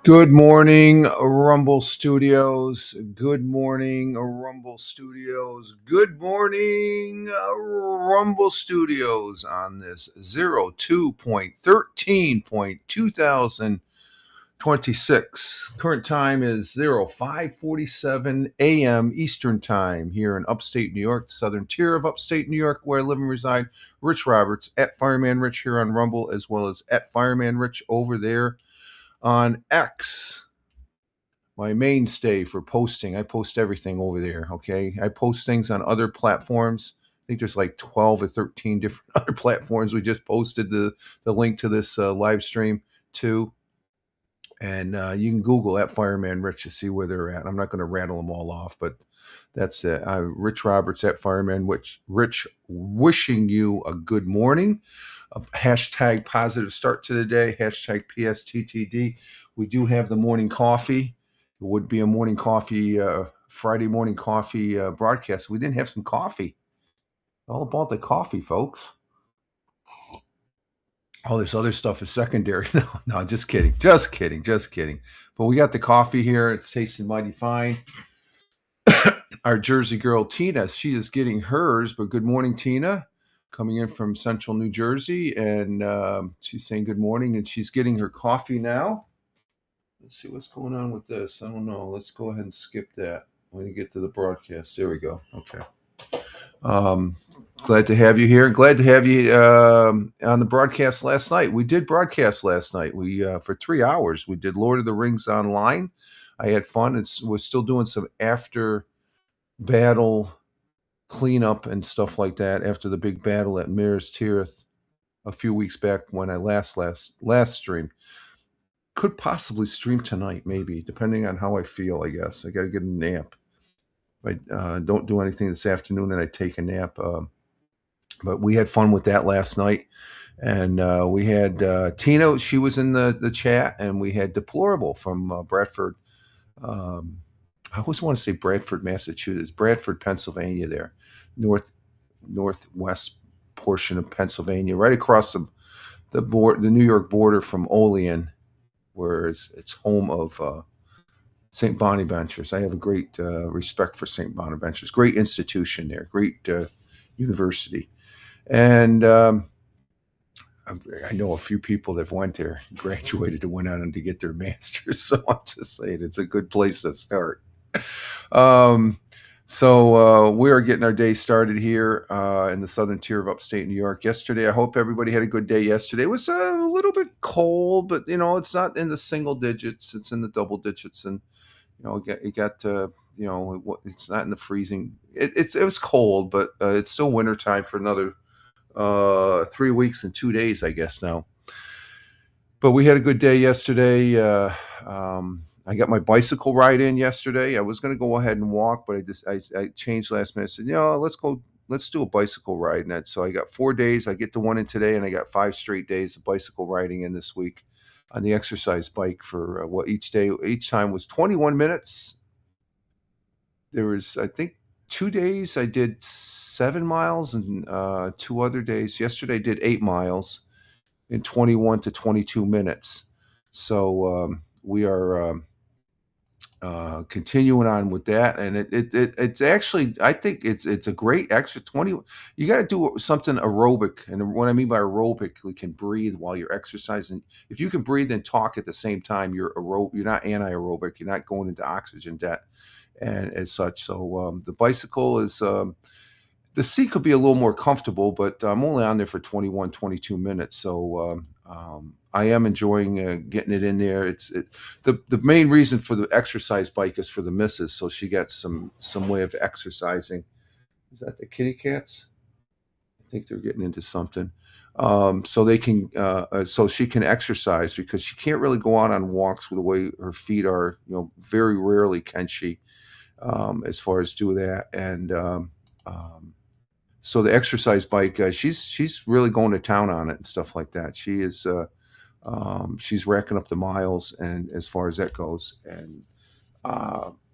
Good morning, Rumble Studios. Good morning, Rumble Studios. Good morning, Rumble Studios on this 02.13.2026. Current time is 05:47 a.m. Eastern Time here in upstate New York, the southern tier of upstate New York, where I live and reside. Rich Roberts at Fireman Rich here on Rumble, as well as at Fireman Rich over there on X, my mainstay for posting. I post everything over there, okay? I post things on other platforms. I think there's like 12 or 13 different other platforms. We just posted the link to this live stream too. And you can Google at Fireman Rich to see where they're at. I'm not going to rattle them all off, but that's it. Rich Roberts at Fireman Rich, wishing you a good morning. Hashtag positive start to the day. Hashtag PSTTD. We do have the morning coffee. It would be a morning coffee, Friday morning coffee broadcast. We didn't have some coffee. All about the coffee, folks. All this other stuff is secondary. No, just kidding. Just kidding. But we got the coffee here. It's tasting mighty fine. Our Jersey girl, Tina, she is getting hers. But good morning, Tina, coming in from central New Jersey. And she's saying good morning. And she's getting her coffee now. Let's see what's going on with this. I don't know. Let's go ahead and skip that when we get to the broadcast. There we go. Okay. Glad to have you here. Glad to have you on the broadcast last night. We did broadcast last night. We for 3 hours. We did Lord of the Rings online. I had fun. We're still doing some after battle cleanup and stuff like that after the big battle at Minas Tirith a few weeks back when I last streamed. Could possibly stream tonight, maybe, depending on how I feel, I guess. I got to get a nap. I don't do anything this afternoon and I take a nap. But we had fun with that last night. And we had Tina, she was in the chat, and we had Deplorable from Bradford. I always want to say Bradford, Massachusetts, Bradford, Pennsylvania there. northwest portion of Pennsylvania, right across the New York border from Olean, where it's home of St. Bonaventures. I have a great respect for St. Bonaventures. Great institution there, great university, and I know a few people that went there, graduated, and went on to get their masters. So I'm just saying, it's a good place to start. Um, so we are getting our day started here in the southern tier of upstate New York. Yesterday, I hope everybody had a good day. Yesterday it was a little bit cold, but it's not in the single digits; it's in the double digits, and it's not in the freezing. It was cold, but it's still winter time for another 3 weeks and 2 days, I guess now. But we had a good day yesterday. I got my bicycle ride in yesterday. I was going to go ahead and walk, but I changed last minute. I said, let's do a bicycle ride. And so I got 4 days. I get the one in today, and I got 5 straight days of bicycle riding in this week on the exercise bike for each time was 21 minutes. There was, I think, 2 days I did 7 miles, and 2 other days. Yesterday I did 8 miles in 21 to 22 minutes. So we are continuing on with that, and it's actually, I think it's a great extra 20. You got to do something aerobic, and what I mean by aerobic, you can breathe while you're exercising. If you can breathe and talk at the same time, you're not anaerobic. You're not going into oxygen debt, and as such. So the bicycle is. The seat could be a little more comfortable, but I'm only on there for 21, 22 minutes. So I am enjoying getting it in there. The main reason for the exercise bike is for the missus, so she gets some way of exercising. Is that the kitty cats? I think they're getting into something. So they can, so she can exercise, because she can't really go out on walks with the way her feet are. Very rarely can she, as far as do that. And so the exercise bike, she's really going to town on it and stuff like that. She's racking up the miles, and as far as that goes, and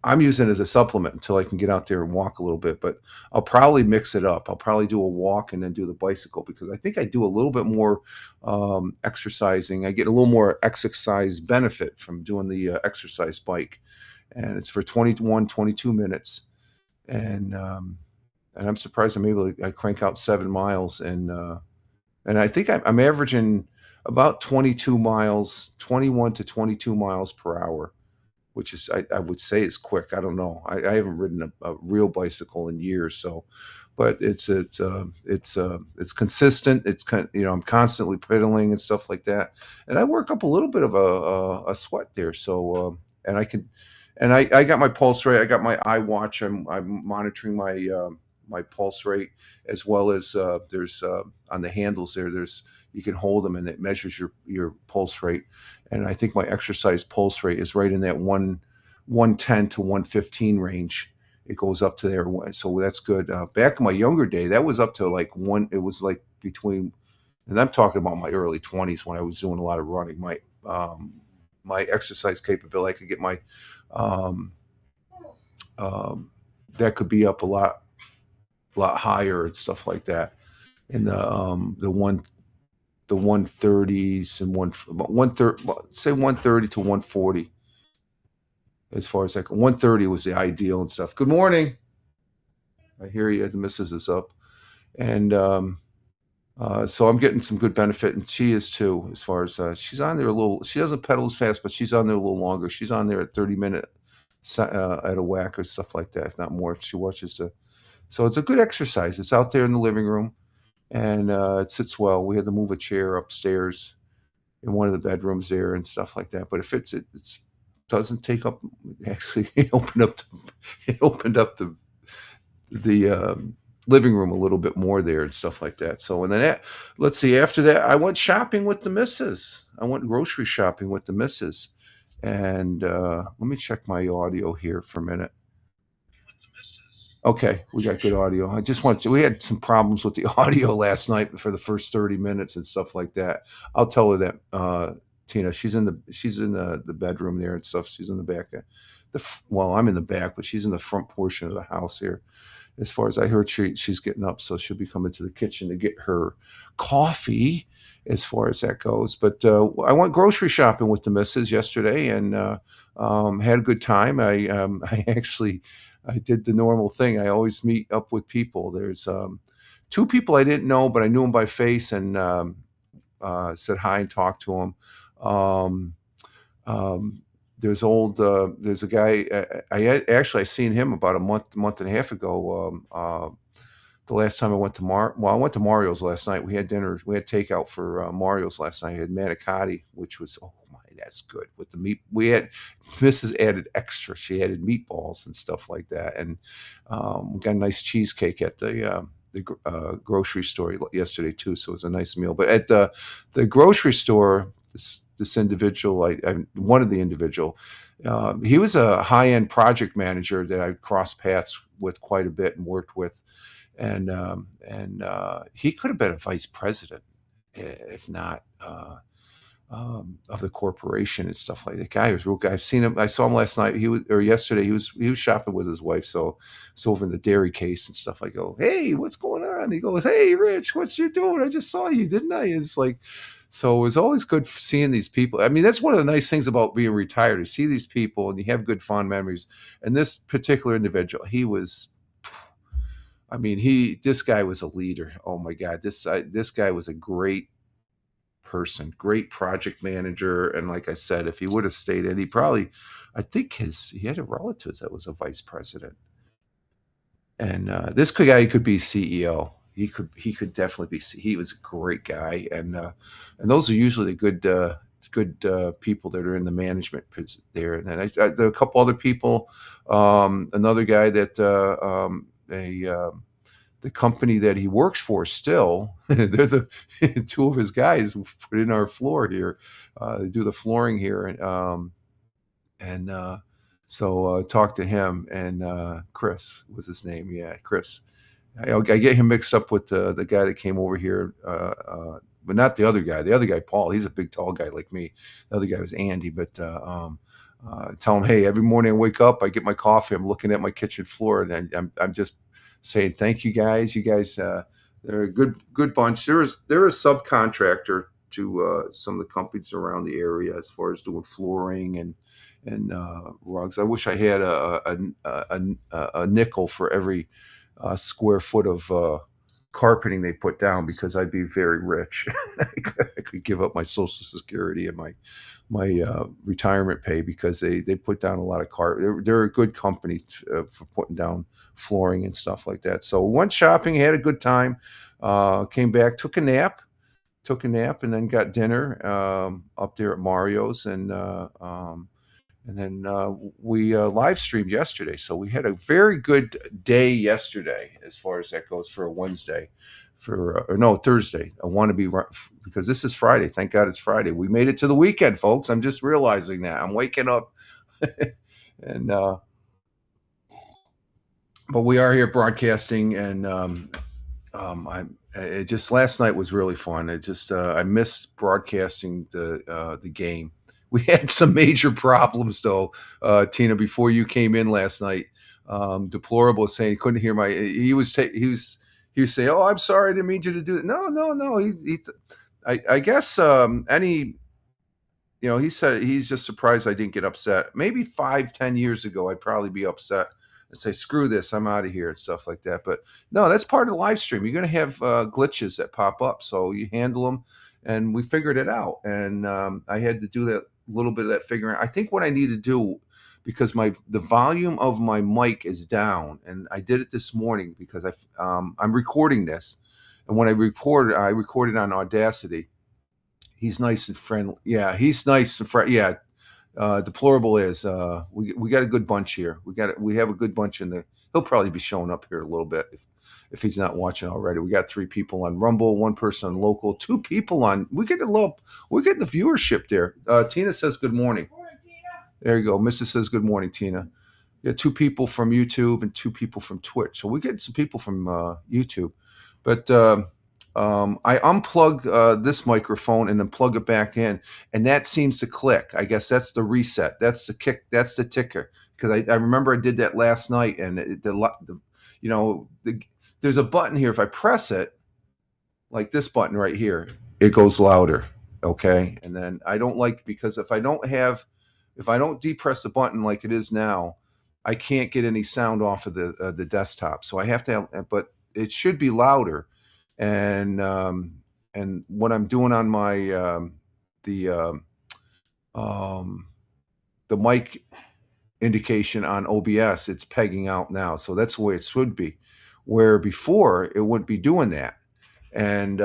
I'm using it as a supplement until I can get out there and walk a little bit. But I'll probably mix it up. I'll probably do a walk and then do the bicycle, because I think I do a little bit more exercising. I get a little more exercise benefit from doing the exercise bike, and it's for 21, 22 minutes, and I'm surprised I'm able to crank out 7 miles, and I think I'm averaging about 22 miles, 21 to 22 miles per hour, which is, I would say, is quick. I don't know. I haven't ridden a real bicycle in years, so, but it's consistent. I'm constantly pedaling and stuff like that, and I work up a little bit of a sweat there. So and I can, and I got my pulse rate. I got my iWatch. I'm monitoring my pulse rate, as well as there's on the handles there's you can hold them, and it measures your pulse rate. And I think my exercise pulse rate is right in that 110 to 115 range. It goes up to there, so that's good. Back in my younger day, that was up to like one. It was like between, and I'm talking about my early 20s when I was doing a lot of running. My exercise capability, I could get my that could be up a lot higher and stuff like that. In the 130s and one third, say 130 to 140. As far as 130 was the ideal and stuff. Good morning. I hear you. The missus is up, and so I'm getting some good benefit, and she is too. As far as she's on there a little, she doesn't pedal as fast, but she's on there a little longer. She's on there at 30-minute at a whack or stuff like that, if not more. She watches so it's a good exercise. It's out there in the living room, and it sits well. We had to move a chair upstairs in one of the bedrooms there and stuff like that. But it doesn't take up. Actually, it opened up the living room a little bit more there and stuff like that. So, and then let's see. After that, I went shopping with the missus. I went grocery shopping with the missus, and let me check my audio here for a minute. Okay, we got good audio. We had some problems with the audio last night for the first 30 minutes and stuff like that. I'll tell her that, Tina. She's in the bedroom there and stuff. She's in the back. Well, I'm in the back, but she's in the front portion of the house here. as far as I heard, she's getting up, so she'll be coming to the kitchen to get her coffee. As far as that goes, but I went grocery shopping with the missus yesterday and had a good time. I actually I did the normal thing. I always meet up with people. There's two people I didn't know, but I knew them by face and said hi and talked to them. Um, um, there's a guy. I seen him about a month and a half ago. The last time I went to I went to Mario's last night. We had dinner. We had takeout for Mario's last night. I had manicotti, which was, oh my, that's good with the meat. We had Mrs. added extra. She added meatballs and stuff like that, and we got a nice cheesecake at the grocery store yesterday too. So it was a nice meal. But at the grocery store, this individual, one of the individual, he was a high end project manager that I crossed paths with quite a bit and worked with, and he could have been a vice president, if not of the corporation and stuff like that. Guy was a real guy. I've seen him. I saw him last night. He was or yesterday. He was shopping with his wife. So it's over in the dairy case and stuff. I go, hey, what's going on? He goes, hey, Rich, what you doing? I just saw you, didn't I? It's like, so it was always good seeing these people. I mean, that's one of the nice things about being retired. You see these people and you have good fond memories. And this particular individual, he was, I mean, this guy was a leader. Oh my God, this guy was a great person, great project manager. And like I said, if he would have stayed in, I think he had a relative that was a vice president. And this guy could be CEO. He could definitely be. He was a great guy, and those are usually the good people that are in the management there. And then there are a couple other people. Another guy that the company that he works for still, they're the two of his guys who put in our floor here. They do the flooring here, and so talked to him, and Chris was his name. Yeah, Chris. I get him mixed up with the guy that came over here, but not the other guy. The other guy, Paul, he's a big, tall guy like me. The other guy was Andy. But tell him, hey, every morning I wake up, I get my coffee. I'm looking at my kitchen floor, and I'm just saying thank you guys. You guys, they're a good bunch. They're a subcontractor to some of the companies around the area as far as doing flooring and rugs. I wish I had a nickel for every square foot of carpeting they put down because I'd be very rich. I could give up my Social Security and my retirement pay because they put down a lot of carpet. They're a good company for putting down flooring and stuff like that. So went shopping, had a good time, came back, took a nap, and then got dinner up there at Mario's, and then we live streamed yesterday. So we had a very good day yesterday as far as that goes for a Wednesday, or no, Thursday. I want to be because this is Friday. Thank God it's Friday. We made it to the weekend, folks. I'm just realizing that. I'm waking up, and but we are here broadcasting, and it just last night was really fun. It just I missed broadcasting the game. We had some major problems though, Tina. Before you came in last night, Deplorable was saying he couldn't hear my. He was saying, "Oh, I'm sorry, I didn't mean you to do it." No, no, no. I guess he said he's just surprised I didn't get upset. Maybe 5-10 years ago, I'd probably be upset and say, "Screw this, I'm out of here," and stuff like that. But no, that's part of the live stream. You're going to have glitches that pop up, so you handle them. And we figured it out. And I had to do that little bit of that figuring. I think what I need to do, because the volume of my mic is down, and I did it this morning because I'm recording this, and when I recorded on Audacity. He's nice and friendly. Yeah, he's nice and friendly. Yeah, Deplorable is. We got a good bunch here. We have a good bunch in the. He'll probably be showing up here a little bit if he's not watching already. We got 3 people on Rumble, 1 person on local, 2 people on. We're getting the viewership there. Tina says good morning. Morning, Tina. There you go. Mrs. says good morning, Tina. We got 2 people from YouTube and 2 people from Twitch. So we get some people from YouTube, but. I unplug this microphone and then plug it back in, and that seems to click. I guess that's the reset. That's the kick. That's the ticker. Because I remember I did that last night, and there's a button here. If I press it, like this button right here, it goes louder. Okay. And then I don't like, because if I don't depress the button like it is now, I can't get any sound off of the desktop. So I have to have, but it should be louder. And, what I'm doing on my, the, um, the mic indication on OBS, it's pegging out now. So that's the way it should be. Where before it wouldn't be doing that. And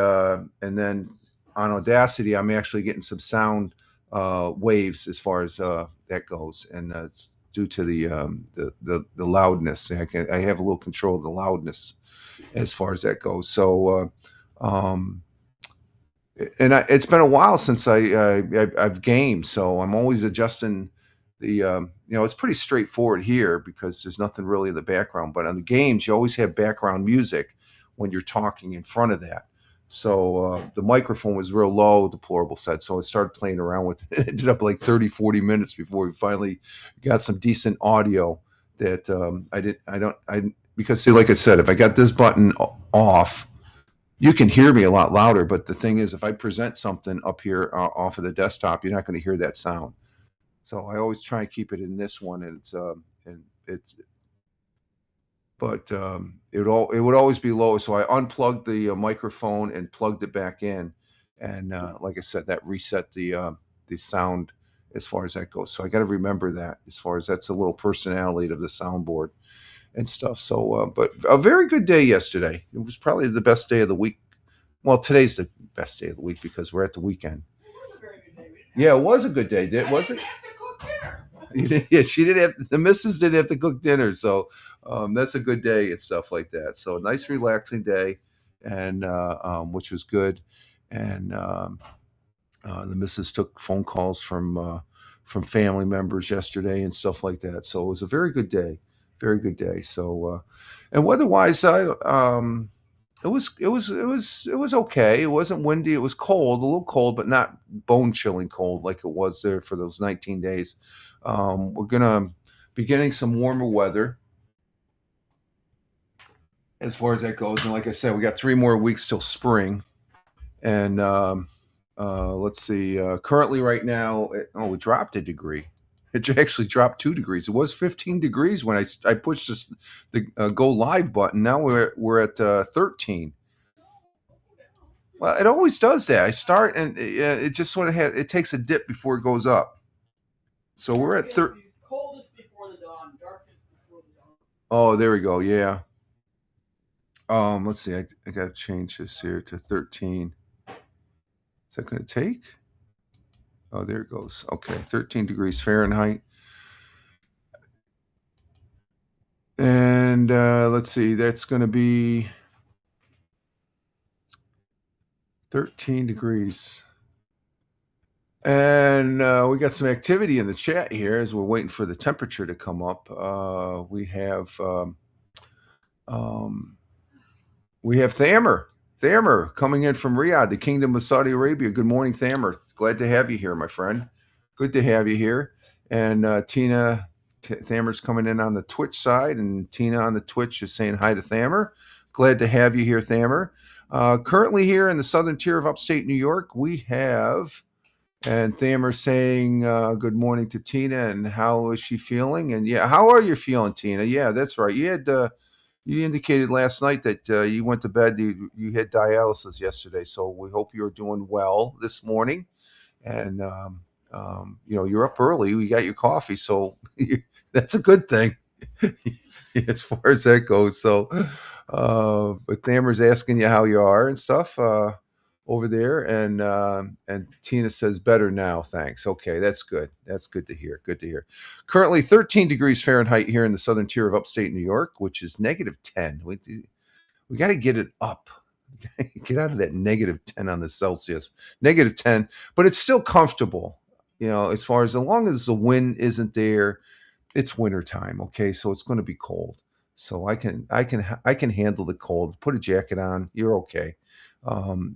then on Audacity, I'm actually getting some sound waves as far as that goes, and it's due to the loudness. I have a little control of the loudness as far as that goes. So, it's been a while since I've gamed, so I'm always adjusting the. It's pretty straightforward here because there's nothing really in the background. But on the games, you always have background music when you're talking in front of that. So the microphone was real low, Deplorable said. So I started playing around with it. It ended up like 30, 40 minutes before we finally got some decent audio that because see, like I said, if I got this button off, you can hear me a lot louder. But the thing is, if I present something up here off of the desktop, you're not going to hear that sound. So I always try and keep it in this one, and but it would always be low. So I unplugged the microphone and plugged it back in, and like I said, that reset the sound as far as that goes. So I got to remember that as far as that's a little personality of the soundboard and stuff. So, but a very good day yesterday. It was probably the best day of the week. Well, today's the best day of the week because we're at the weekend. Yeah, it was a good day. Was it? Yeah, she didn't have the missus didn't have to cook dinner, so that's a good day and stuff like that. So a nice, relaxing day, and which was good. And the missus took phone calls from family members yesterday and stuff like that. So it was a very good day, very good day. So and weather-wise, it was okay. It wasn't windy. It was cold, a little cold, but not bone chilling cold like it was there for those 19 days. We're gonna be getting some warmer weather as far as that goes. And like I said, we got 3 more weeks till spring. And let's see. Currently, right now, we dropped a degree. It actually dropped 2 degrees. It was 15 degrees when I pushed the go live button. Now we're at 13. Well, it always does that. I start and it just sort of it takes a dip before it goes up. So we're at coldest before the dawn, darkest before the dawn. Oh, there we go. Yeah. Let's see. I got to change this here to 13. Is that going to take? Oh, there it goes. Okay, 13 degrees Fahrenheit. And let's see. That's going to be 13 degrees. And we got some activity in the chat here as we're waiting for the temperature to come up. We have Thamer. Thamer coming in from Riyadh, the Kingdom of Saudi Arabia. Good morning, Thamer. Glad to have you here, my friend. Good to have you here. And Tina, Thamer's coming in on the Twitch side, and Tina on the Twitch is saying hi to Thamer. Glad to have you here, Thamer. Currently here in the southern tier of upstate New York, we have, and Thamer saying good morning to Tina, and how is she feeling? And yeah, how are you feeling, Tina? Yeah, that's right. You indicated last night that you went to bed. You had dialysis yesterday, so we hope you're doing well this morning. And you're up early. We got your coffee, so that's a good thing as far as that goes. So, but Thamer's asking you how you are and stuff over there, and Tina says better now, thanks. Okay, that's good. That's good to hear. Good to hear. Currently 13 degrees Fahrenheit here in the southern tier of upstate New York, which is -10. We got to get it up. Get out of that -10 on the Celsius. -10, but it's still comfortable. As far as long as the wind isn't there, it's wintertime. Okay, so it's going to be cold. So I can handle the cold. Put a jacket on. You're okay.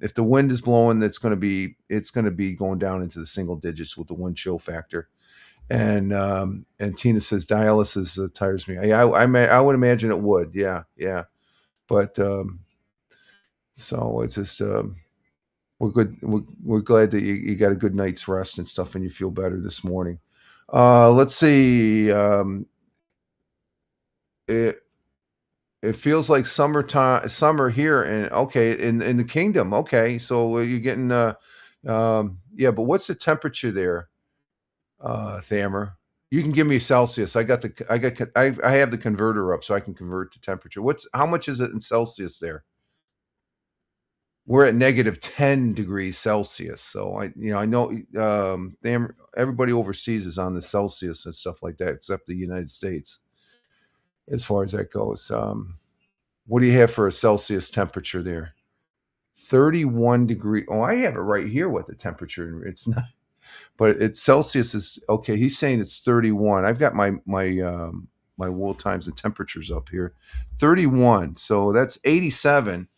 If the wind is blowing, it's going to be going down into the single digits with the wind chill factor. And Tina says dialysis tires me. I would imagine it would. Yeah, yeah. But so it's just we're good. We're glad that you got a good night's rest and stuff, and you feel better this morning. Let's see. It it feels like summertime, summer here, and okay, in the kingdom. Okay, so you're getting yeah, but what's the temperature there, Thamer? You can give me Celsius. I have the converter up, so I can convert to temperature. What's how much is it in Celsius there? We're at negative 10 degrees Celsius. So I know everybody overseas is on the Celsius and stuff like that, except the United States, as far as that goes. What do you have for a Celsius temperature there? 31 degree. Oh, I have it right here. What the temperature? It's not, but it's Celsius is okay. He's saying it's 31. I've got my world times and temperatures up here. 31. So that's 87.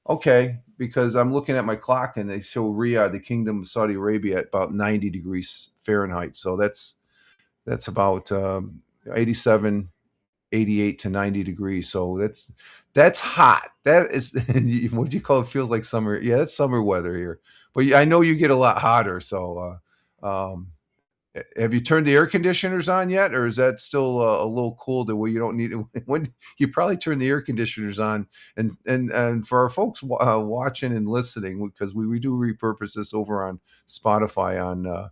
Okay, because I'm looking at my clock and they show Riyadh, the Kingdom of Saudi Arabia, at about 90 degrees Fahrenheit. So that's about 87, 88 to 90 degrees. So that's hot. That is what do you call it? Feels like summer. Yeah, that's summer weather here. But I know you get a lot hotter. So have you turned the air conditioners on yet, or is that still a little cool to where you don't need it? When you probably turn the air conditioners on, and for our folks watching and listening, because we do repurpose this over on Spotify on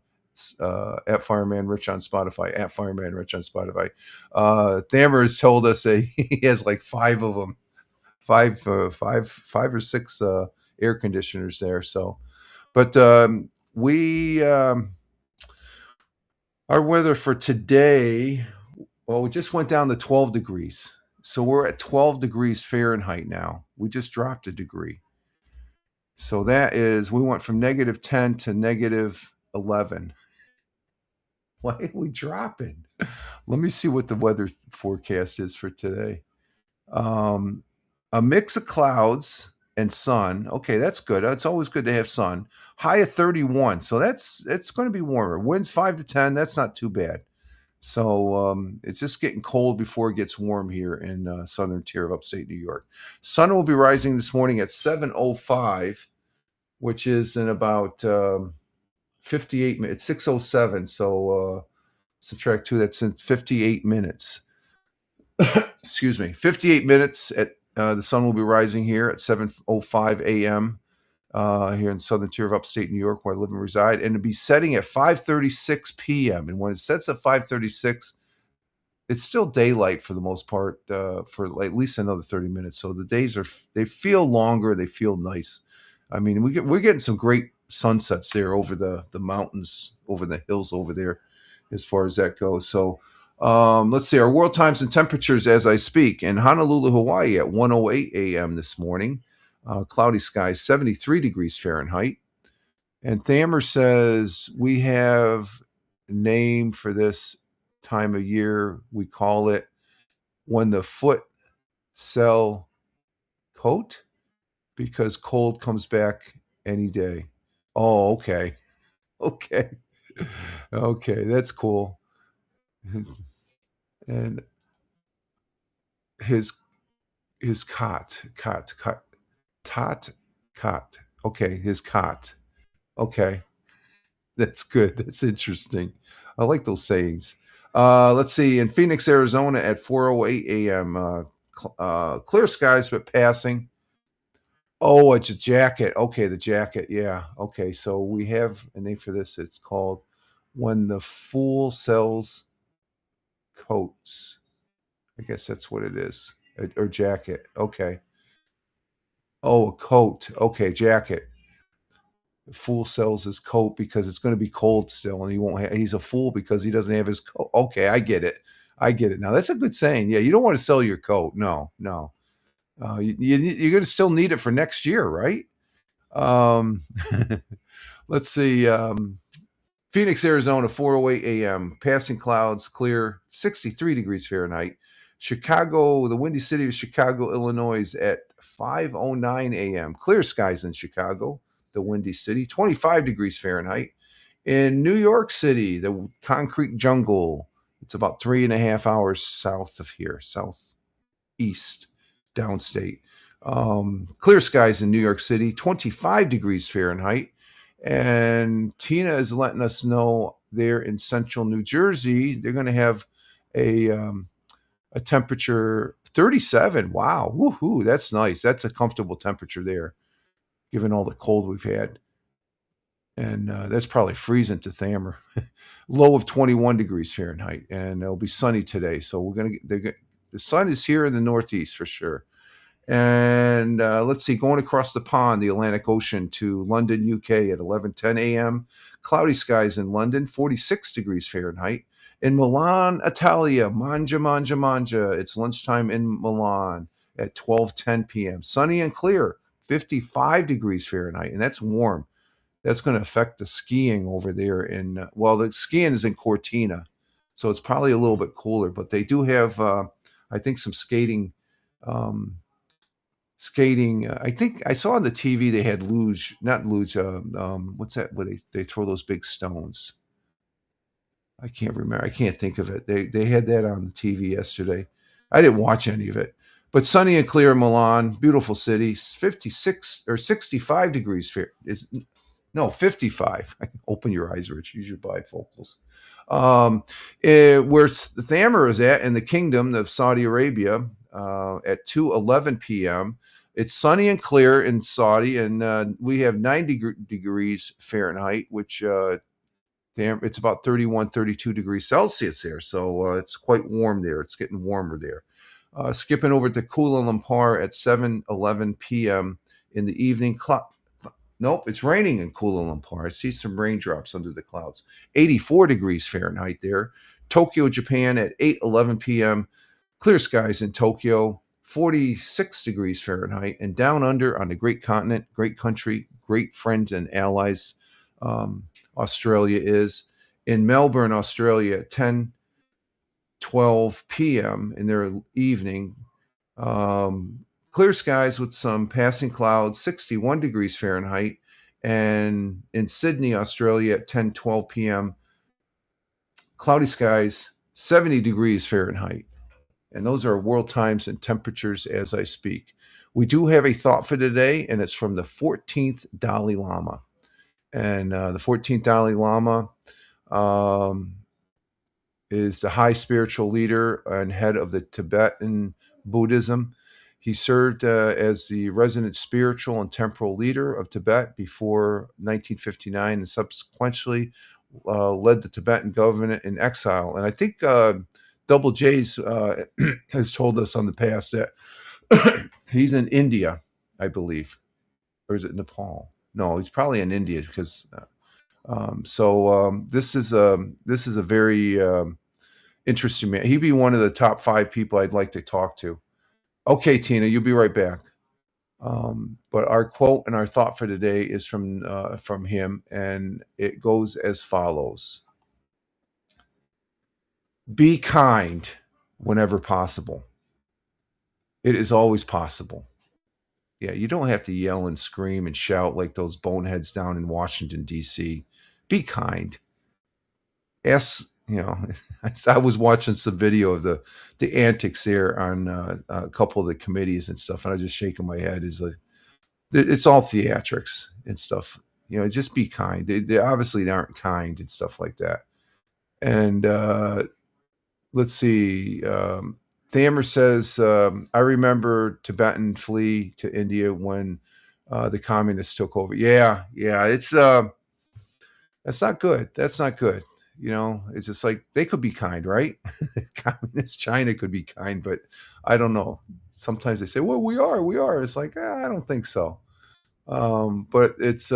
at Fireman Rich on Spotify, at Fireman Rich on Spotify. Thamer has told us that he has like five of them, five or six air conditioners there. So, but we. Our weather for today, well, we just went down to 12 degrees. So we're at 12 degrees Fahrenheit now. We just dropped a degree. So we went from negative 10 to negative 11. Why are we dropping? Let me see what the weather forecast is for today. Um, a mix of clouds and sun. Okay, that's good. It's always good to have sun. High of 31. So it's going to be warmer. Winds 5 to 10. That's not too bad. So it's just getting cold before it gets warm here in southern tier of upstate New York. Sun will be rising this morning at 7:05, which is in about 58 minutes. It's 6:07, so subtract 2. That's in 58 minutes. Excuse me, 58 minutes. At the sun will be rising here at 7:05 a.m. Here in southern tier of upstate New York, where I live and reside, and it'll be setting at 5:36 p.m. And when it sets at 5:36, it's still daylight for the most part for at least another 30 minutes. So the days they feel longer, they feel nice. I mean, we're getting some great sunsets there over the mountains, over the hills over there, as far as that goes. So let's see our world times and temperatures as I speak. In Honolulu, Hawaii, at 1:08 a.m. this morning, cloudy skies, 73 degrees Fahrenheit. And Thamer says we have a name for this time of year. We call it when the foot sell coat, because cold comes back any day. Oh, okay. Okay. Okay, that's cool. And his cot, tot, cot. Okay, his cot. Okay, that's good. That's interesting. I like those sayings. Let's see. In Phoenix, Arizona, at 4:08 a.m., clear skies but passing. Oh, it's a jacket. Okay, the jacket. Yeah. Okay, so we have a name for this. It's called "When the Fool Sells Coats." I guess that's what it is. Or jacket. Okay. Oh, a coat. Okay, jacket. The fool sells his coat because it's going to be cold still, and he's a fool because he doesn't have his coat. Okay, I get it. I get it now. That's a good saying. Yeah, you don't want to sell your coat. No, no. You're going to still need it for next year, right? Um, let's see. Phoenix, Arizona, 4:08 a.m. Passing clouds, clear, 63 degrees Fahrenheit. Chicago, the windy city of Chicago, Illinois, at 5:09 a.m. Clear skies in Chicago, the windy city, 25 degrees Fahrenheit. In New York City, the concrete jungle, it's about 3.5 hours south of here, southeast, downstate. Clear skies in New York City, 25 degrees Fahrenheit. And Tina is letting us know there in central New Jersey, they're going to have a temperature 37. Wow. Woohoo. That's nice. That's a comfortable temperature there, given all the cold we've had. And that's probably freezing to Thamer. Low of 21 degrees Fahrenheit. And it'll be sunny today. So we're going to get the sun is here in the Northeast for sure. And let's see, going across the pond, the Atlantic Ocean to London, UK at 11:10 a.m. Cloudy skies in London, 46 degrees Fahrenheit. In Milan, Italia, Mangia, Mangia, Mangia. It's lunchtime in Milan at 12:10 p.m. Sunny and clear, 55 degrees Fahrenheit, and that's warm. That's going to affect the skiing over there in, well, the skiing is in Cortina, so it's probably a little bit cooler, but they do have, I think, some skating. Um, I think I saw on the TV they had luge, not luge. What's that? Where they throw those big stones? I can't remember. I can't think of it. They had that on the TV yesterday. I didn't watch any of it. But sunny and clear in Milan, beautiful city, 56 or 65 degrees Fair is no 55. Open your eyes, Rich. Use your bifocals. Where the Thammer is at in the Kingdom of Saudi Arabia at 2:11 p.m. It's sunny and clear in Saudi, and we have 90 degrees Fahrenheit, which it's about 31, 32 degrees Celsius there. So it's quite warm there. It's getting warmer there. Skipping over to Kuala Lumpur at 7:11 p.m. in the evening. Nope, it's raining in Kuala Lumpur. I see some raindrops under the clouds. 84 degrees Fahrenheit there. Tokyo, Japan at 8:11 p.m. Clear skies in Tokyo. 46 degrees Fahrenheit. And down under on the great continent, great country, great friends and allies, Australia is. In Melbourne, Australia at 10:12 p.m. in their evening. Clear skies with some passing clouds, 61 degrees Fahrenheit. And in Sydney, Australia at 10:12 p.m., cloudy skies, 70 degrees Fahrenheit. And those are world times and temperatures as I speak. We do have a thought for today, and it's from the 14th Dalai Lama. And the 14th Dalai Lama is the high spiritual leader and head of the Tibetan Buddhism. He served as the resident spiritual and temporal leader of Tibet before 1959 and subsequently led the Tibetan government in exile. And I think Double J's has told us on the past that he's in India, I believe. Or is it Nepal? No, he's probably in India because. This is a very interesting man. He'd be one of the top 5 people I'd like to talk to. Okay, Tina, you'll be right back. But our quote and our thought for today is from him, and it goes as follows: Be kind whenever possible. It is always possible. Yeah, you don't have to yell and scream and shout like those boneheads down in Washington, D.C. Be kind. Ask, I was watching some video of the antics there on a couple of the committees and stuff, and I was just shaking my head. Is like, it's all theatrics and stuff. Just be kind. They obviously aren't kind and stuff like that. And let's see. Thamer says, I remember Tibetan flee to India when the communists took over. Yeah, it's that's not good. That's not good. It's just like they could be kind, right? Communist China could be kind, but I don't know. Sometimes they say, well, we are. It's like, I don't think so. But it's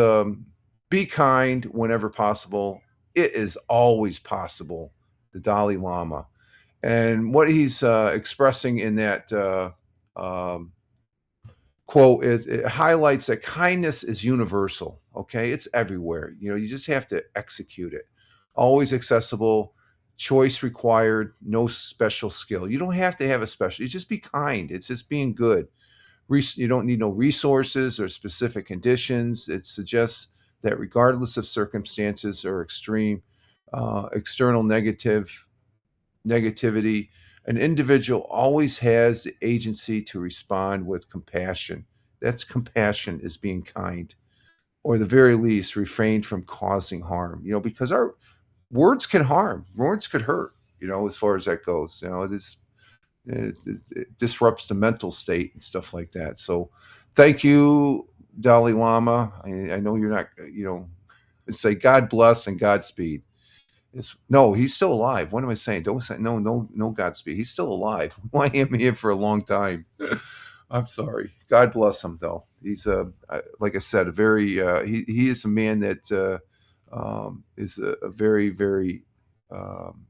be kind whenever possible. It is always possible. The Dalai Lama. And what he's expressing in that quote is it highlights that kindness is universal. Okay, it's everywhere. You just have to execute it. Always accessible, choice required, no special skill. You don't have to have a special. You just be kind. It's just being good. You don't need no resources or specific conditions. It suggests that regardless of circumstances or extreme external negativity, an individual always has the agency to respond with compassion. That's compassion is being kind, or the very least, refrain from causing harm. Because our words can harm, words could hurt. As far as that goes, it disrupts the mental state and stuff like that. So, thank you, Dalai Lama. I know you're not. Say God bless and Godspeed. No, he's still alive. What am I saying? Don't say no, no, no. Godspeed. He's still alive. Why am he in for a long time? I'm sorry. God bless him, though. He's like I said, a very he is a man that is a very very um,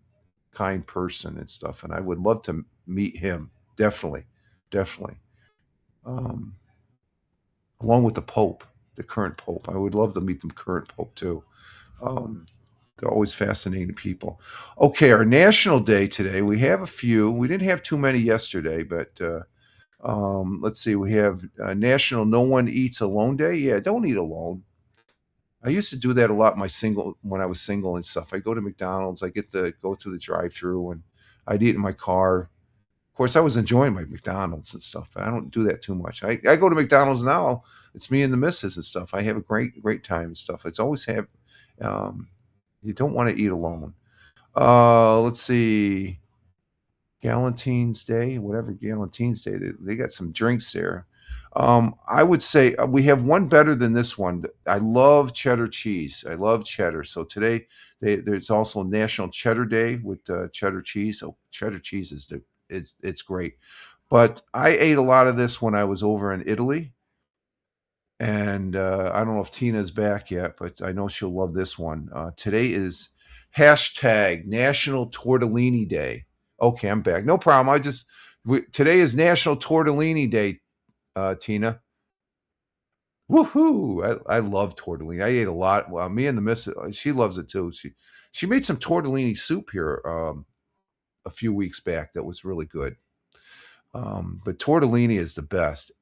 kind person and stuff. And I would love to meet him. Definitely, definitely. Um, Along with the Pope, the current Pope, I would love to meet the current Pope too. Um, they're always fascinating people. Okay, our national day today. We have a few. We didn't have too many yesterday, but let's see. We have National No One Eats Alone Day. Yeah, don't eat alone. I used to do that a lot. When I was single and stuff. I go to McDonald's. I get to go through the drive-through, and I'd eat in my car. Of course, I was enjoying my McDonald's and stuff, but I don't do that too much. I go to McDonald's now. It's me and the missus and stuff. I have a great time and stuff. It's always have. Um, you don't want to eat alone. Let's see. Galentine's Day, whatever Galentine's Day, they got some drinks there. I would say we have one better than this one. I love cheddar cheese. I love cheddar. So today there's also National Cheddar Day with cheddar cheese. So cheddar cheese it's great. But I ate a lot of this when I was over in Italy, and I don't know if Tina's back yet, but I know she'll love this one. Today is hashtag National Tortellini Day. Okay, I'm back. No problem. Today is National Tortellini Day, Tina. Woohoo! I love tortellini. I ate a lot. Well, me and the missus, she loves it too. She made some tortellini soup here a few weeks back that was really good. But tortellini is the best.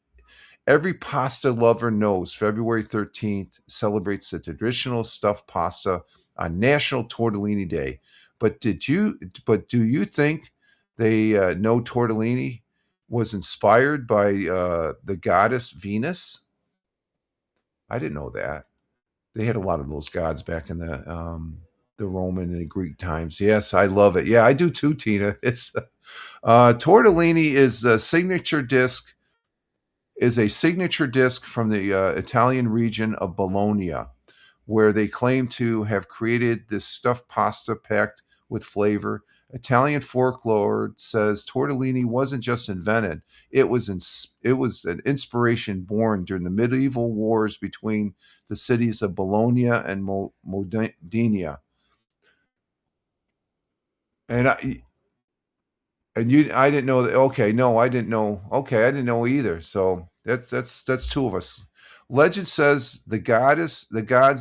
Every pasta lover knows February 13th celebrates the traditional stuffed pasta on National Tortellini Day. But do you think they know tortellini was inspired by the goddess Venus? I didn't know that. They had a lot of those gods back in the Roman and Greek times. Yes, I love it. Yeah, I do too, Tina. It's tortellini is a signature disc from the Italian region of Bologna, where they claim to have created this stuffed pasta packed with flavor. Italian folklore says tortellini wasn't just invented; it was an inspiration born during the medieval wars between the cities of Bologna and Modena. And I didn't know that. Okay, no, I didn't know. Okay, I didn't know either. So that's two of us. Legend says the gods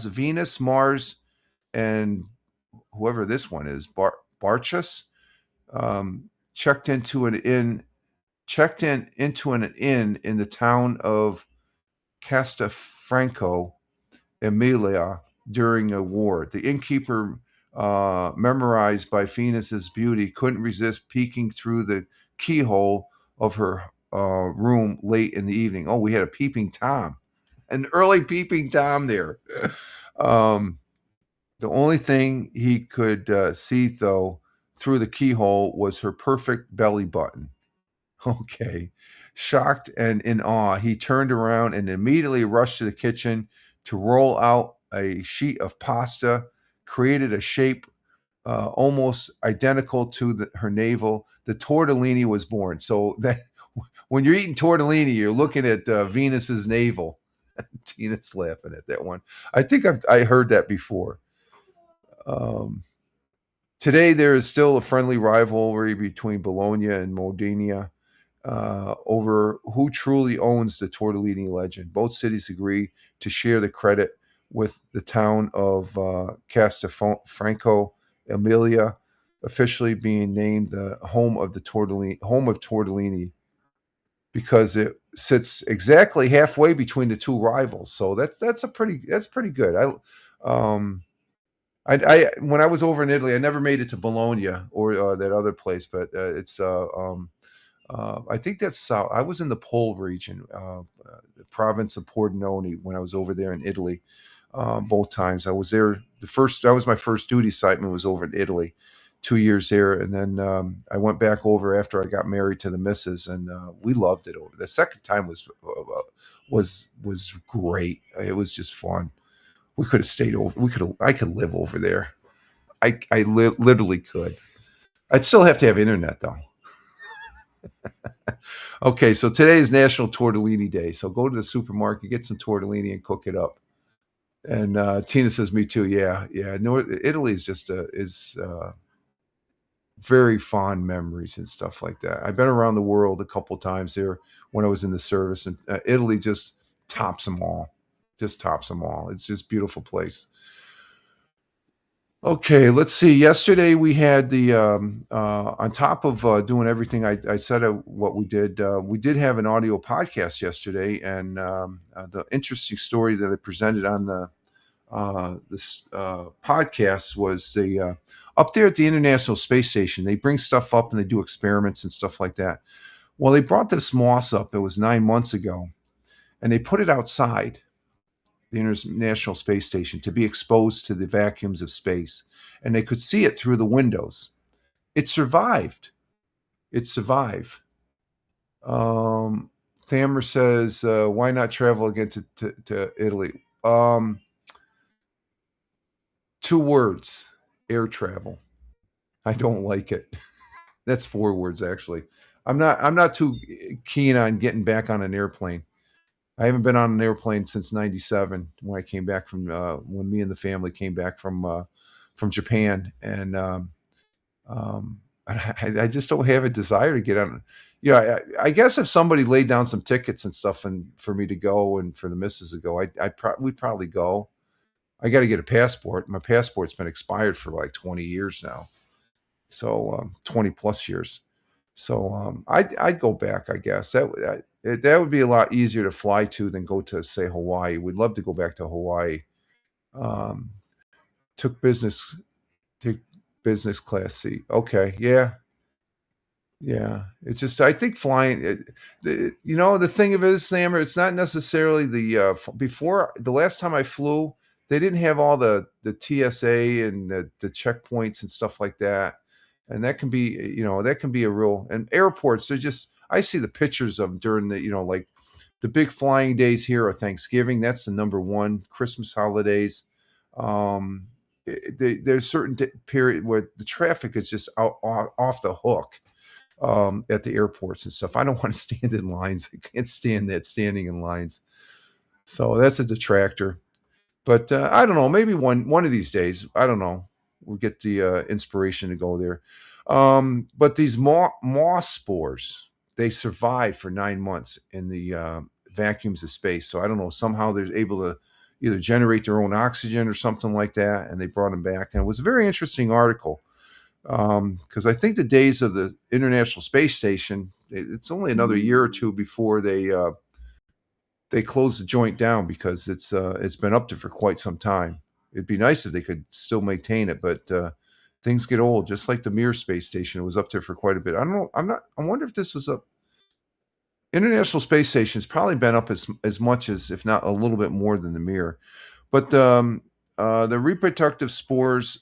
Venus, Mars, and whoever this one is, Barchus, checked into an inn in the town of Castelfranco, Emilia, during a war. The innkeeper, memorized by Venus's beauty, couldn't resist peeking through the keyhole of her room late in the evening. Oh, we had a peeping Tom, an early peeping Tom there. um, the only thing he could see, though, through the keyhole was her perfect belly button. Okay. Shocked and in awe, he turned around and immediately rushed to the kitchen to roll out a sheet of pasta, created a shape almost identical to her navel. The tortellini was born. So that when you're eating tortellini, you're looking at Venus's navel. Tina's laughing at that one. I think I heard that before. Um, Today, there is still a friendly rivalry between Bologna and Modena over who truly owns the tortellini legend. Both cities agree to share the credit with the town of Castelfranco Emilia, officially being named the home of tortellini. because it sits exactly halfway between the two rivals. So that's pretty good. I when I was over in Italy, I never made it to Bologna or that other place, but I think that's south. I was in the Pole region, the province of Pordenone, when I was over there in Italy. Both times I was there. That was my first duty assignment was over in Italy, 2 years there, and then I went back over after I got married to the missus, and we loved it over. The second time was great. It was just fun. We could have stayed over. I could live over there. Literally could. I'd still have to have internet though. Okay, so today is National Tortellini Day. So go to the supermarket, get some tortellini, and cook it up. And Tina says, "Me too." Yeah, yeah. North Italy is just is very fond memories and stuff like that. I've been around the world a couple times there when I was in the service, and Italy just tops them all. Just tops them all. It's just a beautiful place. Okay, let's see. Yesterday we had the on top of doing everything I said what we did have an audio podcast yesterday, and the interesting story that I presented on this podcast was the up there at the International Space Station. They bring stuff up and they do experiments and stuff like that. Well, they brought this moss up. It was 9 months ago, and they put it outside the International Space Station to be exposed to the vacuums of space, and they could see it through the windows. It survived. It survived. Thammer says, "Why not travel again to Italy?" Two words: air travel. I don't like it. That's 4 words actually. I'm not too keen on getting back on an airplane. I haven't been on an airplane since '97 when I came back from when me and the family came back from Japan, and I just don't have a desire to get on. You know, I guess if somebody laid down some tickets and stuff, and for me to go and for the missus to go, we'd probably go. I got to get a passport. My passport's been expired for like 20 years now, so 20 plus years. So I'd go back. I guess that would be a lot easier to fly to than go to say Hawaii. We'd love to go back to Hawaii. Um, took business took business class seat. Okay, yeah, yeah. It's just I think flying. The thing of it is, Sammer, it's not necessarily before the last time I flew. They didn't have all the TSA and the checkpoints and stuff like that, and that can be a real. And airports, they're just. I see the pictures of them during like the big flying days here are Thanksgiving. That's the number one. Christmas holidays. Um, there's certain period where the traffic is just off the hook at the airports and stuff. I don't want to stand in lines. I can't stand that standing in lines. So that's a detractor. But I don't know. Maybe one of these days, I don't know. We'll get the inspiration to go there. But these moss spores, they survive for 9 months in the vacuums of space. So I don't know. Somehow they're able to either generate their own oxygen or something like that, and they brought them back. And it was a very interesting article because I think the days of the International Space Station, it's only another year or two before they close the joint down because it's been up there for quite some time. It'd be nice if they could still maintain it, but things get old. Just like the Mir space station, it was up there for quite a bit. I don't know. I wonder if this was up. International Space Station's probably been up as much as, if not a little bit more than the Mir. But the reproductive spores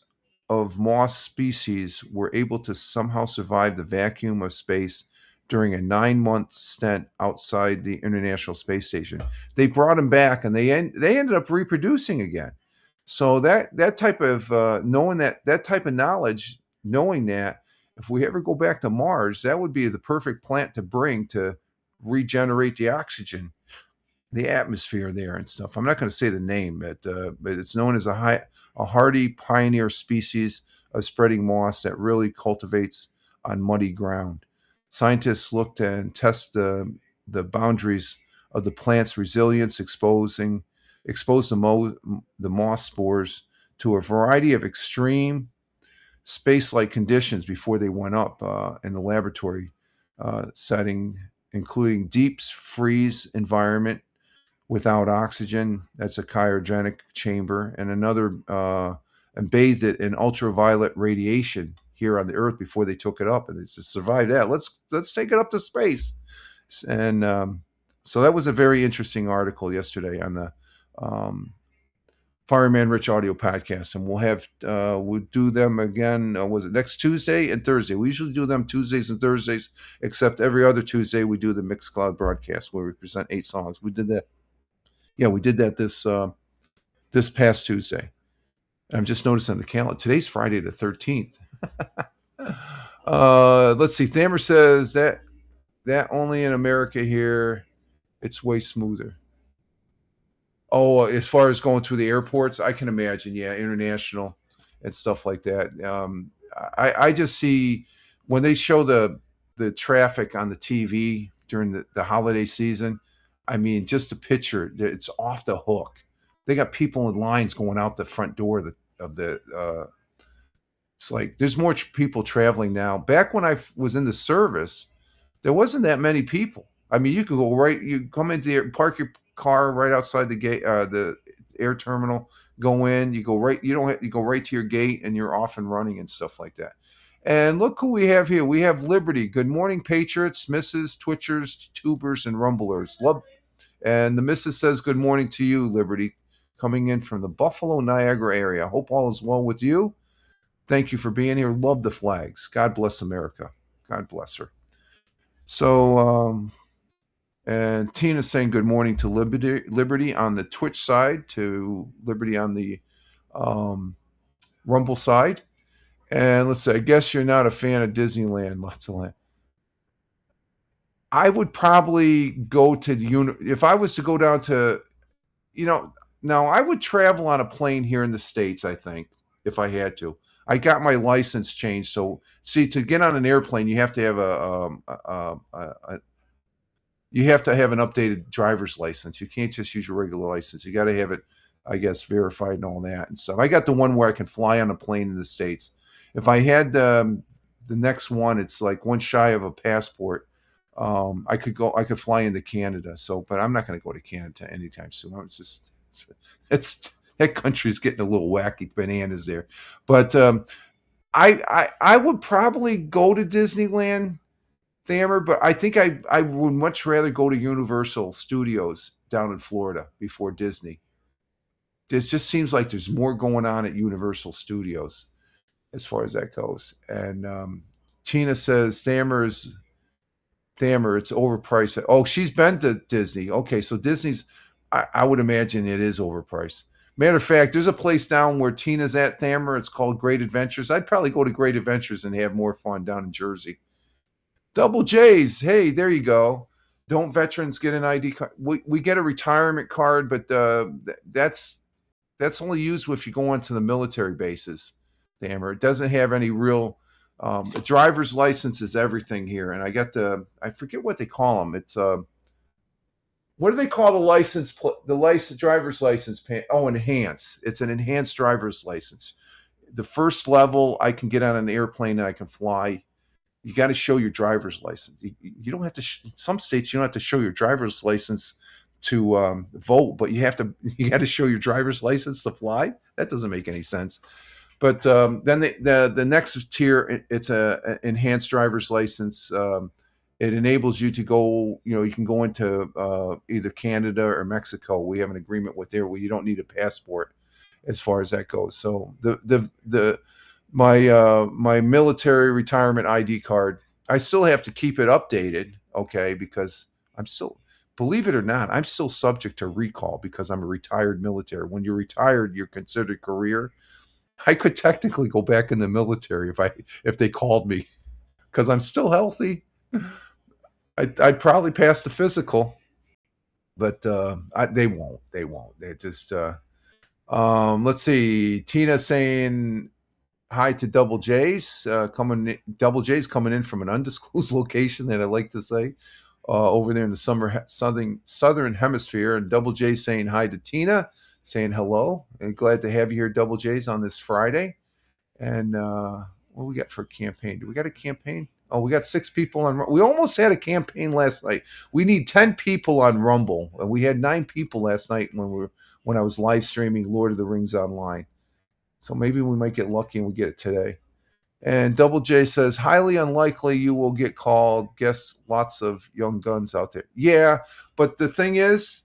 of moss species were able to somehow survive the vacuum of space during a 9 month stint outside the International Space Station. They brought them back, and they ended up reproducing again. So that type of knowing that type of knowledge, knowing that if we ever go back to Mars, that would be the perfect plant to bring to regenerate the oxygen, the atmosphere there and stuff. I'm not going to say the name, but it's known as a hardy pioneer species of spreading moss that really cultivates on muddy ground. Scientists looked and test the boundaries of the plant's resilience, expose the moss spores to a variety of extreme space-like conditions before they went up in the laboratory setting including deep freeze environment without oxygen. That's a cryogenic chamber, and another and bathed it in ultraviolet radiation here on the Earth before they took it up, and they just survived that. Let's take it up to space, and so that was a very interesting article yesterday on the um, Fireman Rich audio podcast, and we'll do them again. Was it next Tuesday and Thursday? We usually do them Tuesdays and Thursdays, except every other Tuesday we do the Mixcloud broadcast where we present 8 songs. We did that. Yeah, we did that this past Tuesday. I'm just noticing the calendar. Today's Friday the 13th. Let's see. Thamer says that only in America here, it's way smoother. Oh, as far as going through the airports, I can imagine. Yeah, international and stuff like that. I just see when they show the traffic on the TV during the holiday season. I mean, just a picture, it's off the hook. They got people in lines going out the front door of the. It's like there's more people traveling now. Back when I was in the service, there wasn't that many people. I mean, you could go right. You come into the park your car right outside the gate, the air terminal. Go in. You go right. You don't. You go right to your gate, and you're off and running and stuff like that. And look who we have here. We have Liberty. Good morning, Patriots, Misses, Twitchers, Tubers, and Rumblers. Love. And the Missus says good morning to you, Liberty, coming in from the Buffalo, Niagara area. Hope all is well with you. Thank you for being here. Love the flags. God bless America. God bless her. So, and Tina's saying good morning to Liberty on the Twitch side, to Liberty on the Rumble side. And let's say, I guess you're not a fan of Disneyland, lots of land. I would probably go to if I was to go down to, now I would travel on a plane here in the States, I think, if I had to. I got my license changed. So, see, to get on an airplane, you have to have you have to have an updated driver's license. You can't just use your regular license. You got to have it, I guess, verified and all that and stuff. I got the one where I can fly on a plane in the States. If I had the next one, it's like one shy of a passport. I could fly into Canada. So, but I'm not going to go to Canada anytime soon. It's that country's getting a little wacky bananas there. But I would probably go to Disneyland, Thamer, but I think I would much rather go to Universal Studios down in Florida before Disney. It just seems like there's more going on at Universal Studios as far as that goes. And Tina says Thamer, it's overpriced. Oh, she's been to Disney. Okay, so Disney's, I would imagine it is overpriced. Matter of fact, there's a place down where Tina's at, Thamer. It's called Great Adventures. I'd probably go to Great Adventures and have more fun down in Jersey. Double J's. Hey, there you go. Don't veterans get an ID card? We get a retirement card, but that's only used if you go onto the military bases, Thamer. It doesn't have any real. A driver's license is everything here, and I got I forget what they call them. It's what do they call the license? The driver's license. Enhanced. It's an enhanced driver's license. The first level, I can get on an airplane and I can fly. You got to show your driver's license. You don't have to. Some states you don't have to show your driver's license to vote, but you got to show your driver's license to fly. That doesn't make any sense. But then the next tier, it's a enhanced driver's license. It enables you to go. You can go into either Canada or Mexico. We have an agreement with there where you don't need a passport as far as that goes. So my military retirement ID card, I still have to keep it updated, okay, because I'm still, believe it or not, I'm still subject to recall because I'm a retired military. When you're retired, you're considered career. I could technically go back in the military if they called me because I'm still healthy. I'd probably pass the physical, but they won't. They won't. They just let's see. Tina saying hi to Double J's. Double J's coming in from an undisclosed location that I like to say over there in the southern hemisphere. And Double J saying hi to Tina, saying hello, and glad to have you here, Double J's, on this Friday. And what we got for a campaign? Do we got a campaign? Oh, we got 6 people on. We almost had a campaign last night. We need 10 people on Rumble, and we had 9 people last night when I was live streaming Lord of the Rings online. So maybe we might get lucky and we get it today. And Double J says, highly unlikely you will get called. Guess lots of young guns out there. Yeah, but the thing is,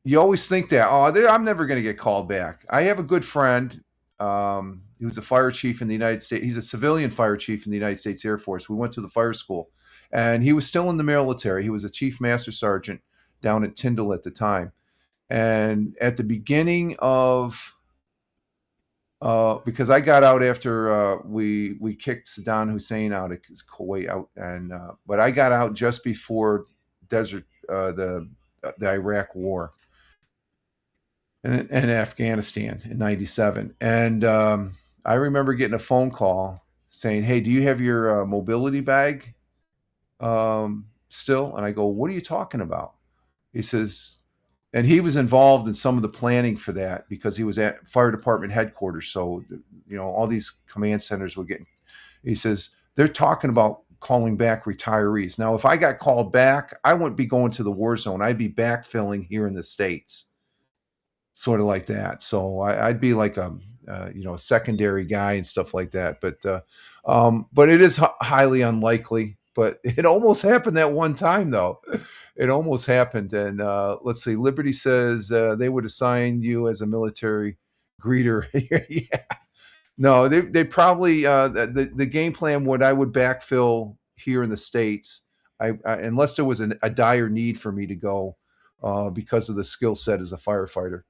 you always think that, I'm never going to get called back. I have a good friend. He was a fire chief in the United States. He's a civilian fire chief in the United States Air Force. We went to the fire school, and he was still in the military. He was a chief master sergeant down at Tyndall at the time. And at the beginning of because I got out after we kicked Saddam Hussein out of Kuwait out, and but I got out just before the Iraq War and Afghanistan in '97, and I remember getting a phone call saying, "Hey, do you have your mobility bag still?" And I go, "What are you talking about?" He says, and he was involved in some of the planning for that because he was at fire department headquarters. So, all these command centers were getting. He says they're talking about calling back retirees. Now, if I got called back, I wouldn't be going to the war zone. I'd be backfilling here in the States, sort of like that. So I'd be like a secondary guy and stuff like that. But it is highly unlikely. But it almost happened that one time, though. It almost happened. And let's see. Liberty says they would assign you as a military greeter. Yeah. No, they probably the game plan would I would backfill here in the States. Unless there was a dire need for me to go because of the skill set as a firefighter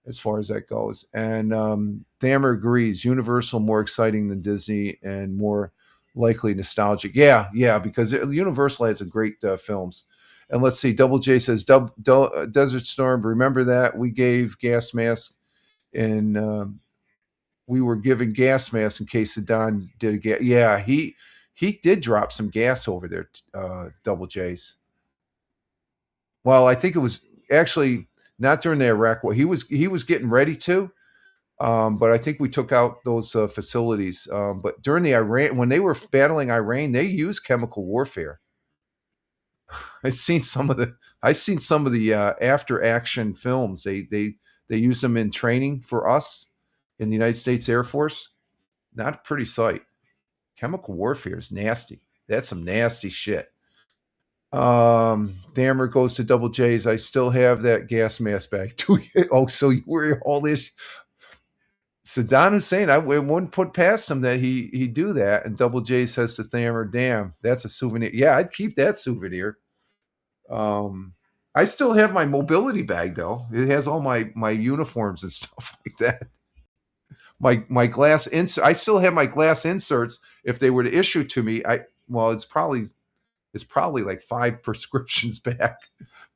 as far as that goes. And Thammer agrees. Universal more exciting than Disney and more likely nostalgic. Yeah, because Universal has some great films. And let's see. Double J says Desert Storm. Remember that we gave gas masks and we were giving gas masks in case Saddam did a gas. Yeah, he did drop some gas over there. Double J's. Well, I think it was actually not during the Iraq War. He was getting ready to, but I think we took out those facilities. But during the Iran, when they were battling Iran, they used chemical warfare. I've seen some of the after action films. They use them in training for us in the United States Air Force. Not a pretty sight. Chemical warfare is nasty. That's some nasty shit. Dammer goes to Double J's. I still have that gas mask bag. Oh, so you were all this. Saddam Hussein, I wouldn't put past him that he'd do that. And Double J says to Thammer, damn, that's a souvenir. Yeah, I'd keep that souvenir. I still have my mobility bag though. It has all my uniforms and stuff like that. My glass insert. I still have my glass inserts. If they were to issue to me, it's probably like 5 prescriptions back,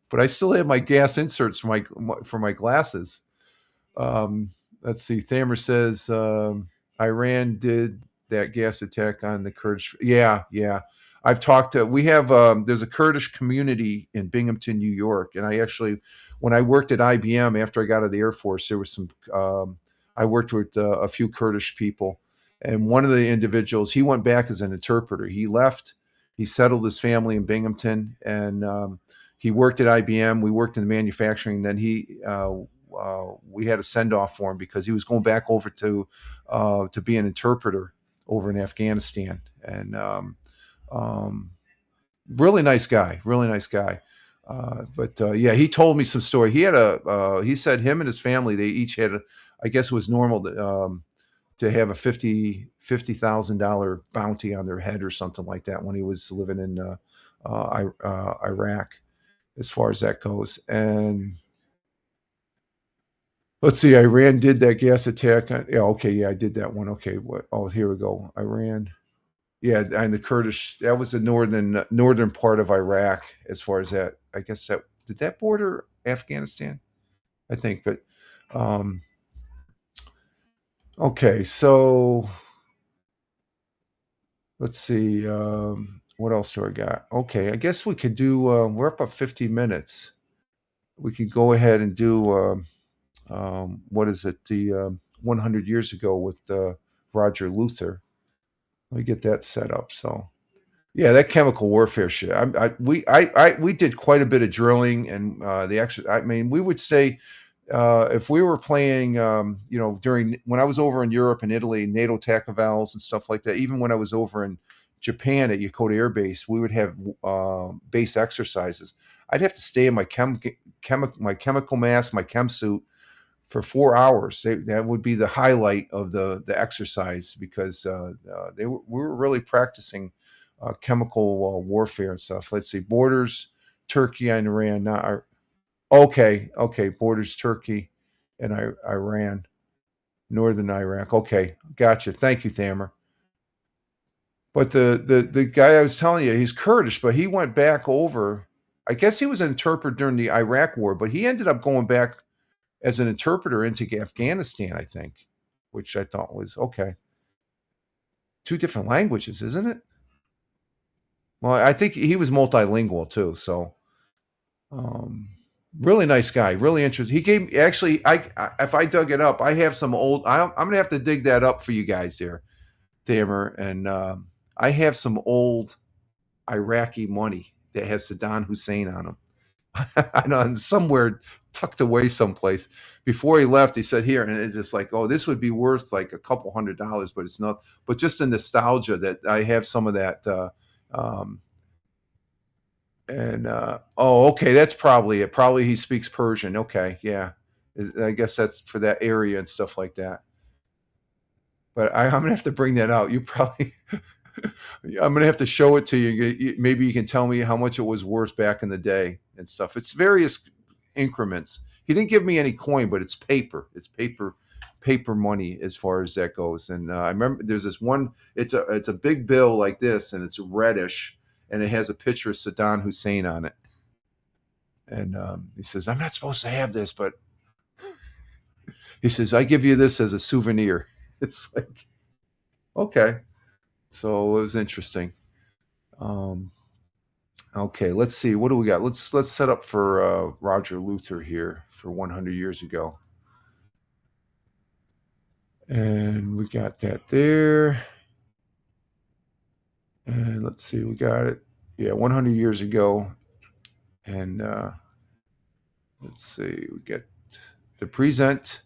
but I still have my gas inserts for my glasses. Let's see. Thammer says Iran did that gas attack on the Kurdish. Yeah. I've talked to. We have there's a Kurdish community in Binghamton, New York, and I actually, when I worked at IBM after I got out of the Air Force, there was some. I worked with a few Kurdish people, and one of the individuals he went back as an interpreter. He left. He settled his family in Binghamton, and he worked at IBM. We worked in manufacturing. Then we had a send off for him because he was going back over to be an interpreter over in Afghanistan. And really nice guy. Yeah, he told me some story. He had he said him and his family, they each had I guess it was normal to have a $50,000 bounty on their head or something like that when he was living in Iraq, as far as that goes. And let's see, Iran did that gas attack. I did that one. Okay, what? Oh, here we go. Iran, yeah, and the Kurdish. That was the northern part of Iraq, as far as that. I guess that did that border Afghanistan, I think. But okay, so let's see. What else do I got? Okay, I guess we could do. We're up at 50 minutes. We could go ahead and do. What is it? The 100 years ago with Roger Luther. Let me get that set up. So, yeah, that chemical warfare shit. We did quite a bit of drilling, and the actual. I mean, we would say if we were playing, during when I was over in Europe and Italy, NATO TAC evals and stuff like that. Even when I was over in Japan at Yokota Air Base, we would have base exercises. I'd have to stay in my my chemical mask, my chem suit for 4 hours. That would be the highlight of the exercise because we were really practicing chemical warfare and stuff. Let's see, borders, Turkey and Iran. Not okay, borders Turkey and Iran, northern Iraq. Okay, gotcha. Thank you, Thamer. But the guy I was telling you, he's Kurdish, but he went back over. I guess he was an interpreter during the Iraq War, but he ended up going back as an interpreter into Afghanistan, I think, which I thought was okay. 2 different languages, isn't it? Well, I think he was multilingual too. So, really nice guy, really interesting. He gave actually, if I dug it up, I have some old. I'm gonna have to dig that up for you guys there, Thamer, and I have some old Iraqi money that has Saddam Hussein on them. I know, somewhere tucked away someplace. Before he left, he said here, and it's just like, oh, this would be worth like a couple $100, but it's not. But just the nostalgia that I have some of that. Oh, okay, that's probably it. Probably he speaks Persian. Okay, yeah, I guess that's for that area and stuff like that. But I'm gonna have to bring that out. You probably. I'm gonna have to show it to you. Maybe you can tell me how much it was worth back in the day and stuff. It's various increments. He didn't give me any coin, but it's paper. It's paper money as far as that goes. And I remember there's this one. It's a big bill like this, and it's reddish, and it has a picture of Saddam Hussein on it. And he says, "I'm not supposed to have this, but," he says, "I give you this as a souvenir." It's like, okay. So it was interesting. Okay, let's see. What do we got? Let's set up for Roger Luther here for 100 years ago. And we got that there. And let's see, we got it. Yeah, 100 years ago. And let's see, we get the present.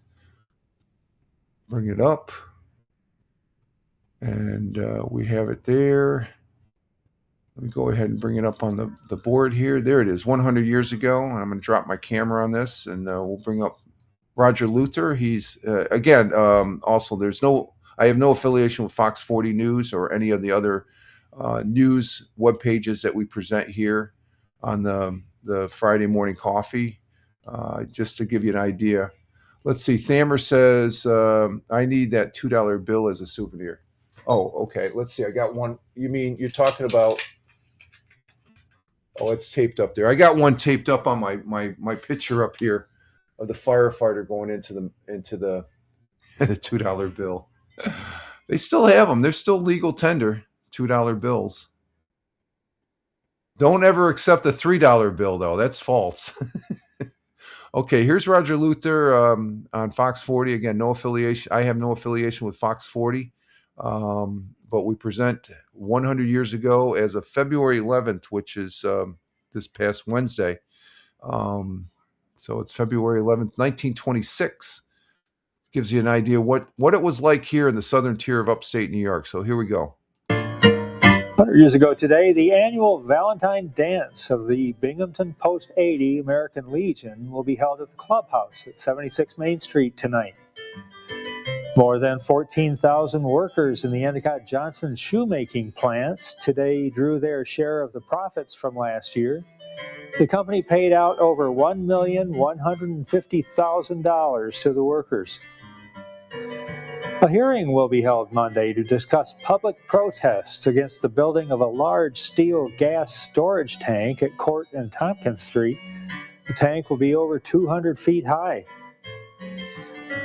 Bring it up. And we have it there. Let me go ahead and bring it up on the board here. There it is, 100 years ago. And I'm going to drop my camera on this, and we'll bring up Roger Luther. He's, again, also, I have no affiliation with Fox 40 News or any of the other news web pages that we present here on the Friday morning coffee, just to give you an idea. Let's see. Thamer says, I need that $2 bill as a souvenir. Oh, okay. Let's see. I got one. You mean you're talking about? Oh, it's taped up there. I got one taped up on my picture up here of the firefighter going into the the $2 bill. They still have them. They're still legal tender, $2 bills. Don't ever accept a $3 bill though. That's false. Okay, here's Roger Luther on Fox 40. Again, no affiliation. I have no affiliation with Fox 40. But we present 100 years ago as of February 11th, which is this past Wednesday. So it's February 11th, 1926. Gives you an idea what it was like here in the southern tier of upstate New York. So here we go. 100 years ago today, the annual Valentine Dance of the Binghamton Post 80 American Legion will be held at the Clubhouse at 76 Main Street tonight. More than 14,000 workers in the Endicott Johnson shoemaking plants today drew their share of the profits from last year. The company paid out over $1,150,000 to the workers. A hearing will be held Monday to discuss public protests against the building of a large steel gas storage tank at Court and Tompkins Street. The tank will be over 200 feet high.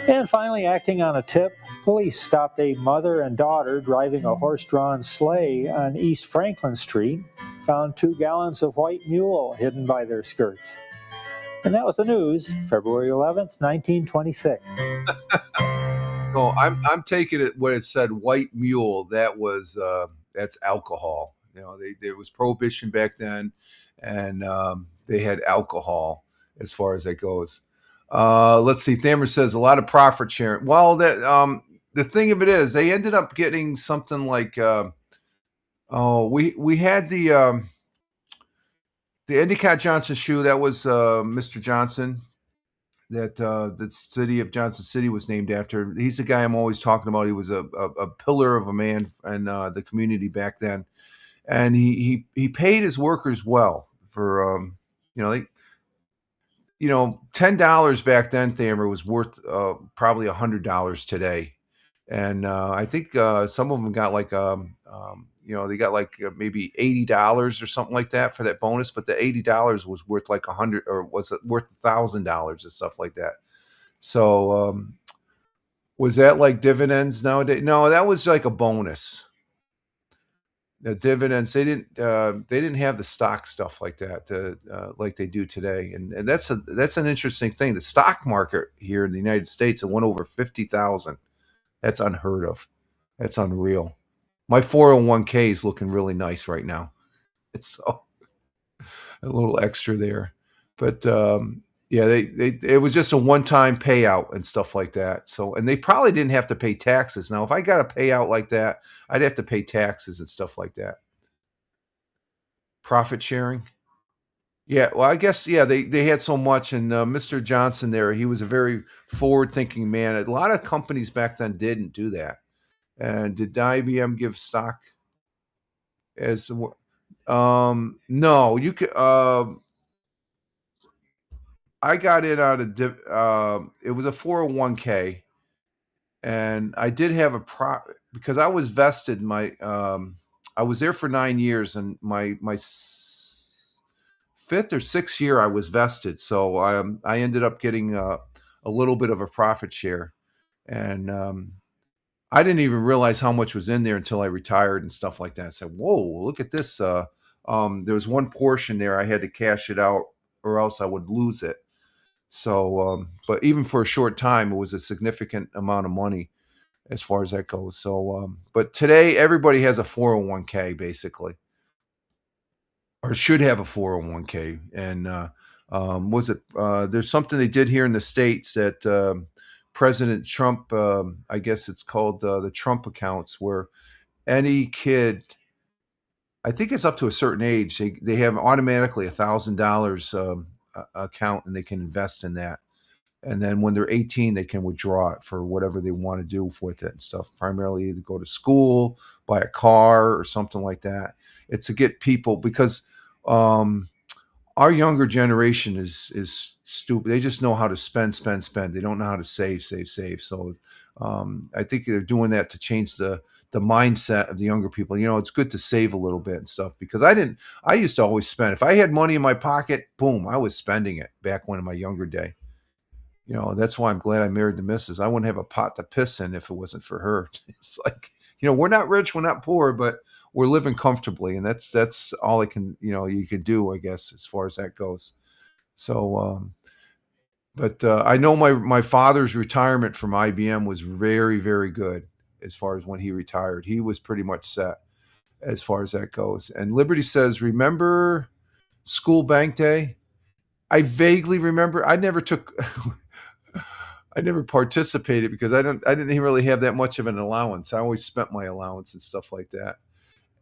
And finally, acting on a tip, police stopped a mother and daughter driving a horse-drawn sleigh on East Franklin Street, found 2 gallons of white mule hidden by their skirts. And that was the news, February 11th, 1926. No, I'm taking it what it said. White mule. That's alcohol. There was prohibition back then, and they had alcohol as far as that goes. Let's see. Thamer says a lot of profit sharing. Well, the thing of it is, they ended up getting something like we had the Endicott Johnson shoe. That was Mr. Johnson that the city of Johnson City was named after. He's the guy I'm always talking about. He was a pillar of a man in the community back then, and he paid his workers well for $10 back then. Thamer was worth probably $100 today, and I think some of them got like they got like maybe $80 or something like that for that bonus, but the $80 was worth like 100 or was it worth $1,000 and stuff like that. So was that like dividends nowadays? No, that was like a bonus. The dividends they didn't have the stock stuff like that like they do today, and that's an interesting thing. The stock market here in the United States, it went over 50,000. That's unheard of. That's unreal. My 401k is looking really nice right now. So a little extra there, but yeah, it was just a one-time payout and stuff like that. So, and they probably didn't have to pay taxes. Now, if I got a payout like that, I'd have to pay taxes and stuff like that. Profit sharing. Yeah, well, I guess they had so much, and Mr. Johnson there, he was a very forward-thinking man. A lot of companies back then didn't do that. And did IBM give stock as no, you could I got it out of it was a 401k, and I did have because I was vested I was there for 9 years, and my fifth or sixth year I was vested, so I ended up getting a little bit of a profit share, and I didn't even realize how much was in there until I retired and stuff like that. I said, "Whoa, look at this!" There was one portion there I had to cash it out, or else I would lose it. So, but even for a short time, it was a significant amount of money as far as that goes. So, but today everybody has a 401k basically, or should have a 401k. And was it? There's something they did here in the States that President Trump, I guess it's called the Trump accounts, where any kid, I think it's up to a certain age, they have automatically $1,000 account, and they can invest in that. And then when they're 18, they can withdraw it for whatever they want to do with it and stuff. Primarily to go to school, buy a car, or something like that. It's to get people, because our younger generation is stupid. They just know how to spend. They don't know how to save. So I think they're doing that to change the mindset of the younger people. It's good to save a little bit and stuff, because I used to always spend. If I had money in my pocket, boom, I was spending it back when in my younger day. That's why I'm glad I married the missus. I wouldn't have a pot to piss in if it wasn't for her. It's like, we're not rich, we're not poor, but we're living comfortably, and that's all I can, you can do, I guess, as far as that goes. So, but I know my father's retirement from IBM was very, very good as far as when he retired. He was pretty much set as far as that goes. And Liberty says, remember school bank day? I vaguely remember. I never participated because I didn't really have that much of an allowance. I always spent my allowance and stuff like that.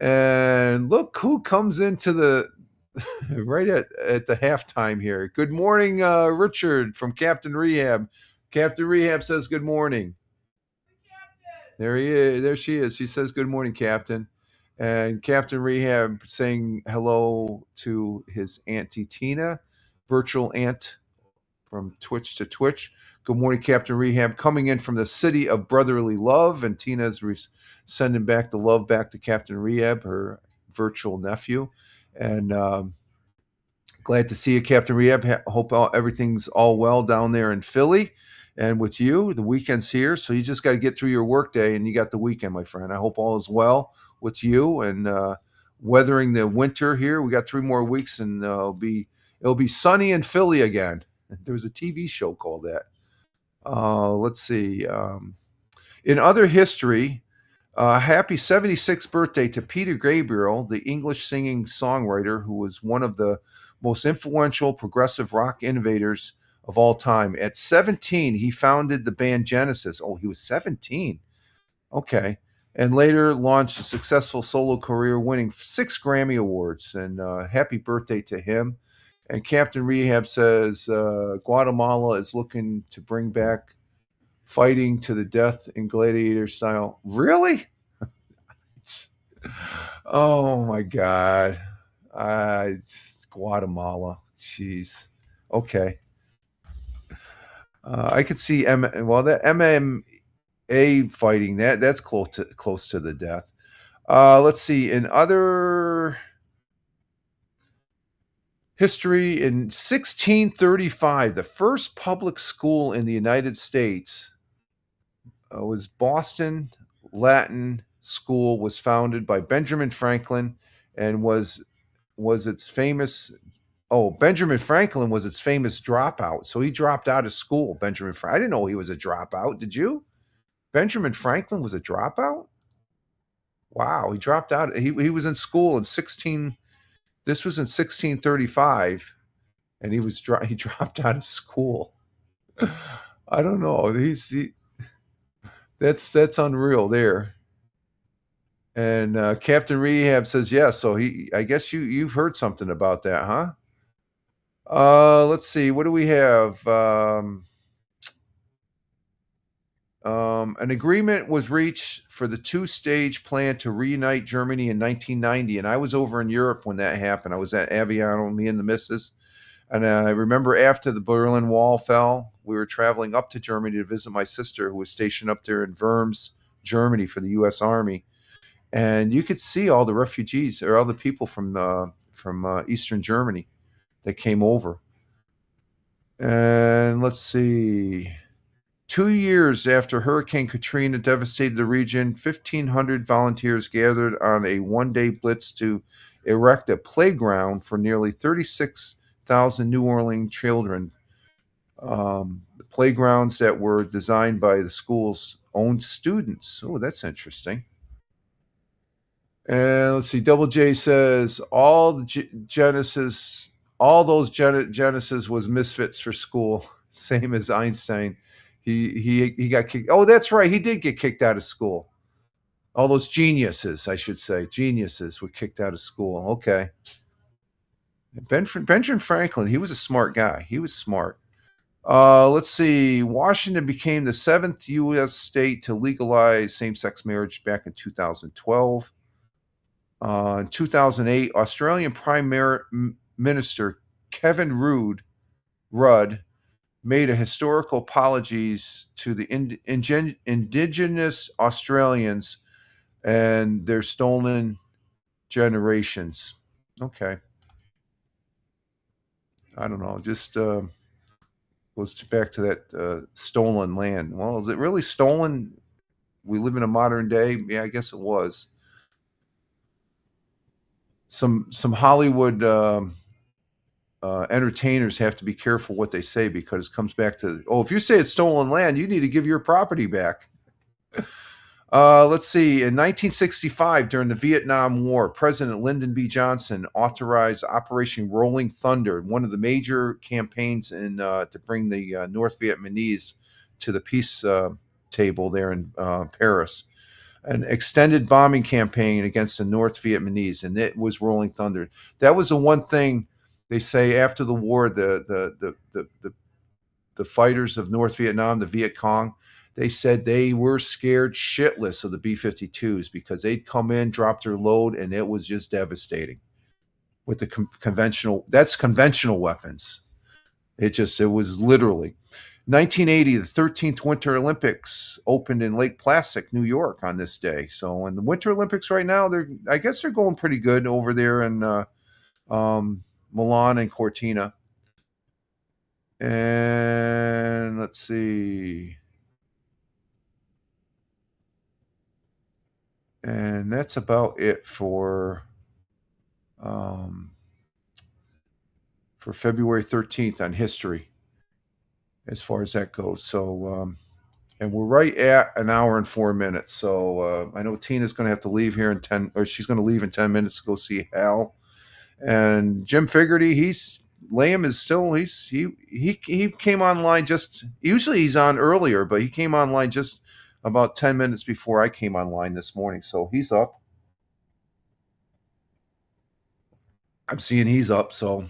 And look who comes into the right at the halftime here. Good morning, Richard from Captain Rehab. Captain Rehab says good morning. There he is. There she is. She says good morning, Captain. And Captain Rehab saying hello to his Auntie Tina, virtual aunt from Twitch to Twitch. Good morning, Captain Rehab, coming in from the city of brotherly love, and Tina's sending back the love back to Captain Rehab, her virtual nephew. And glad to see you, Captain Rehab. Hope everything's all well down there in Philly, and with you. The weekend's here, so you just got to get through your workday, and you got the weekend, my friend. I hope all is well with you, and weathering the winter here. We got 3 more weeks, and it'll be sunny in Philly again. There was a TV show called that. Let's see. In other history, happy 76th birthday to Peter Gabriel, the English singing songwriter who was one of the most influential progressive rock innovators of all time. At 17, he founded the band Genesis. Oh, he was 17. Okay. And later launched a successful solo career, winning 6 Grammy Awards. And happy birthday to him. And Captain Rehab says Guatemala is looking to bring back fighting to the death in gladiator style. Really? Oh my God. It's Guatemala. Jeez. Okay. I could see that MMA fighting that's close to the death. Let's see. In other history, in 1635, the first public school in the United States was Boston Latin School. Was founded by Benjamin Franklin and was its famous. Oh, Benjamin Franklin was its famous dropout. So he dropped out of school. Benjamin Franklin. I didn't know he was a dropout. Did you? Benjamin Franklin was a dropout? Wow, he dropped out. He was in school in 16. This was in 1635, and he dropped out of school. I don't know. That's unreal there. And Captain Rehab says yes. Yeah, so I guess you've heard something about that, huh? Let's see. What do we have? An agreement was reached for the two-stage plan to reunite Germany in 1990, and I was over in Europe when that happened. I was at Aviano, me and the missus, and I remember after the Berlin Wall fell, we were traveling up to Germany to visit my sister, who was stationed up there in Worms, Germany, for the U.S. Army, and you could see all the refugees or all the people from Eastern Germany that came over. And let's see. 2 years after Hurricane Katrina devastated the region, 1,500 volunteers gathered on a one-day blitz to erect a playground for nearly 36,000 New Orleans children. The playgrounds that were designed by the school's own students. Oh, that's interesting. And let's see. Double J says all the Genesis, all those Genesis was misfits for school, same as Einstein. He got kicked. Oh, that's right. He did get kicked out of school. All those geniuses, I should say, geniuses were kicked out of school. Okay. Benjamin Franklin, he was a smart guy. He was smart. Let's see. Washington became the 7th U.S. state to legalize same-sex marriage back in 2012. In 2008, Australian Prime Minister Kevin Rudd made a historical apologies to the indigenous Australians and their stolen generations. Okay. I don't know. Just goes back to that stolen land. Well, is it really stolen? We live in a modern day. Yeah, I guess it was. Some Hollywood entertainers have to be careful what they say because it comes back to, if you say it's stolen land, you need to give your property back. Let's see. In 1965, during the Vietnam War, President Lyndon B. Johnson authorized Operation Rolling Thunder, one of the major campaigns to bring the North Vietnamese to the peace table there in Paris. An extended bombing campaign against the North Vietnamese, and it was Rolling Thunder. That was the one thing they say after the war. The fighters of North Vietnam, the Viet Cong, they said they were scared shitless of the B-52s because they'd come in, drop their load, and it was just devastating. With the conventional weapons. It was literally. 1980, the 13th Winter Olympics opened in Lake Placid, New York on this day. So in the Winter Olympics right now, I guess they're going pretty good over there in Milan and Cortina. And let's see. And that's about it for February 13th on history, as far as that goes. So And we're right at an hour and 4 minutes. So I know Tina's going to have to leave here in 10, or she's going to leave in 10 minutes to go see Hal. And Jim Figerty, Liam is still, he came online usually he's on earlier, but he came online just about 10 minutes before I came online this morning. So he's up. I'm seeing he's up. So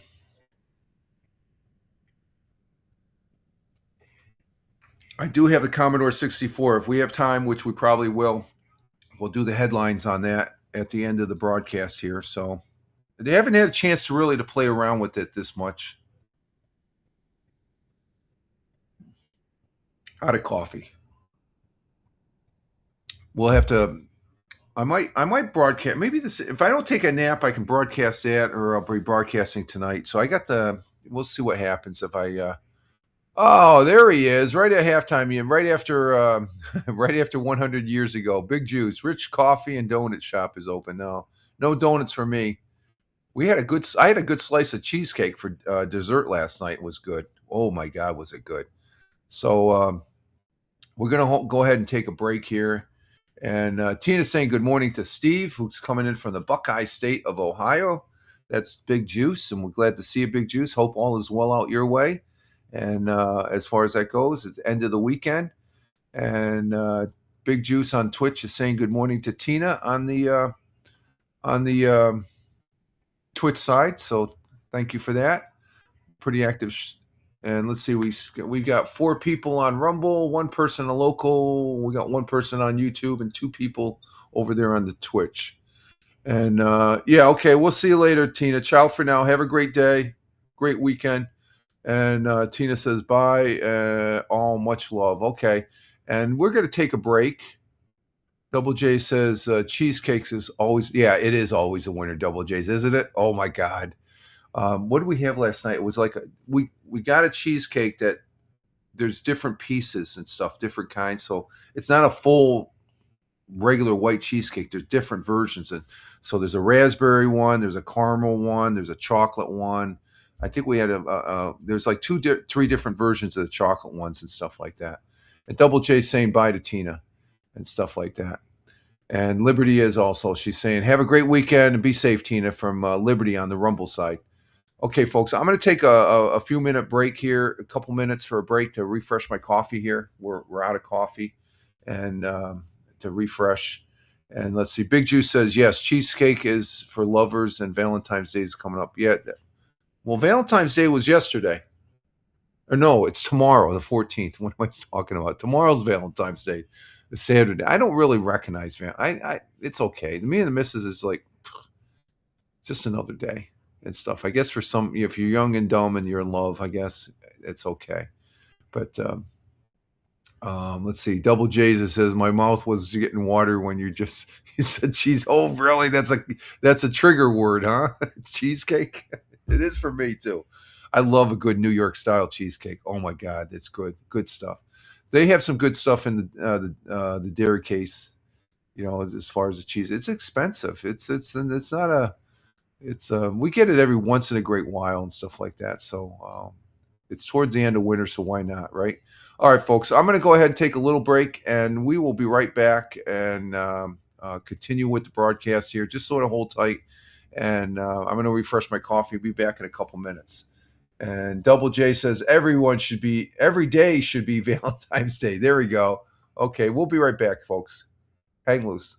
I do have the Commodore 64. If we have time, which we probably will, we'll do the headlines on that at the end of the broadcast here. So they haven't had a chance to play around with it this much. Out of coffee. We'll have to. I might broadcast. Maybe this. If I don't take a nap, I can broadcast that, or I'll be broadcasting tonight. So I got the. We'll see what happens if I. Oh, there he is, right at halftime. Ian, right after, right after 100 years ago. Big Juice, Rich Coffee and Donut Shop is open now. No donuts for me. I had a good slice of cheesecake for dessert last night. It was good. Oh my God, was it good? So we're gonna go ahead and take a break here. And Tina's saying good morning to Steve, who's coming in from the Buckeye State of Ohio. That's Big Juice, and we're glad to see you, Big Juice. Hope all is well out your way. And as far as that goes, it's the end of the weekend. And Big Juice on Twitch is saying good morning to Tina on the Twitch side. So thank you for that. Pretty active. And let's see, we got 4 people on Rumble, 1 person on local. We got 1 person on YouTube and 2 people over there on the Twitch. And yeah, okay, we'll see you later, Tina. Ciao for now. Have a great day, great weekend. And Tina says, bye. All much love. Okay. And we're going to take a break. Double J says, cheesecakes is always, yeah, it is always a winner, Double J's, isn't it? Oh, my God. What did we have last night? It was like, we got a cheesecake that there's different pieces and stuff, different kinds. So it's not a full regular white cheesecake. There's different versions. And so there's a raspberry one, there's a caramel one, there's a chocolate one. I think we had there's like 3 different versions of the chocolate ones and stuff like that. And Double J saying bye to Tina and stuff like that. And Liberty is also, she's saying, have a great weekend and be safe, Tina, from Liberty on the Rumble side. Okay, folks, I'm going to take a few minute break here, a couple minutes for a break to refresh my coffee here. We're out of coffee and to refresh. And let's see, Big Juice says, yes, cheesecake is for lovers and Valentine's Day is coming up. Yeah. Well, Valentine's Day was yesterday. Or no, it's tomorrow, the 14th. What am I talking about? Tomorrow's Valentine's Day, the Saturday. I don't really recognize it's okay. Me and the missus is like, just another day and stuff. I guess for some, if you're young and dumb and you're in love, I guess it's okay. But let's see. Double J's says my mouth was getting water when you said cheese. Oh, really? That's a trigger word, huh? Cheesecake. It is for me too. I love a good New York style cheesecake. Oh my God, it's good. Good stuff. They have some good stuff in the dairy case. You know, as far as the cheese, it's expensive. It's not we get it every once in a great while and stuff like that. So it's towards the end of winter, so why not, right? All right, folks, I'm going to go ahead and take a little break, and we will be right back and continue with the broadcast here. Just sort of hold tight, and I'm going to refresh my coffee. Be back in a couple minutes. And Double J says every day should be Valentine's Day. There we go. Okay, we'll be right back, folks. Hang loose.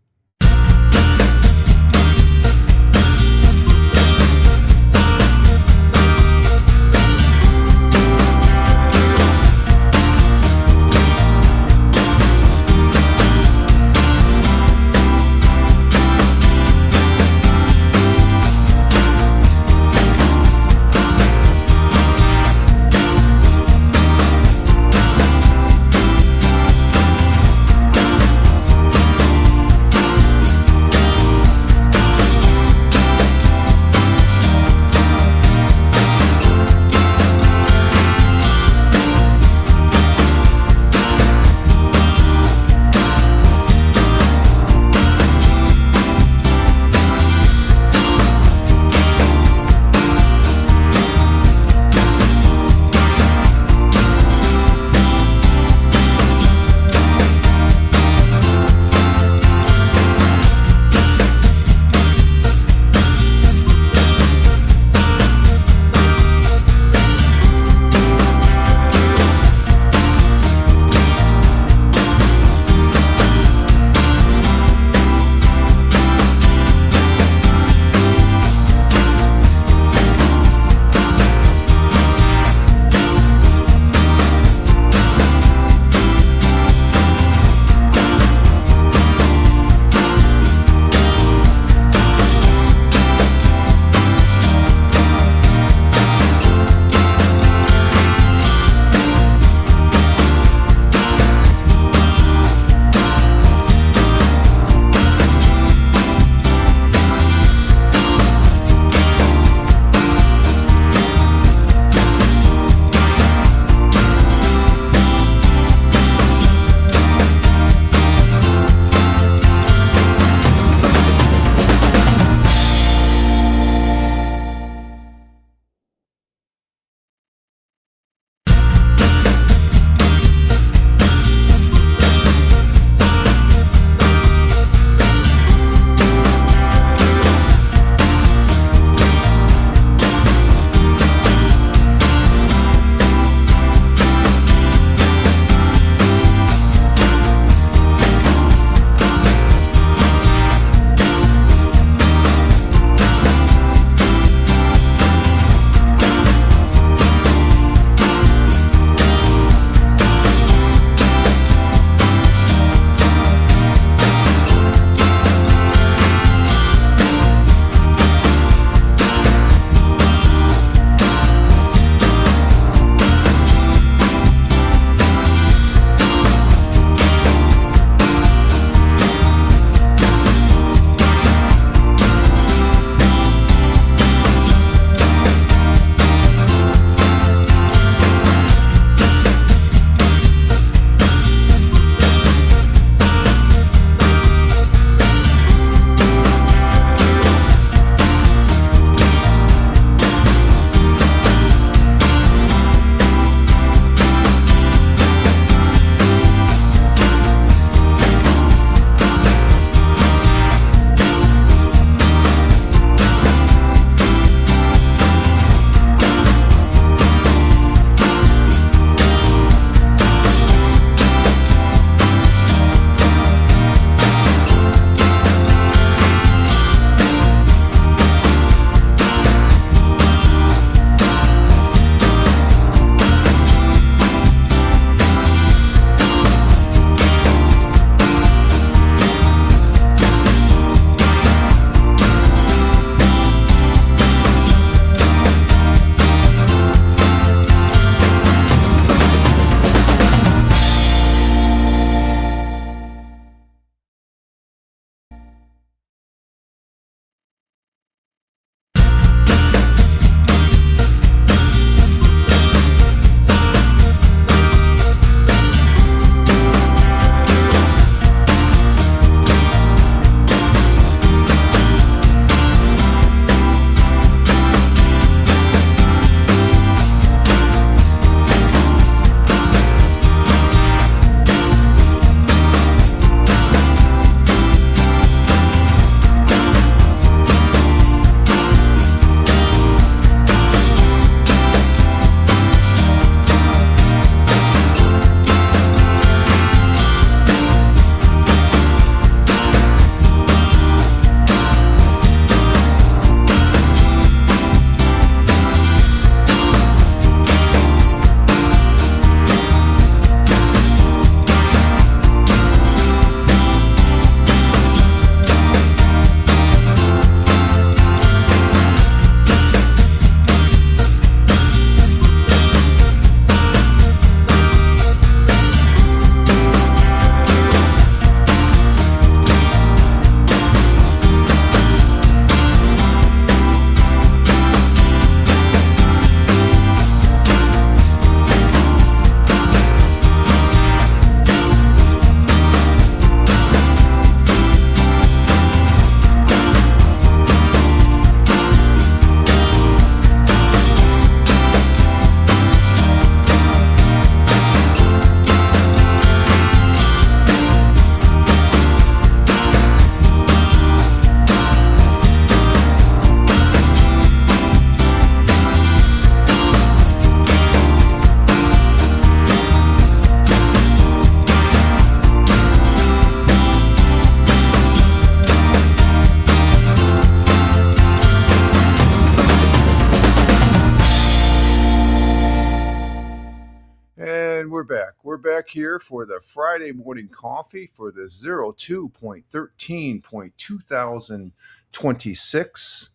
we're back. We're back here for the Friday morning coffee for the 02.13.2026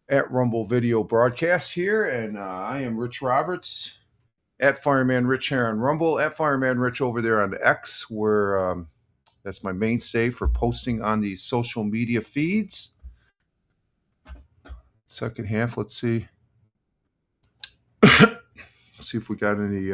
at Rumble video broadcast here. And I am Rich Roberts at Fireman Rich here on Rumble, at Fireman Rich over there on X, where that's my mainstay for posting on these social media feeds. Second half, let's see. See if we got any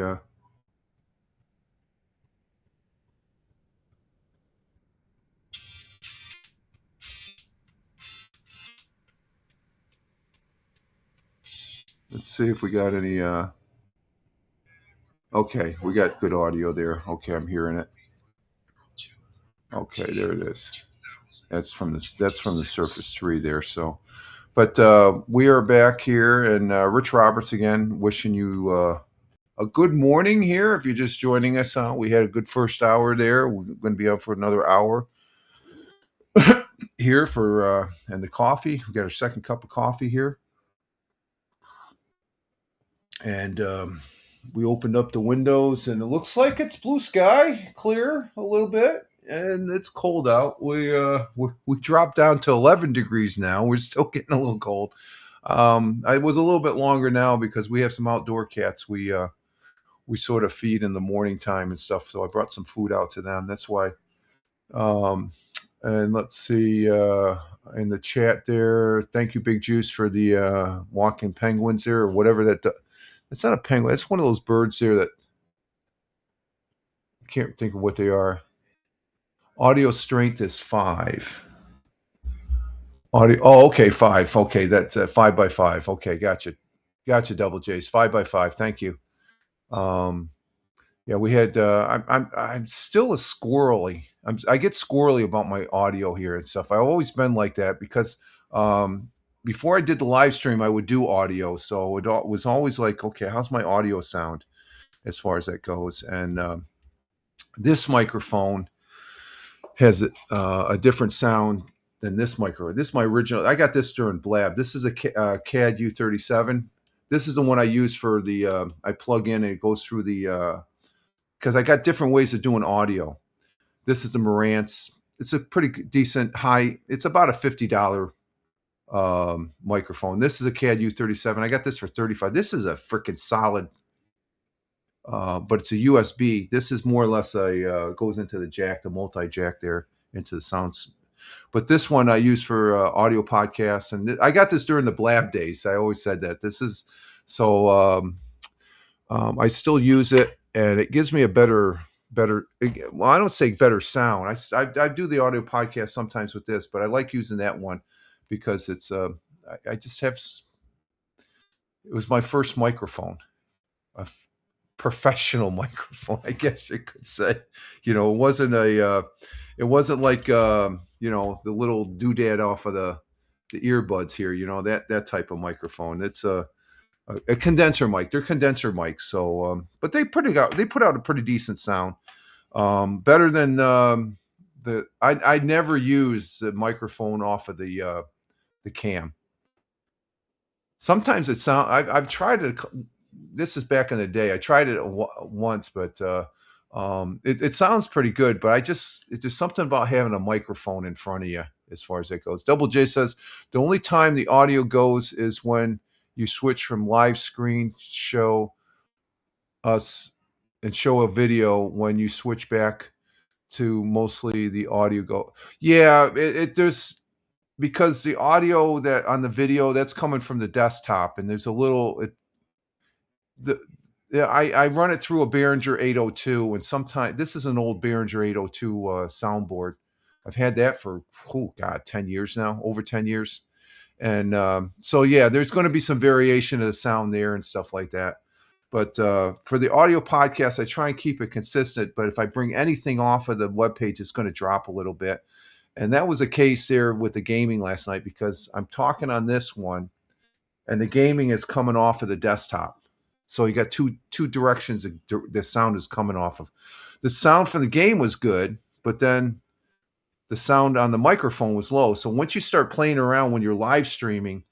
let's see if we got any okay, we got good audio there. Okay, I'm hearing it. Okay, there it is. That's from the Surface 3 there. So, but we are back here, and Rich Roberts again, wishing you a good morning here. If you're just joining us, we had a good first hour there. We're going to be up for another hour here for and the coffee. We got our second cup of coffee here, and we opened up the windows, and it looks like it's blue sky, clear a little bit. And it's cold out. We dropped down to 11 degrees now. We're still getting a little cold. I was a little bit longer now because we have some outdoor cats. We sort of feed in the morning time and stuff. So I brought some food out to them. That's why. And let's see in the chat there. Thank you, Big Juice, for the walking penguins there, or whatever that. It's not a penguin. It's one of those birds there that I can't think of what they are. Audio strength is 5. Audio. Oh, okay, 5. Okay, that's 5 by 5. Okay, gotcha. Double J's. 5 by 5. Thank you. Yeah, we had. I'm still a squirrely. I get squirrely about my audio here and stuff. I've always been like that because before I did the live stream, I would do audio, so it was always like, okay, how's my audio sound as far as that goes? And this microphone has a different sound than this microphone. This is my original. I got this during Blab. This is a CAD U37. This is the one I use for the. I plug in and it goes through the. Because I got different ways of doing audio. This is the Marantz. It's a pretty decent high. It's about a $50 microphone. This is a CAD U37. I got this for $35. This is a freaking solid. But it's a USB. This is more or less goes into the jack, the multi-jack there, into the sounds. But this one I use for audio podcasts, and I got this during the Blab days. I always said that. This is so. I still use it, and it gives me a better. Well, I don't say better sound. I do the audio podcast sometimes with this, but I like using that one because it's. I just have. It was my first microphone. Professional microphone, I guess you could say. It wasn't it wasn't like the little doodad off of the earbuds here, that type of microphone. It's a condenser mic. They're condenser mics, so but they put out a pretty decent sound, better than I never use the microphone off of the cam. Sometimes it sound I've tried it. This is back in the day. I tried it once, but it sounds pretty good. But there's something about having a microphone in front of you as far as that goes. Double J says the only time the audio goes is when you switch from live screen, show us, and show a video. When you switch back to mostly the audio go. Yeah, there's because the audio that on the video that's coming from the desktop, and there's a little. I run it through a Behringer 802, and sometimes this is an old Behringer 802 soundboard. I've had that for 10 years now, over 10 years, and so yeah, there's going to be some variation of the sound there and stuff like that. But for the audio podcast, I try and keep it consistent. But if I bring anything off of the webpage, it's going to drop a little bit, and that was the case there with the gaming last night because I'm talking on this one, and the gaming is coming off of the desktop. So you got two directions the sound is coming off of. The sound from the game was good, but then the sound on the microphone was low. So once you start playing around when you're live streaming,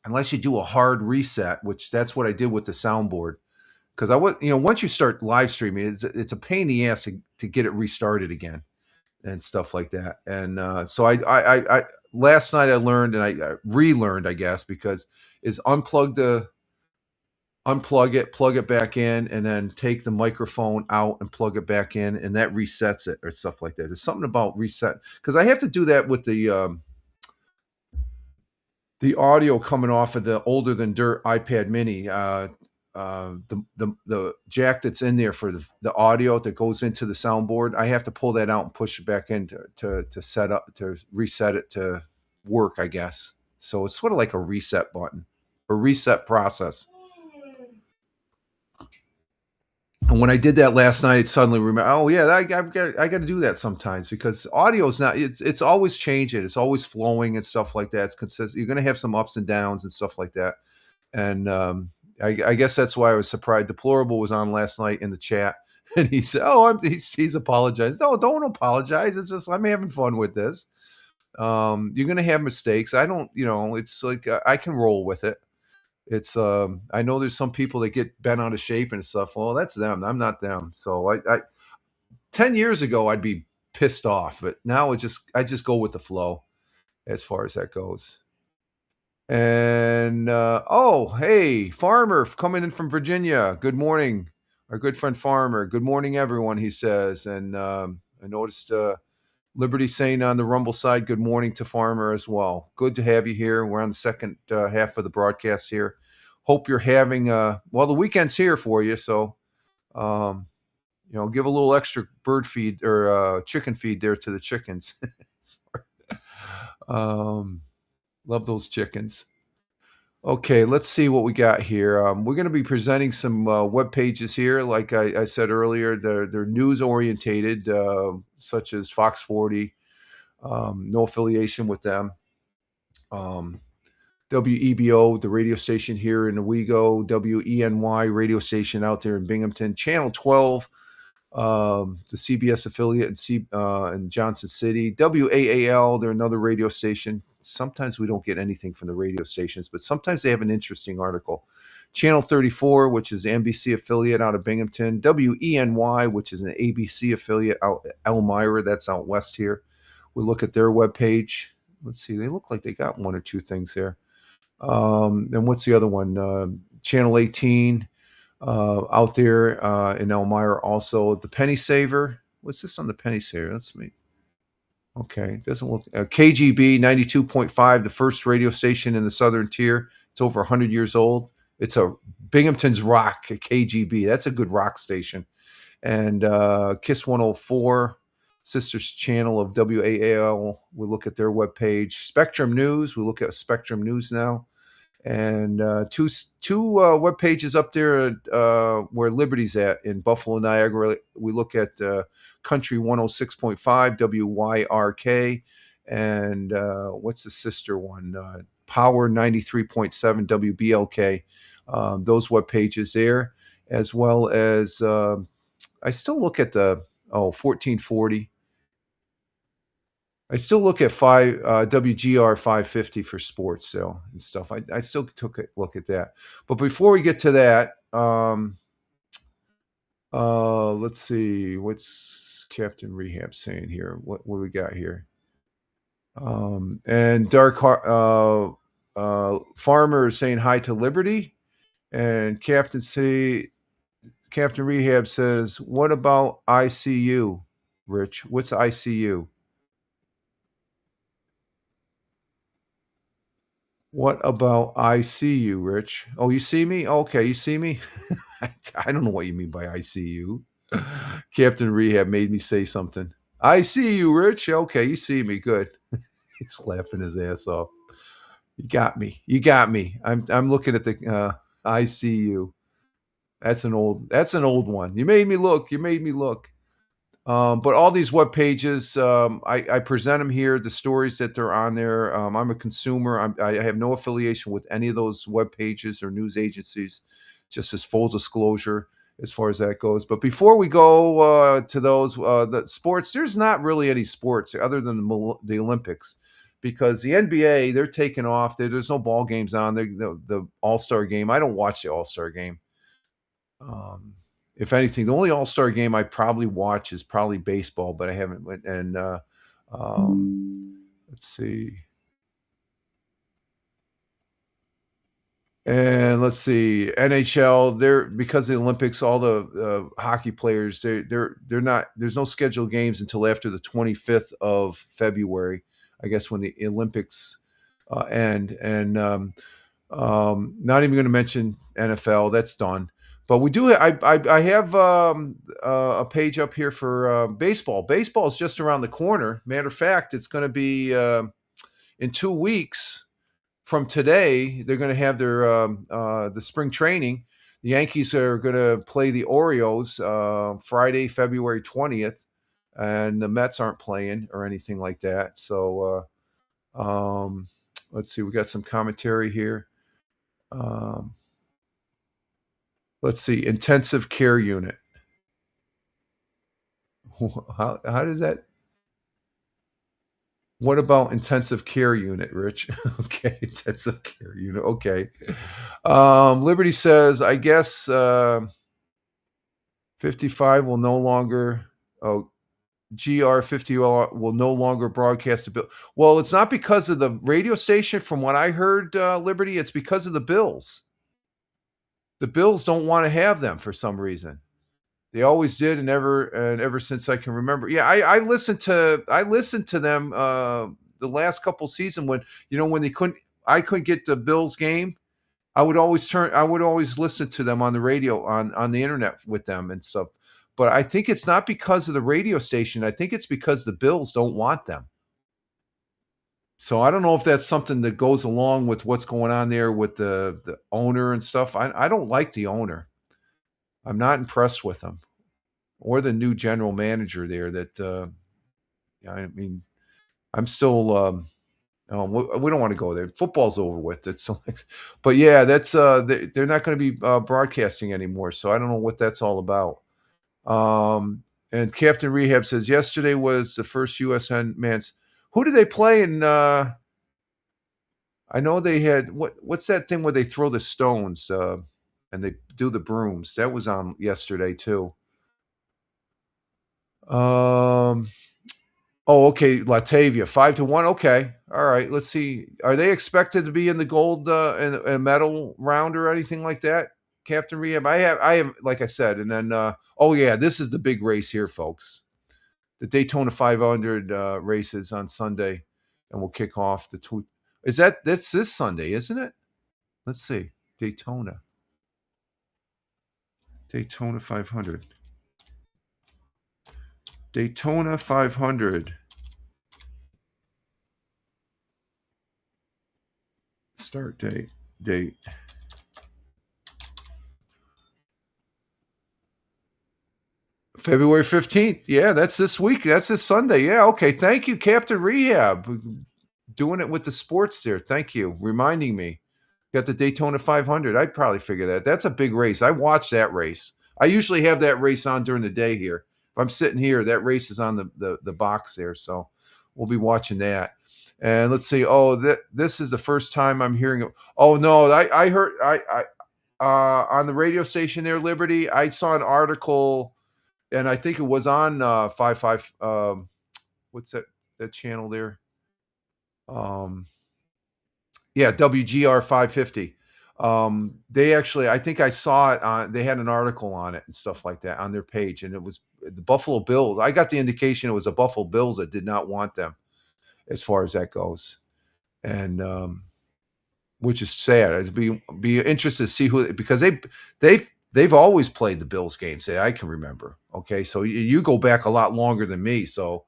unless you do a hard reset, which that's what I did with the soundboard, because once you start live streaming, it's a pain in the ass to get it restarted again and stuff like that. And so I last night I learned, and I relearned, I guess, because is unplug it, plug it back in, and then take the microphone out and plug it back in, and that resets it or stuff like that. There's something about reset, because I have to do that with the audio coming off of the older than dirt iPad Mini. The jack that's in there for the audio that goes into the soundboard, I have to pull that out and push it back in to set up, to reset it to work, I guess. So it's sort of like a reset button, a reset process. And when I did that last night, it suddenly remember. Oh yeah, I got to do that sometimes, because audio is not. It's always changing. It's always flowing and stuff like that. It's consistent. You're going to have some ups and downs and stuff like that. And I guess that's why I was surprised. Deplorable was on last night in the chat, and he said, "Oh, he's apologized." No, don't apologize. It's just I'm having fun with this. You're going to have mistakes. I don't. It's like I can roll with it. It's I know there's some people that get bent out of shape and stuff. Well, that's them. I'm not them. So I 10 years ago I'd be pissed off, but now I just go with the flow as far as that goes. And oh, hey, Farmer coming in from Virginia. Good morning, our good friend Farmer. Good morning, everyone, he says. And I noticed Liberty saying on the Rumble side, good morning to Farmer as well. Good to have you here. We're on the second half of the broadcast here. Hope you're having, the weekend's here for you. So, give a little extra bird feed or chicken feed there to the chickens. Love those chickens. Okay, let's see what we got here. We're going to be presenting some web pages here. Like I said earlier, they're news orientated, such as Fox 40. No affiliation with them. WEBO, the radio station here in Owego. WENY radio station out there in Binghamton. Channel 12, the CBS affiliate in Johnson City. WAAL, they're another radio station. Sometimes we don't get anything from the radio stations, but sometimes they have an interesting article. Channel 34, which is NBC affiliate out of Binghamton. WENY, which is an ABC affiliate out at Elmira, that's out west here. We look at their webpage. Let's see, they look like they got one or two things there. And what's the other one? Channel 18 out there in Elmira also. The Penny Saver. What's this on the Penny Saver? That's me. Okay, doesn't look. KGB 92.5, the first radio station in the Southern Tier. It's over 100 years old. It's a Binghamton's rock, KGB. That's a good rock station. And KISS 104, sister's channel of WAAL. We look at their webpage. Spectrum News. We look at Spectrum News now. And two web pages up there where Liberty's at in Buffalo, Niagara. We look at Country 106.5 WYRK, and what's the sister one? Power 93.7 WBLK. Those web pages there, as well as I still look at the 1440. I still look at WGR 550 for sports and stuff. I still took a look at that. But before we get to that, let's see, what's Captain Rehab saying here? What do we got here? And Dark Farmer is saying hi to Liberty, and Captain Rehab says, "What about ICU, Rich? What's ICU?" What about I see you, Rich? Oh, you see me? Okay, you see me? I don't know what you mean by I see you. Captain Rehab made me say something. I see you, Rich. Okay, you see me. Good. He's laughing his ass off. You got me. You got me. I'm looking at the I see you. That's an old one. You made me look. You made me look. But all these web pages, I present them here, the stories that they're on there. I'm a consumer. I have no affiliation with any of those web pages or news agencies, just as full disclosure as far as that goes. But before we go to those, the sports, there's not really any sports other than the Olympics, because the NBA, they're taking off. There's no ball games on. The All-Star game. I don't watch the All-Star game. If anything, the only All-Star game I probably watch is probably baseball, but I haven't. And let's see. And let's see, NHL. They're because of the Olympics, all the hockey players. They're not. There's no scheduled games until after the 25th of February, I guess, when the Olympics end. And not even going to mention NFL. That's done. But we do. I have a page up here for baseball. Baseball is just around the corner. Matter of fact, it's going to be in 2 weeks from today. They're going to have their the spring training. The Yankees are going to play the Orioles Friday, February 20th, and the Mets aren't playing or anything like that. So let's see. We got some commentary here. Let's see. Intensive care unit. How does that? What about intensive care unit, Rich? Okay, intensive care unit. Okay. Liberty says, I guess 55 will no longer. Oh, GR50 will no longer broadcast the bill. Well, it's not because of the radio station, from what I heard, Liberty. It's because of the Bills. The Bills don't want to have them for some reason. They always did, and ever since I can remember. Yeah, I listened to them the last couple seasons when I couldn't get the Bills game. I would always listen to them on the radio on the internet with them and stuff. But I think it's not because of the radio station. I think it's because the Bills don't want them. So I don't know if that's something that goes along with what's going on there with the owner and stuff. I don't like the owner. I'm not impressed with him or the new general manager there. That I mean, I'm still. We don't want to go there. Football's over with. It's so, but yeah, that's they're not going to be broadcasting anymore. So I don't know what that's all about. And Captain Rehab says yesterday was the first USN man's. Who did they play in? I know they had what's that thing where they throw the stones and they do the brooms. That was on yesterday too. Oh, okay, Latavia 5-1. Okay, all right. Let's see. Are they expected to be in the gold and medal round or anything like that, Captain Rehab? I have, like I said, and then oh yeah, this is the big race here, folks. The Daytona 500 races on Sunday, and we'll kick off the two. That's this Sunday, isn't it? Let's see, Daytona 500. Daytona 500. Start date. February 15th. Yeah, that's this week. That's this Sunday. Yeah, okay. Thank you, Captain Rehab. Doing it with the sports there. Thank you. Reminding me. Got the Daytona 500. I'd probably figure that. That's a big race. I watch that race. I usually have that race on during the day here. If I'm sitting here, that race is on the box there. So we'll be watching that. And let's see. Oh, this is the first time I'm hearing it. Oh no, I heard on the radio station there, Liberty. I saw an article, and I think it was on 55. What's that channel there? Yeah, WGR 550. They actually, I think I saw it on. They had an article on it and stuff like that on their page, and it was the Buffalo Bills. I got the indication it was the Buffalo Bills that did not want them, as far as that goes, and which is sad. I'd be interested to see who, because they've always played the Bills games that I can remember. Okay, so you go back a lot longer than me. So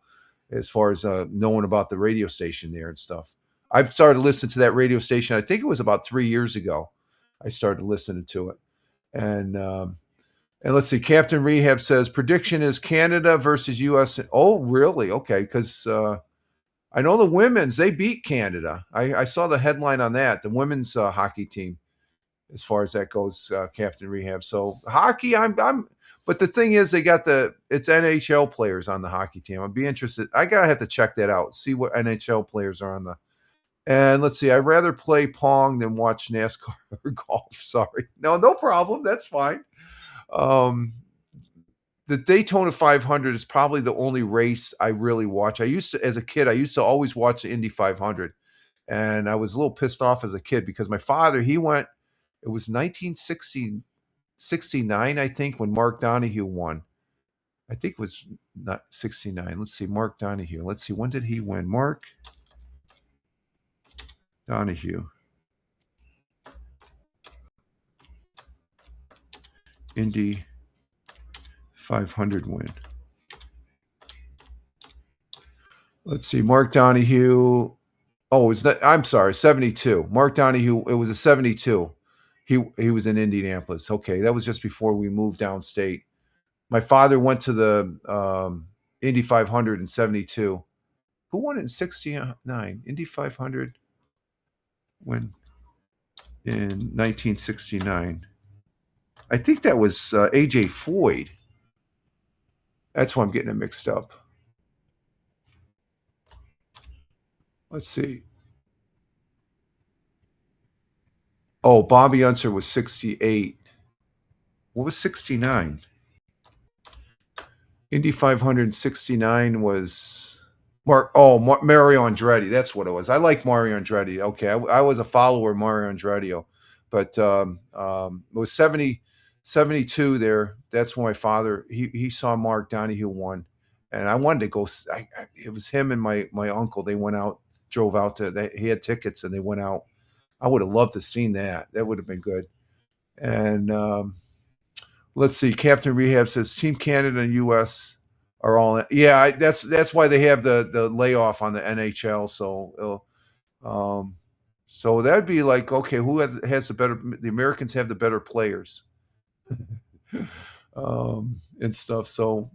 as far as knowing about the radio station there and stuff, I've started listening to that radio station. I think it was about 3 years ago. I started listening to it, and let's see. Captain Rehab says prediction is Canada versus U.S. Oh, really? Okay, because I know the women's, they beat Canada. I saw the headline on that, the women's hockey team, as far as that goes, Captain Rehab. So hockey, but the thing is, it's NHL players on the hockey team. I'd be interested. I gotta have to check that out, see what NHL players are on the. And let's see, I'd rather play Pong than watch NASCAR or golf. Sorry. No problem. That's fine. Um, the Daytona 500 is probably the only race I really watch. I used to, as a kid, I used to always watch the Indy 500, and I was a little pissed off as a kid because my father, he went. It was 1960 69, I think, when Mark Donahue won. I think it was not 69. Let's see, Mark Donahue. Let's see, when did he win? Mark Donahue. Indy 500 win. Let's see, Mark Donahue. Oh, is that? I'm sorry, 72. Mark Donahue. It was a 72. He was in Indianapolis. Okay, that was just before we moved downstate. My father went to the Indy 500 in 72. Who won it in 69? Indy 500 when in 1969. I think that was AJ Foyt. That's why I'm getting it mixed up. Let's see. Oh, Bobby Unser was 68. What was 69? Indy 569 was Mario Andretti. That's what it was. I like Mario Andretti. Okay, I was a follower of Mario Andretti, but it was 72 there. That's when my father he saw Mark Donahue won, and I wanted to go. It was him and my uncle. They went out, drove out to. He had tickets, and they went out. I would have loved to seen that. That would have been good. And let's see. Captain Rehab says Team Canada and U.S. are all. Yeah, that's why they have the layoff on the NHL. So that'd be like, okay, who has the better? The Americans have the better players, and stuff. So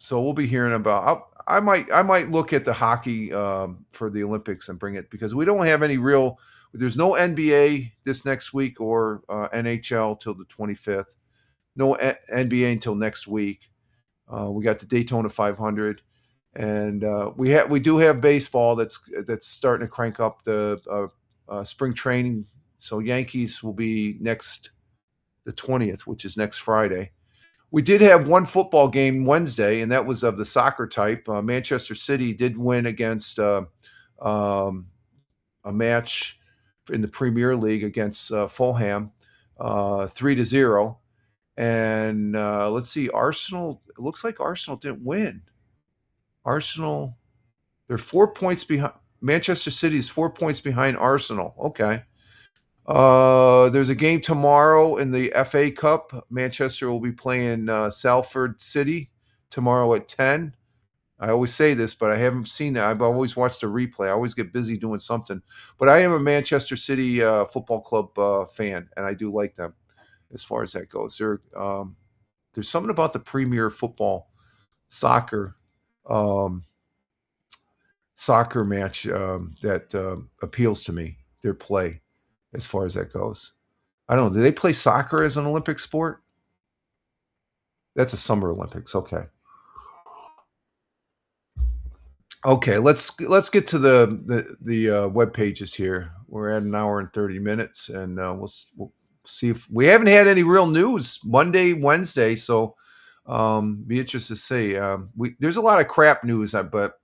we'll be hearing about. I might look at the hockey for the Olympics and bring it because we don't have any real. There's no NBA this next week or NHL till the 25th. No NBA until next week. We got the Daytona 500, and we do have baseball that's starting to crank up the spring training. So Yankees will be the 20th, which is next Friday. We did have one football game Wednesday, and that was of the soccer type. Manchester City did win against a match in the Premier League against Fulham, 3-0. And let's see, Arsenal. It looks like Arsenal didn't win. Arsenal, they're 4 points behind. Manchester City is 4 points behind Arsenal. Okay. There's a game tomorrow in the FA Cup. Manchester will be playing Salford City tomorrow at 10. I always say this, but I haven't seen it. I've always watched a replay. I always get busy doing something. But I am a Manchester City Football Club fan, and I do like them as far as that goes. There's something about the Premier Football soccer match that appeals to me, their play as far as that goes. I don't know. Do they play soccer as an Olympic sport? That's a Summer Olympics. Okay. Okay, let's get to the web pages here. We're at an hour and 30 minutes, and we'll see if we haven't had any real news Monday, Wednesday. So be interested to see. There's a lot of crap news, but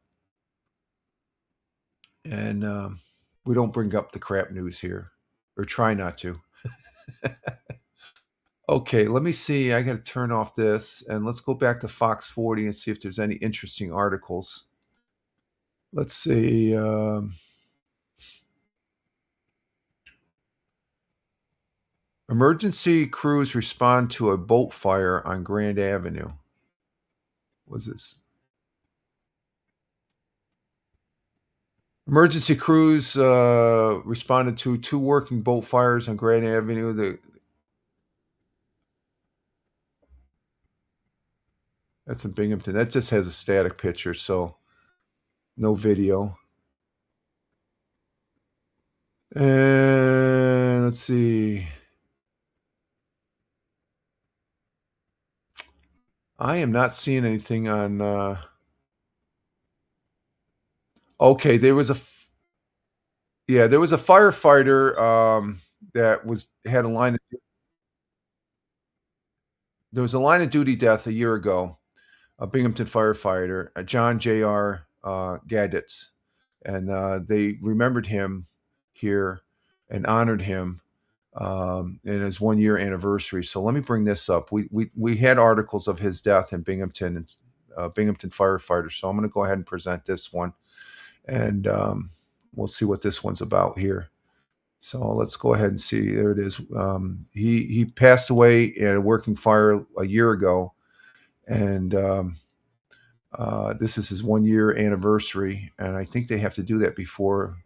we don't bring up the crap news here, or try not to. Okay, let me see. I got to turn off this, and let's go back to Fox 40 and see if there's any interesting articles. Let's see. Emergency crews respond to a boat fire on Grand Avenue. What's this? Emergency crews responded to 2 working boat fires on Grand Avenue. That's in Binghamton. That just has a static picture, so no video. And let's see. I am not seeing anything on. Okay, there was a firefighter that had a line. there was a line of duty death a year ago, a Binghamton firefighter, John J.R. Gaditz, and they remembered him here and honored him in his 1 year anniversary. So let me bring this up. We had articles of his death in Binghamton and Binghamton firefighter. So I'm going to go ahead and present this one, and we'll see what this one's about here. So let's go ahead and see. There it is. He passed away in a working fire a year ago, and this is his 1 year anniversary, and I think they have to do that before.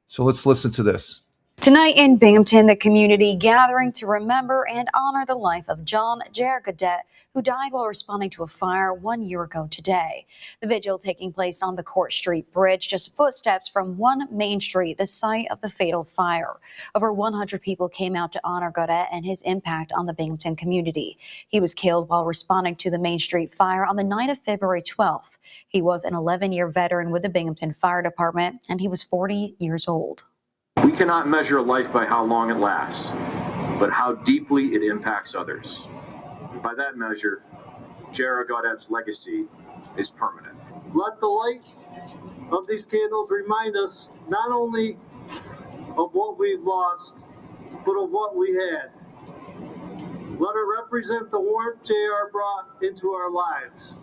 So let's listen to this. Tonight in Binghamton, the community gathering to remember and honor the life of John J.R. Gaditz, who died while responding to a fire 1 year ago today. The vigil taking place on the Court Street Bridge, just footsteps from 1 Main Street, the site of the fatal fire. Over 100 people came out to honor Gaditz and his impact on the Binghamton community. He was killed while responding to the Main Street fire on the night of February 12th. He was an 11-year veteran with the Binghamton Fire Department, and he was 40 years old. We cannot measure life by how long it lasts, but how deeply it impacts others. By that measure, J.R. Gaditz's legacy is permanent. Let the light of these candles remind us not only of what we've lost, but of what we had. Let it represent the warmth J.R. brought into our lives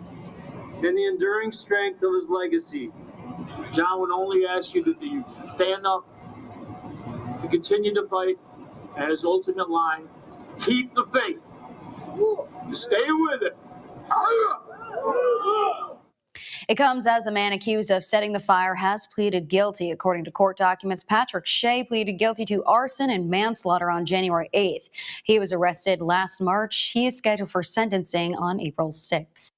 and the enduring strength of his legacy. John would only ask you to stand up, to continue to fight, and his ultimate line, keep the faith. Stay with it. It comes as the man accused of setting the fire has pleaded guilty. According to court documents, Patrick Shea pleaded guilty to arson and manslaughter on January 8th. He was arrested last March. He is scheduled for sentencing on April 6th.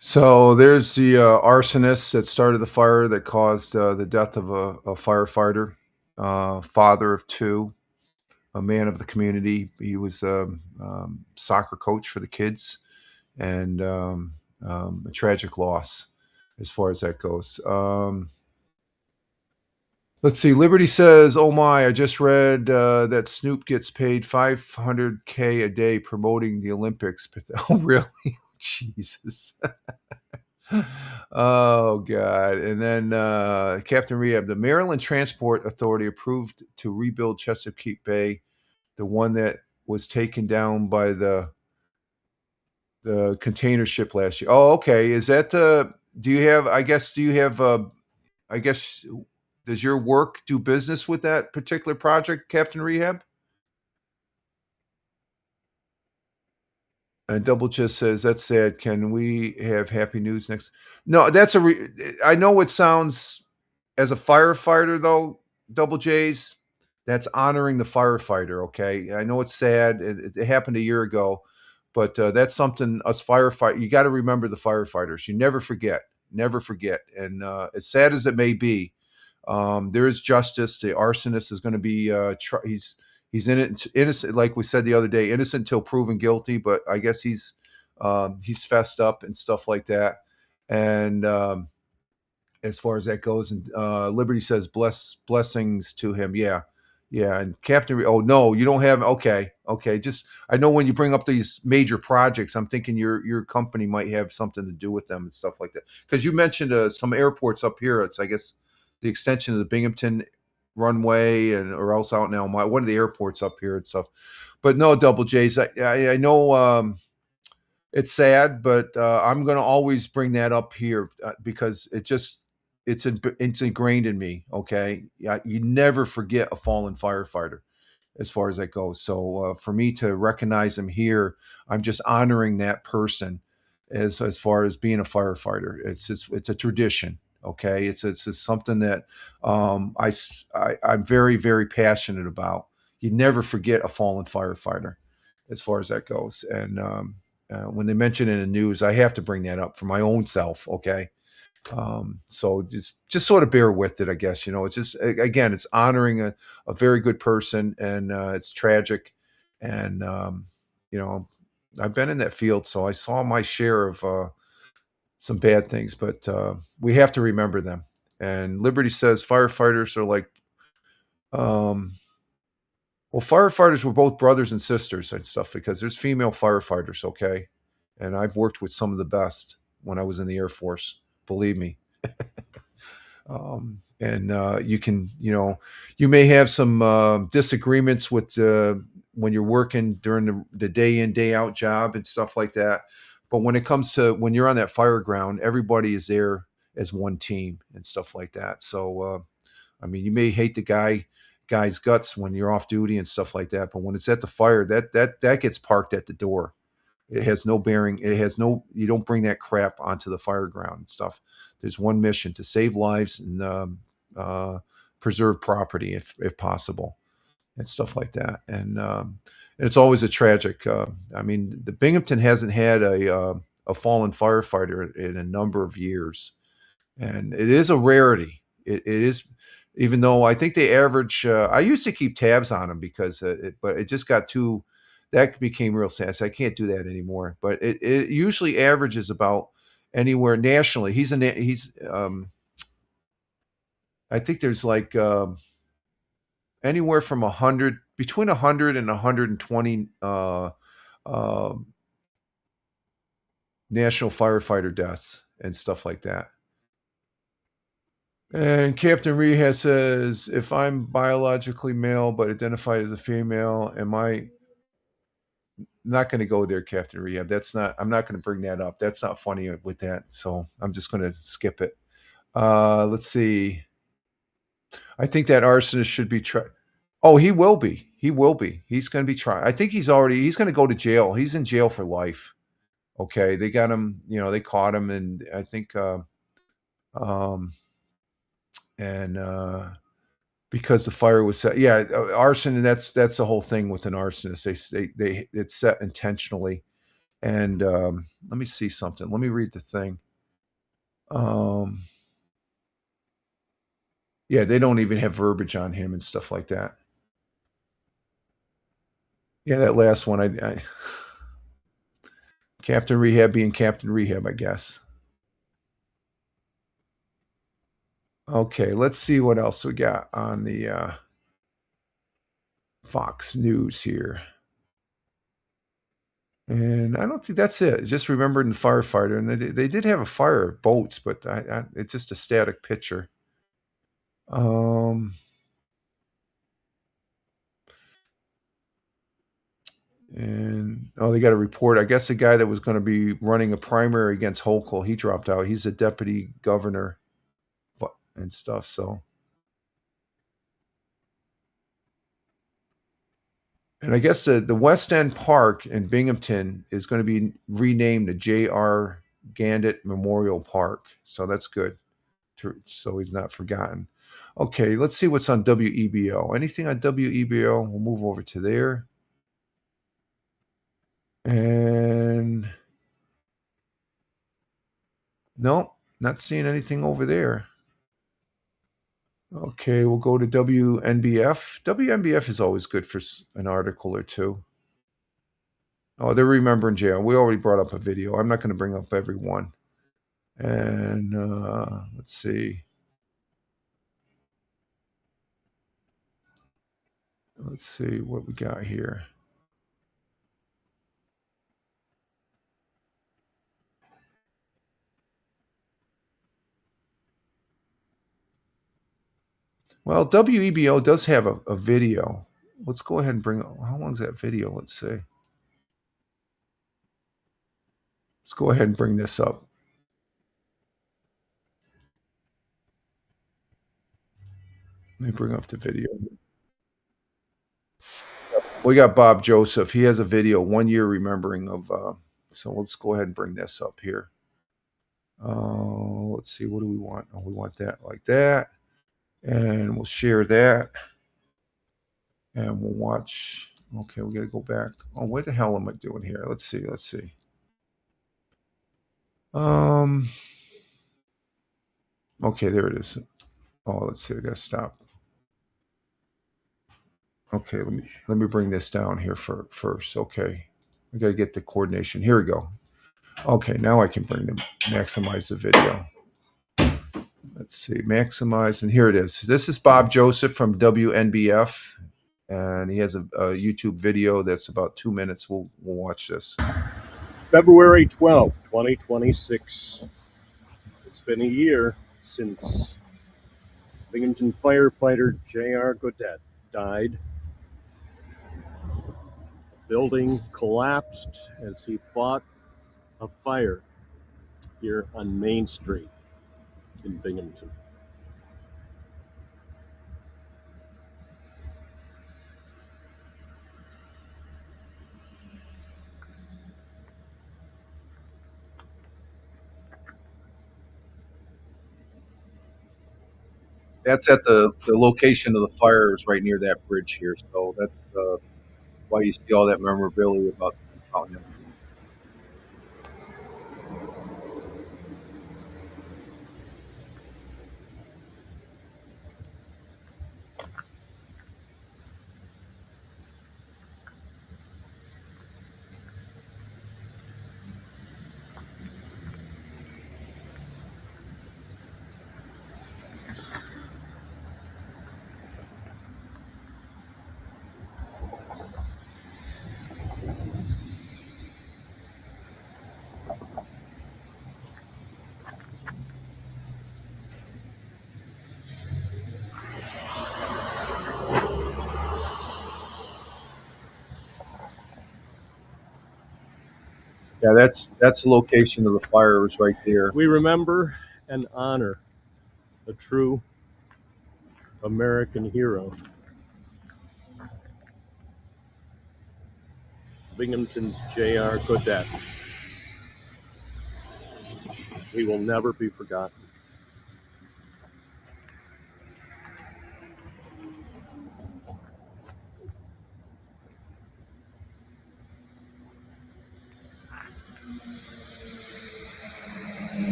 So there's the arsonist that started the fire that caused the death of a firefighter, father of 2, a man of the community. He was a soccer coach for the kids, and a tragic loss as far as that goes. Let's see. Liberty says, "Oh my! I just read that Snoop gets paid $500K a day promoting the Olympics." Oh, really? Jesus. Oh God. And then Captain Rehab, the Maryland Transport Authority approved to rebuild Chesapeake Bay, the one that was taken down by the container ship last year. Oh, okay. Is that do you have I guess does your work do business with that particular project, Captain Rehab? And Double just says, "That's sad. Can we have happy news next?" No, that's I know it sounds, as a firefighter though, Double J's, that's honoring the firefighter. Okay, I know it's sad. It happened a year ago, but that's something us firefighter. You got to remember the firefighters. You never forget. Never forget. And as sad as it may be, there is justice. The arsonist is going to be he's innocent, like we said the other day, innocent until proven guilty. But I guess he's fessed up and stuff like that. And as far as that goes, and Liberty says blessings to him. Yeah, yeah. And Captain, oh no, you don't have. Okay. Just I know when you bring up these major projects, I'm thinking your company might have something to do with them and stuff like that. Because you mentioned some airports up here. It's I guess the extension of the Binghamton runway or else out now one of the airports up here and stuff. But no, Double J's. I know it's sad, but I'm going to always bring that up here because it's ingrained in me. Okay, you never forget a fallen firefighter, as far as that goes. So for me to recognize them here, I'm just honoring that person as far as being a firefighter. It's a tradition. Okay, it's something that I'm very, very passionate about. You never forget a fallen firefighter, as far as that goes. And when they mention it in the news, I have to bring that up for my own self. Okay, so just sort of bear with it, I guess. It's just, again, it's honoring a very good person, and it's tragic. And I've been in that field, so I saw my share of some bad things, but we have to remember them. And Liberty says firefighters are like Well, firefighters were both brothers and sisters and stuff because there's female firefighters, okay? And I've worked with some of the best when I was in the Air Force, believe me. You can, you may have some disagreements with when you're working during the day in, day out job and stuff like that. But when it comes to when you're on that fire ground, everybody is there as one team and stuff like that. So, I mean, you may hate the guy's guts when you're off duty and stuff like that, but when it's at the fire, that gets parked at the door. It has no bearing. You don't bring that crap onto the fire ground and stuff. There's one mission: to save lives and preserve property if possible, and stuff like that. And it's always a tragic. I mean, the Binghamton hasn't had a fallen firefighter in a number of years, and it is a rarity. It is, even though I think they average. I used to keep tabs on them because, but it just got too. That became real sad. So I can't do that anymore. But it usually averages about anywhere nationally. I think there's like anywhere from 100, between 100 and 120 national firefighter deaths and stuff like that. And Captain Rehab says, if I'm biologically male but identified as a female, am I not going to go there, Captain Rehab? I'm not going to bring that up. That's not funny with that. So I'm just going to skip it. Let's see. I think that arsonist should be tried. Oh, he will be. He will be. He's going to be tried. I think he's going to go to jail. He's in jail for life. Okay. They got him, they caught him. And I think, because the fire was set. Yeah. Arson. And that's the whole thing with an arsonist. It's set intentionally. And, let me see something. Let me read the thing. Yeah, they don't even have verbiage on him and stuff like that. Yeah, that last one, I Captain Rehab being Captain Rehab, I guess. Okay, let's see what else we got on the Fox News here. And I don't think that's it. Just remembered in the firefighter, and they did have a fire of boats, but it's just a static picture. And they got a report. I guess the guy that was going to be running a primary against Hochul, he dropped out. He's a deputy governor and stuff. So, and I guess the West End Park in Binghamton is going to be renamed the J.R. Gandit Memorial Park. So that's good. So he's not forgotten. Okay, let's see what's on WEBO. Anything on WEBO? We'll move over to there. And no, not seeing anything over there. Okay, we'll go to WNBF. WNBF is always good for an article or two. Oh, they're remembering jail. We already brought up a video. I'm not going to bring up every one. And let's see. Let's see what we got here. Well, WEBO does have a video. Let's go ahead and bring up. How long is that video? Let's see. Let's go ahead and bring this up. Let me bring up the video. We got Bob Joseph. He has a video, 1 year remembering of. So let's go ahead and bring this up here. Let's see. What do we want? Oh, we want that like that. And we'll share that. And we'll watch. Okay, we got to go back. Oh, what the hell am I doing here? Let's see. Okay, there it is. Oh, let's see. I got to stop. Okay, let me bring this down here first. Okay, I got to get the coordination. Here we go. Okay, now I can maximize the video. Let's see, maximize, and here it is. This is Bob Joseph from WNBF, and he has a YouTube video that's about 2 minutes. We'll watch this. February 12th, 2026. It's been a year since Binghamton firefighter J.R. Godet died. The building collapsed as he fought a fire here on Main Street in Binghamton. That's at the location of the fire is right near that bridge here. So that's why you see all that memorabilia about him. Yeah, that's the location of the fire is right there. We remember and honor a true American hero. Binghamton's J.R. Godet. He will never be forgotten.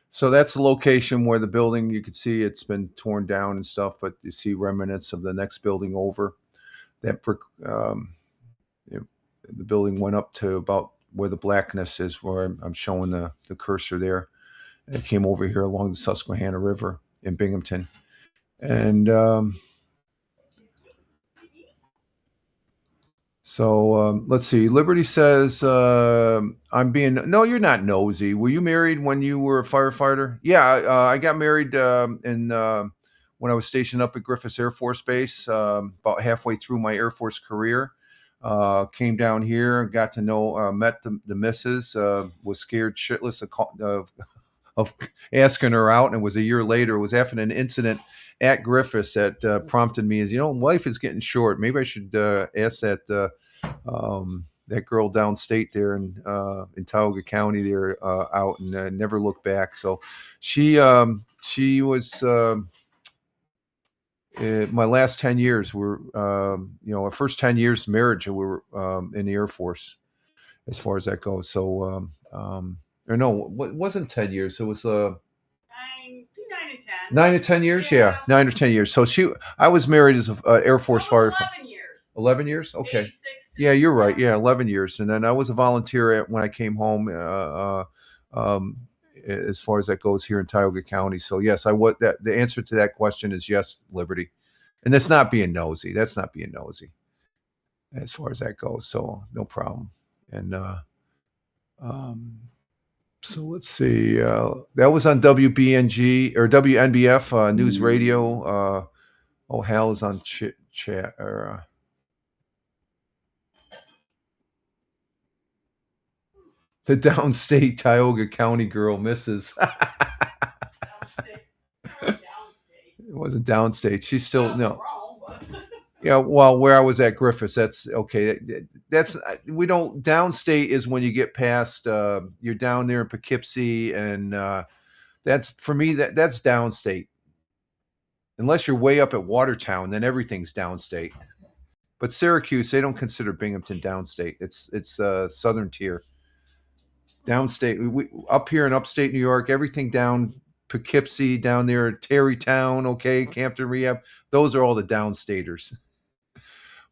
So that's the location where the building, you can see it's been torn down and stuff, but you see remnants of the next building over. That brick, the building went up to about where the blackness is, where I'm showing the cursor there. It came over here along the Susquehanna River in Binghamton. And so let's see. Liberty says, I'm being, no, you're not nosy. Were you married when you were a firefighter? Yeah, I got married when I was stationed up at Griffiths Air Force Base, about halfway through my Air Force career. Came down here, got to know, met the missus, was scared shitless of asking her out. And it was a year later. It was after an incident at Griffiths that prompted me as, life is getting short. Maybe I should ask that girl downstate there in Tioga County there out, and never look back. So she was my last 10 years were our first 10 years of marriage we were in the Air Force as far as that goes. So or no, it wasn't 10 years. It was 9 to 10. 9 to 10 years, yeah. 9 or 10 years. So I was married as a Air Force firefighter. 11 years. 11 years? Okay. Yeah, you're right. Yeah, 11 years. And then I was a volunteer when I came home as far as that goes here in Tioga County. So yes, the answer to that question is yes, Liberty. And that's not being nosy. That's not being nosy as far as that goes. So no problem. And so let's see. That was on WBNG or WNBF News Radio. Hal is on chat or the downstate Tioga County girl misses. It wasn't downstate. She's still no. Yeah, well, where I was at Griffiths, that's okay. That's we don't downstate is when you get past you're down there in Poughkeepsie, and that's for me that's downstate. Unless you're way up at Watertown, then everything's downstate. But Syracuse, they don't consider Binghamton downstate. It's southern tier. Downstate, we up here in upstate New York, everything down Poughkeepsie, down there, Terrytown, okay, Campton Rehab, those are all the downstaters.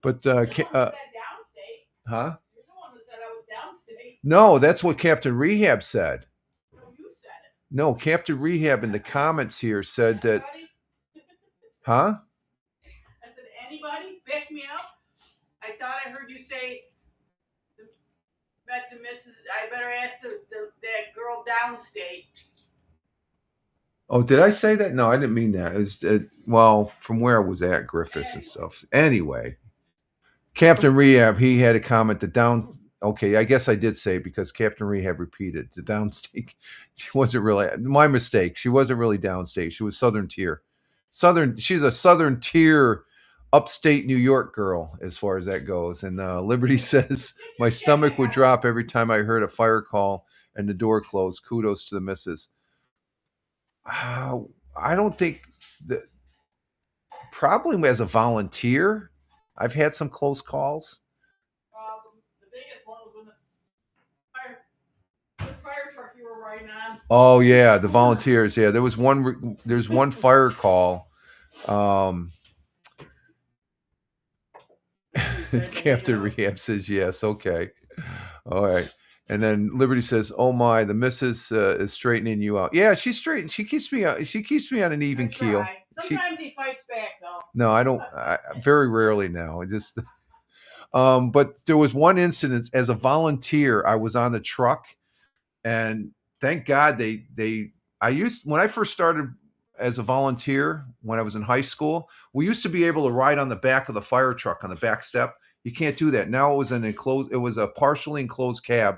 But Said downstate. Huh? You're the one that said I was downstate. No, that's what Captain Rehab said. No, you said it. No, Captain Rehab in the comments here said that. Anybody? Huh? I said, anybody? Back me up. I thought I heard you say, met the missus. I better ask that girl downstate. Oh, did I say that? No, I didn't mean that. It's well, from where I was at Griffiths and stuff. Anyway, Captain Rehab, he had a comment. The down. Okay, I guess I did say it because Captain Rehab repeated the downstate. She wasn't really my mistake. She wasn't really downstate. She was Southern Tier. She's a Southern Tier, upstate New York girl as far as that goes. And Liberty says my stomach would drop every time I heard a fire call and the door closed. Kudos to the missus. I don't think that. Probably as a volunteer, I've had some close calls. The biggest one was when the fire truck you were riding on. Oh yeah, the volunteers. Yeah, there's one fire call. Captain Rehab says yes. Okay, all right. And then Liberty says, "Oh my, the missus is straightening you out." Yeah, she's straight. She keeps me on an even keel. Sometimes he fights back though. No, I don't. Very rarely now. I just. But there was one incident as a volunteer. I was on the truck, and thank God when I first started as a volunteer when I was in high school, we used to be able to ride on the back of the fire truck on the back step. You can't do that now. It was a partially enclosed cab.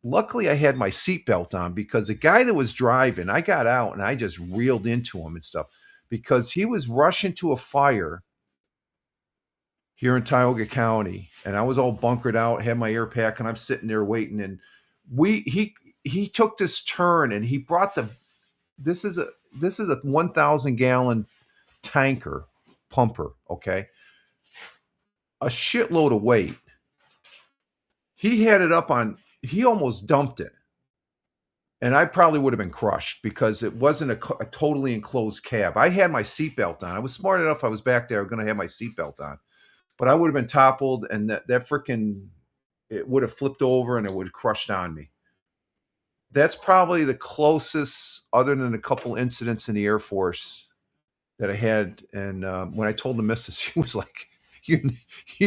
Luckily, I had my seatbelt on because the guy that was driving, I got out and I just reeled into him and stuff because he was rushing to a fire here in Tioga County, and I was all bunkered out, had my air pack, and I'm sitting there waiting. And he took this turn, and he brought this is a 1,000 gallon tanker pumper, okay, a shitload of weight. He had it up on. He almost dumped it, and I probably would have been crushed because it wasn't a totally enclosed cab. I had my seatbelt on. I was smart enough. I was back there. I was going to have my seatbelt on. But I would have been toppled, and that freaking, it would have flipped over, and it would have crushed on me. That's probably the closest, other than a couple incidents in the Air Force, that I had. And when I told the missus, she was like, "You're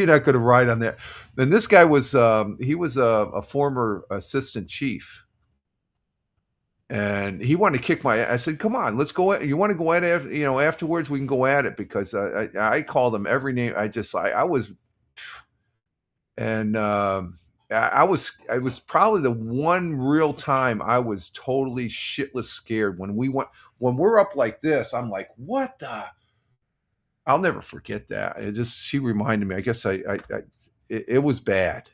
not going to ride on that." And this guy was he was a former assistant chief, and he wanted to kick my. I said, "Come on, let's go. You want to go at it? Afterwards we can go at it." Because I called him every name. I was, and I was probably the one real time I was totally shitless scared when we're up like this. I'm like, what the? I'll never forget that. She reminded me. I guess it was bad.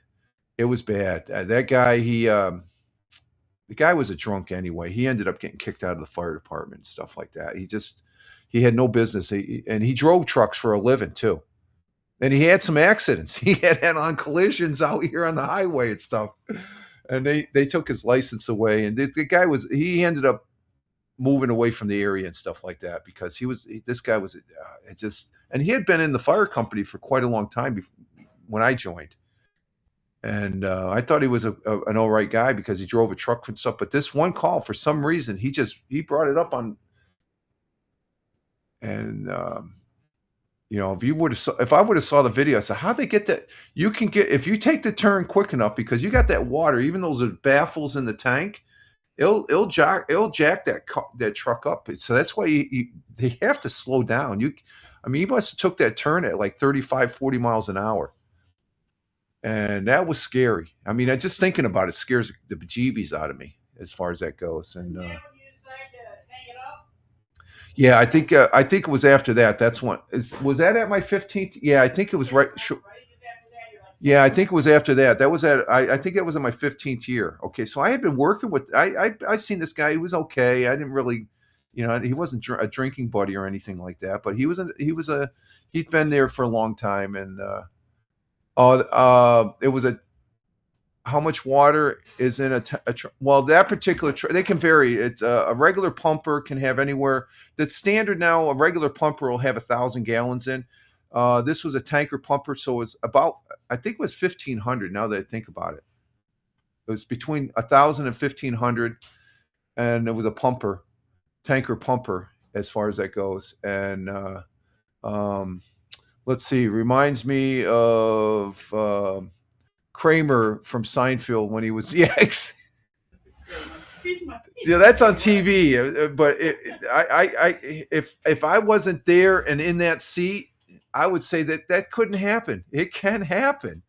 It was bad. That guy, the guy was a drunk anyway. He ended up getting kicked out of the fire department and stuff like that. He had no business. And he drove trucks for a living too. And he had some accidents. He had head-on collisions out here on the highway and stuff. And they took his license away. And the guy he ended up moving away from the area and stuff like that because this guy was and he had been in the fire company for quite a long time when I joined. And I thought he was an all right guy because he drove a truck and stuff. But this one call, for some reason, he brought it up on. And if I would have saw the video, I said, "How'd they get that? You can get if you take the turn quick enough because you got that water. Even though there's baffles in the tank, it'll jack that truck up. So that's why they have to slow down. He must have took that turn at like 35, 40 miles an hour." And that was scary. Just thinking about it scares the bejeebies out of me as far as that goes. And yeah, I think it was after that. That's when was that at my 15th? Yeah, I think it was right. Yeah, I think it was after that. That was I think it was in my 15th year. Okay, so I had been working with. I seen this guy. He was okay. I didn't really, he wasn't a drinking buddy or anything like that. But he'd been there for a long time. And it was how much water is in well, that particular they can vary. It's a regular pumper can have anywhere. That's standard now. A regular pumper will have 1,000 gallons in. This was a tanker pumper, so it's about, I think it was 1,500. Now that I think about it, it was between 1,000 and 1,500. and it was a tanker pumper, as far as that goes. And let's see, reminds me of Kramer from Seinfeld when he was yeah, that's on TV. But if I wasn't there and in that seat, I would say that couldn't happen. It can happen.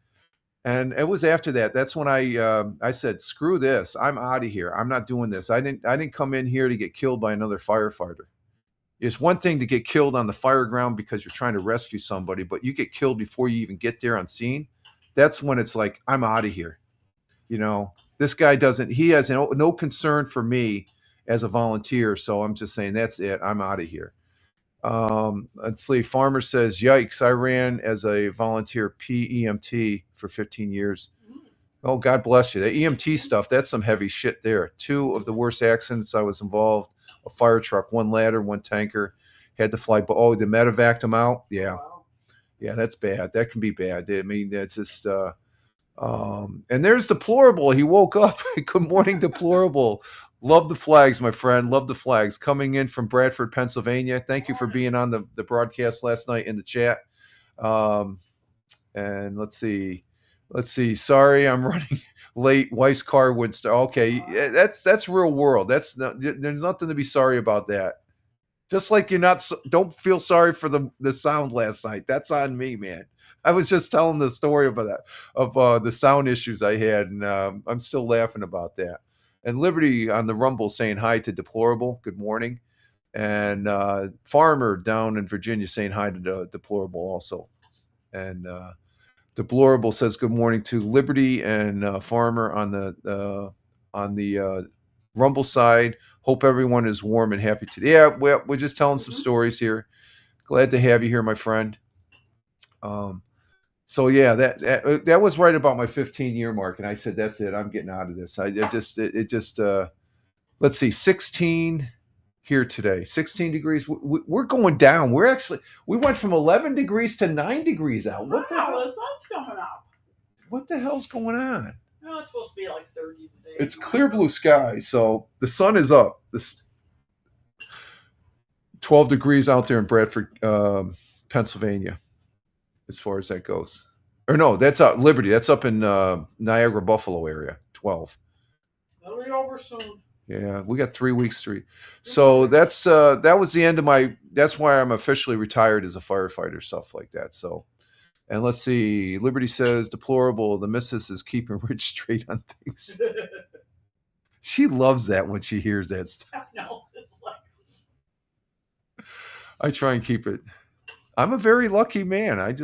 And it was after that. That's when I said, "Screw this! I'm out of here. I'm not doing this. I didn't come in here to get killed by another firefighter." It's one thing to get killed on the fire ground because you're trying to rescue somebody, but you get killed before you even get there on scene. That's when it's like, I'm out of here. This guy he has no concern for me as a volunteer. So I'm just saying, that's it. I'm out of here. Let's see. Farmer says, yikes, I ran as a volunteer PEMT for 15 years. Oh, God bless you. The EMT stuff, that's some heavy shit there. 2 of the worst accidents I was involved, a fire truck, 1 ladder, 1 tanker, had to fly. But they medevaced them out. Yeah. Yeah, that's bad. That can be bad. I mean, that's just, and there's Deplorable. He woke up. Good morning, Deplorable. Love the flags, my friend. Love the flags. Coming in from Bradford, Pennsylvania. Thank you for being on the broadcast last night in the chat. And let's see. Sorry, I'm running late. Wife's car wouldn't start. Okay, that's real world. There's nothing to be sorry about that. Just like don't feel sorry for the sound last night. That's on me, man. I was just telling the story of the sound issues I had, and I'm still laughing about that. And Liberty on the Rumble saying hi to Deplorable. Good morning. And Farmer down in Virginia saying hi to Deplorable also. And Deplorable says good morning to Liberty and Farmer on the Rumble side. Hope everyone is warm and happy today. Yeah, we're just telling some stories here. Glad to have you here, my friend. So yeah, that was right about my 15-year mark, and I said, that's it. I'm getting out of this. Let's see, 16 here today. 16 degrees. We're going down. We went from 11 degrees to 9 degrees out. What the hell? The sun's coming up. What the hell's going on? No, it's supposed to be like 30 today. It's clear blue sky, so the sun is up. This 12 degrees out there in Bradford, Pennsylvania, as far as that goes. Or no, that's up Liberty. That's up in Niagara, Buffalo area. 12. It'll be over soon. Yeah, we got 3 weeks. So that was the end of that's why I'm officially retired as a firefighter, stuff like that. So, and let's see. Liberty says, Deplorable, the missus is keeping Rich straight on things. She loves that when she hears that stuff. No, it's like, I try and keep it. I'm a very lucky man. I'm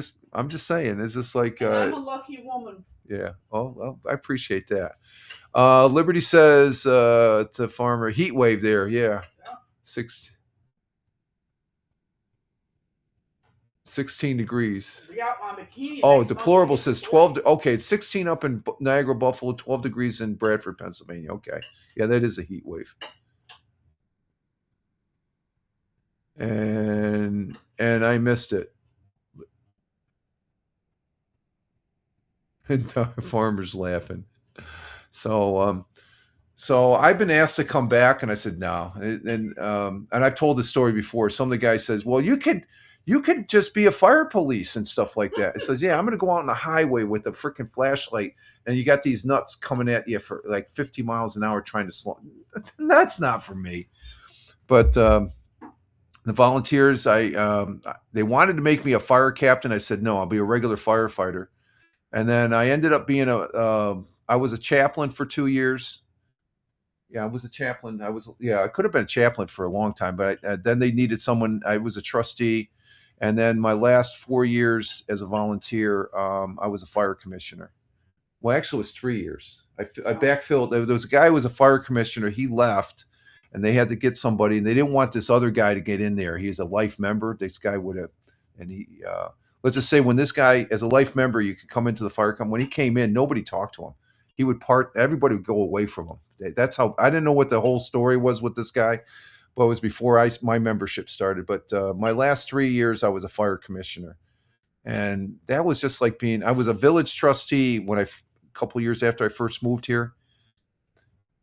just saying. It's just like I'm a lucky woman. Yeah. Oh, well, I appreciate that. Liberty says to Farmer, heat wave there. Yeah. 16 degrees. We got my bikini. Oh, Deplorable says 12. Okay, it's 16 up in Niagara, Buffalo, 12 degrees in Bradford, Pennsylvania. Okay. Yeah, that is a heat wave. And I missed it. And Farmer's laughing. So I've been asked to come back, and I said no. And I've told this story before. Some of the guys says, well, you could just be a fire police and stuff like that. It says, yeah, I'm going to go out on the highway with a freaking flashlight, and you got these nuts coming at you for like 50 miles an hour trying to slow. That's not for me. But the volunteers, they wanted to make me a fire captain. I said, no, I'll be a regular firefighter. And then I ended up being I was a chaplain for 2 years. Yeah, I was a chaplain. I could have been a chaplain for a long time, but then they needed someone. I was a trustee. And then my last 4 years as a volunteer, I was a fire commissioner. Well, actually, it was 3 years. I backfilled. There was a guy who was a fire commissioner. He left, and they had to get somebody, and they didn't want this other guy to get in there. He is a life member. This guy would have, and he, let's just say when this guy, as a life member, you could come into the fire company. When he came in, nobody talked to him. He would everybody would go away from him. That's how, I didn't know what the whole story was with this guy, but it was before my membership started. But my last 3 years, I was a fire commissioner. And that was just like I was a village trustee when a couple years after I first moved here.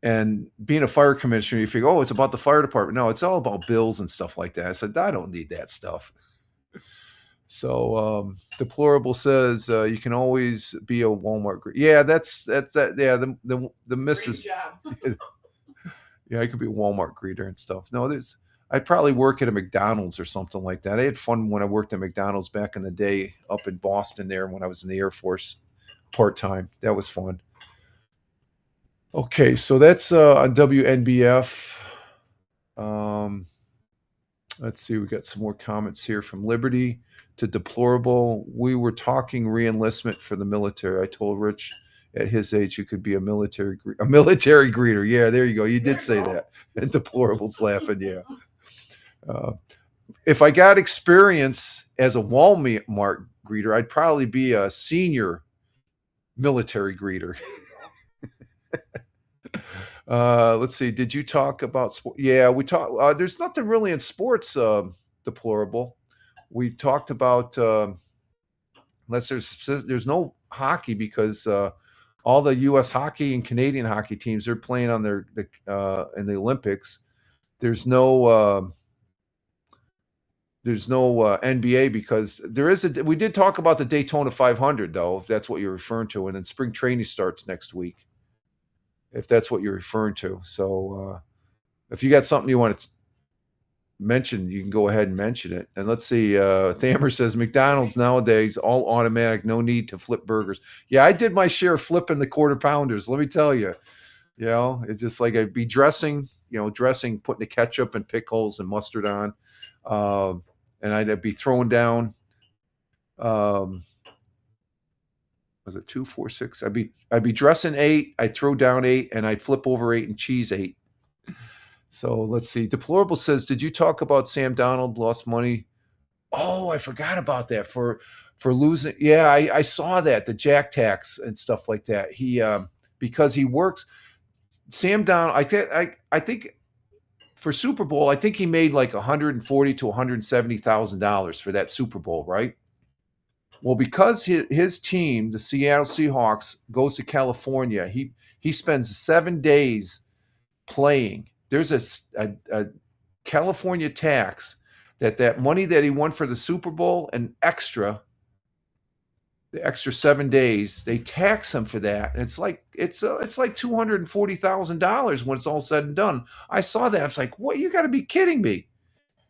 And being a fire commissioner, you figure, oh, it's about the fire department. No, it's all about bills and stuff like that. I said, I don't need that stuff. So Deplorable says you can always be a Walmart. Yeah, that's that. Yeah, the missus. Great job. Yeah, I could be a Walmart greeter and stuff. No, I'd probably work at a McDonald's or something like that. I had fun when I worked at McDonald's back in the day up in Boston there when I was in the Air Force part-time. That was fun. Okay, so that's on WNBF. Let's see, we got some more comments here from Liberty to Deplorable. We were talking re-enlistment for the military. I told Rich at his age you could be a military greeter. Yeah, there you go. You did say that. And Deplorable's laughing. Yeah. If I got experience as a Walmart greeter, I'd probably be a senior military greeter. Let's see. Did you talk about sport? Yeah, we talked. There's nothing really in sports, Deplorable. We talked about unless there's no hockey because all the U.S. hockey and Canadian hockey teams are playing on in the Olympics. There's no NBA because we did talk about the Daytona 500 though, if that's what you're referring to, and then spring training starts next week. If that's what you're referring to. So if you got something you want to mention, you can go ahead and mention it. And let's see, Thamer says McDonald's nowadays all automatic, no need to flip burgers. Yeah, I did my share of flipping the quarter pounders, let me tell you. You know, it's just like I'd be dressing, putting the ketchup and pickles and mustard on. And I'd be throwing down was it 2, 4, 6? I'd be dressing 8, I'd throw down 8, and I'd flip over 8 and cheese 8. So let's see. Deplorable says, did you talk about Sam Donald lost money? Oh, I forgot about that for losing. Yeah, I saw that, the jack tax and stuff like that. He because he works. Sam Donald, I think for Super Bowl, I think he made like $140,000 to $170,000 for that Super Bowl, right? Well, because his team, the Seattle Seahawks, goes to California, he spends 7 days playing. There's a California tax that money that he won for the Super Bowl and the extra 7 days, they tax him for that. And it's like $240,000 when it's all said and done. I saw that. I was like, what? You got to be kidding me.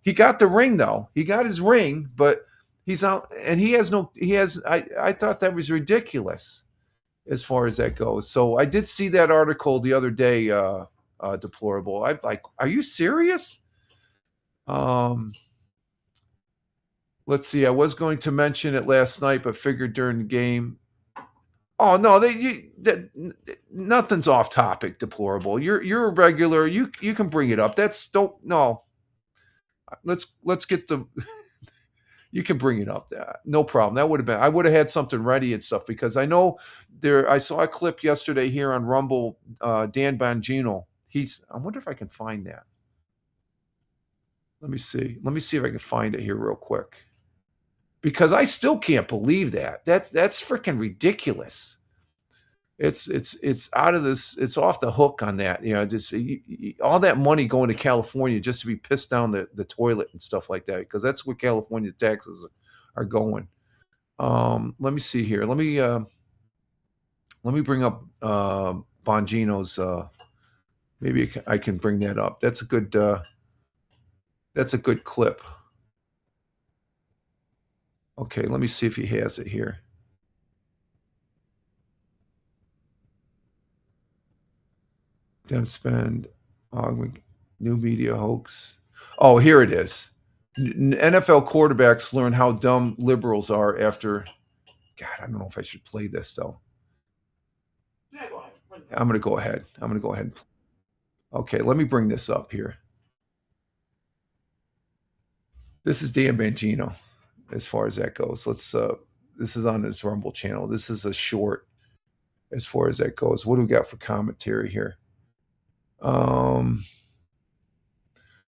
He got the ring though. He got his ring, but he's out and I thought that was ridiculous as far as that goes. So I did see that article the other day, Deplorable. I'm like, are you serious? Let's see. I was going to mention it last night, but figured during the game. Oh no, nothing's off topic, Deplorable. You're a regular. You can bring it up. Let's get the. You can bring it up. No problem. That would have been. I would have had something ready and stuff because I know there. I saw a clip yesterday here on Rumble. Dan Bongino. I wonder if I can find that. Let me see. Let me see if I can find it here real quick. Because I still can't believe that. That's freaking ridiculous. It's out of this. It's off the hook on that. Just all that money going to California just to be pissed down the toilet and stuff like that. Because that's where California taxes are going. Let me see here. Let me bring up Bongino's. Maybe I can bring that up. That's a good clip. Okay, let me see if he has it here. Dem spend new media hoax. Oh, here it is. NFL quarterbacks learn how dumb liberals are after. God, I don't know if I should play this though. Yeah, go ahead. I'm going to go ahead. Okay, let me bring this up here. This is Dan Bongino. As far as that goes, this is on his Rumble channel. This is a short as far as that goes. What do we got for commentary here?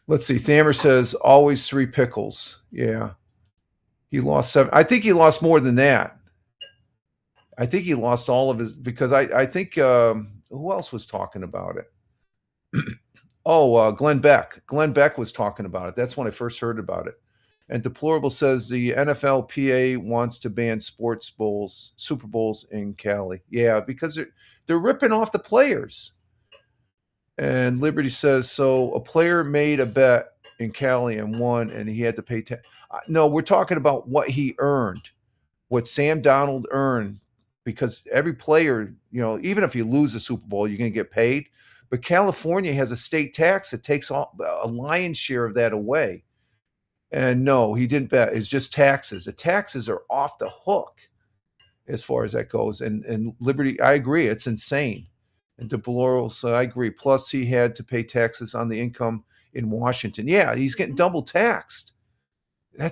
Let's see. Thamer says always 3 pickles. Yeah. He lost 7. I think he lost more than that. I think he lost all of his because I think who else was talking about it? Glenn Beck. Glenn Beck was talking about it. That's when I first heard about it. And Deplorable says the NFLPA wants to ban sports bowls, Super Bowls in Cali. Yeah, because they're ripping off the players. And Liberty says, so a player made a bet in Cali and won, and he had to pay. No, we're talking about what he earned, what Sam Donald earned, because every player, even if you lose the Super Bowl, you're going to get paid. But California has a state tax that takes a lion's share of that away. And no, he didn't bet. It's just taxes. The taxes are off the hook as far as that goes. And Liberty, I agree, it's insane. And DeBlauro, so I agree. Plus, he had to pay taxes on the income in Washington. Yeah, he's getting double taxed. I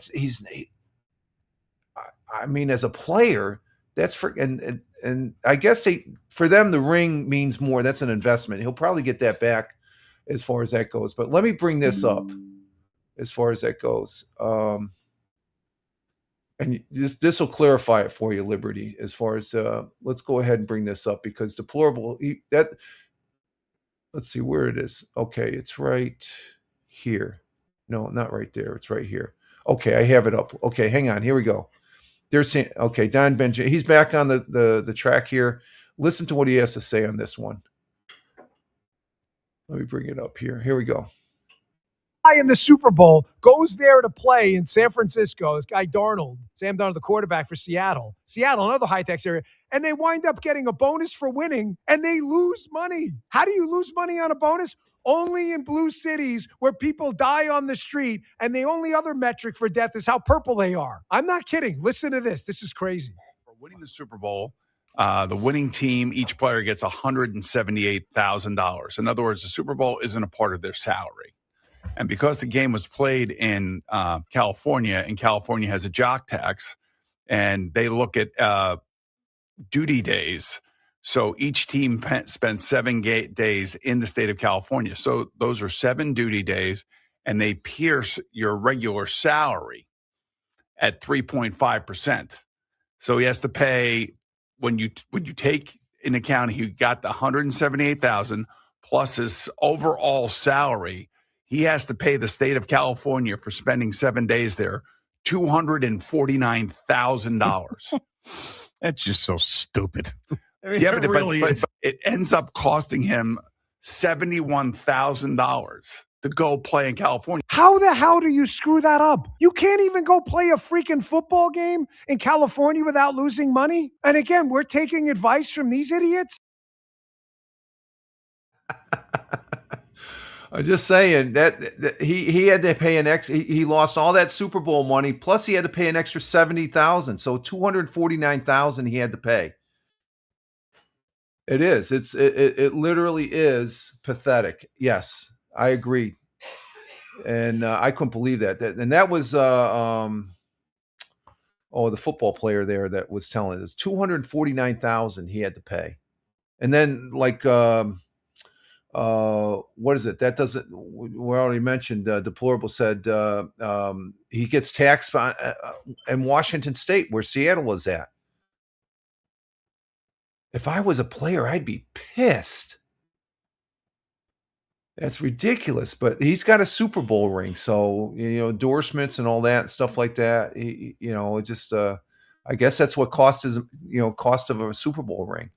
mean, as a player, that's for and I guess for them the ring means more. That's an investment. He'll probably get that back as far as that goes. But let me bring this up as far as that goes. And this will clarify it for you, Liberty, as far as let's go ahead and bring this up because Deplorable let's see where it is. Okay, it's right here. No, not right there. It's right here. Okay, I have it up. Okay, hang on. Here we go. There's okay, Don Benjamin. He's back on the track here. Listen to what he has to say on this one. Let me bring it up here. Here we go. In the Super Bowl goes there to play in San Francisco. This guy Darnold, Sam Darnold, the quarterback for Seattle, another high-tax area, and they wind up getting a bonus for winning, and they lose money. How do you lose money on a bonus? Only in blue cities where people die on the street, and the only other metric for death is how purple they are. I'm not kidding. Listen to this. This is crazy. For winning the Super Bowl, the winning team, each player gets $178,000. In other words, the Super Bowl isn't a part of their salary. And because the game was played in California, and California has a jock tax, and they look at duty days. So each team spends 7 days in the state of California. So those are 7 duty days, and they pierce your regular salary at 3.5%. So he has to pay when you take in account he got the $178,000 plus his overall salary. He has to pay the state of California for spending 7 days there $249,000. That's just so stupid. I mean, but it ends up costing him $71,000 to go play in California. How the hell do you screw that up? You can't even go play a freaking football game in California without losing money? And again, we're taking advice from these idiots? I'm just saying that he had to pay an extra. He lost all that Super Bowl money, plus he had to pay an extra $70,000. So $249,000 he had to pay. It is. It literally is pathetic. Yes, I agree, and I couldn't believe that. And that was the football player there that was telling us $249,000 he had to pay, and then what is it? That doesn't. We already mentioned. Deplorable said he gets taxed in Washington State, where Seattle is at. If I was a player, I'd be pissed. That's ridiculous. But he's got a Super Bowl ring, so endorsements and all that stuff like that. I guess that's what cost of a Super Bowl ring.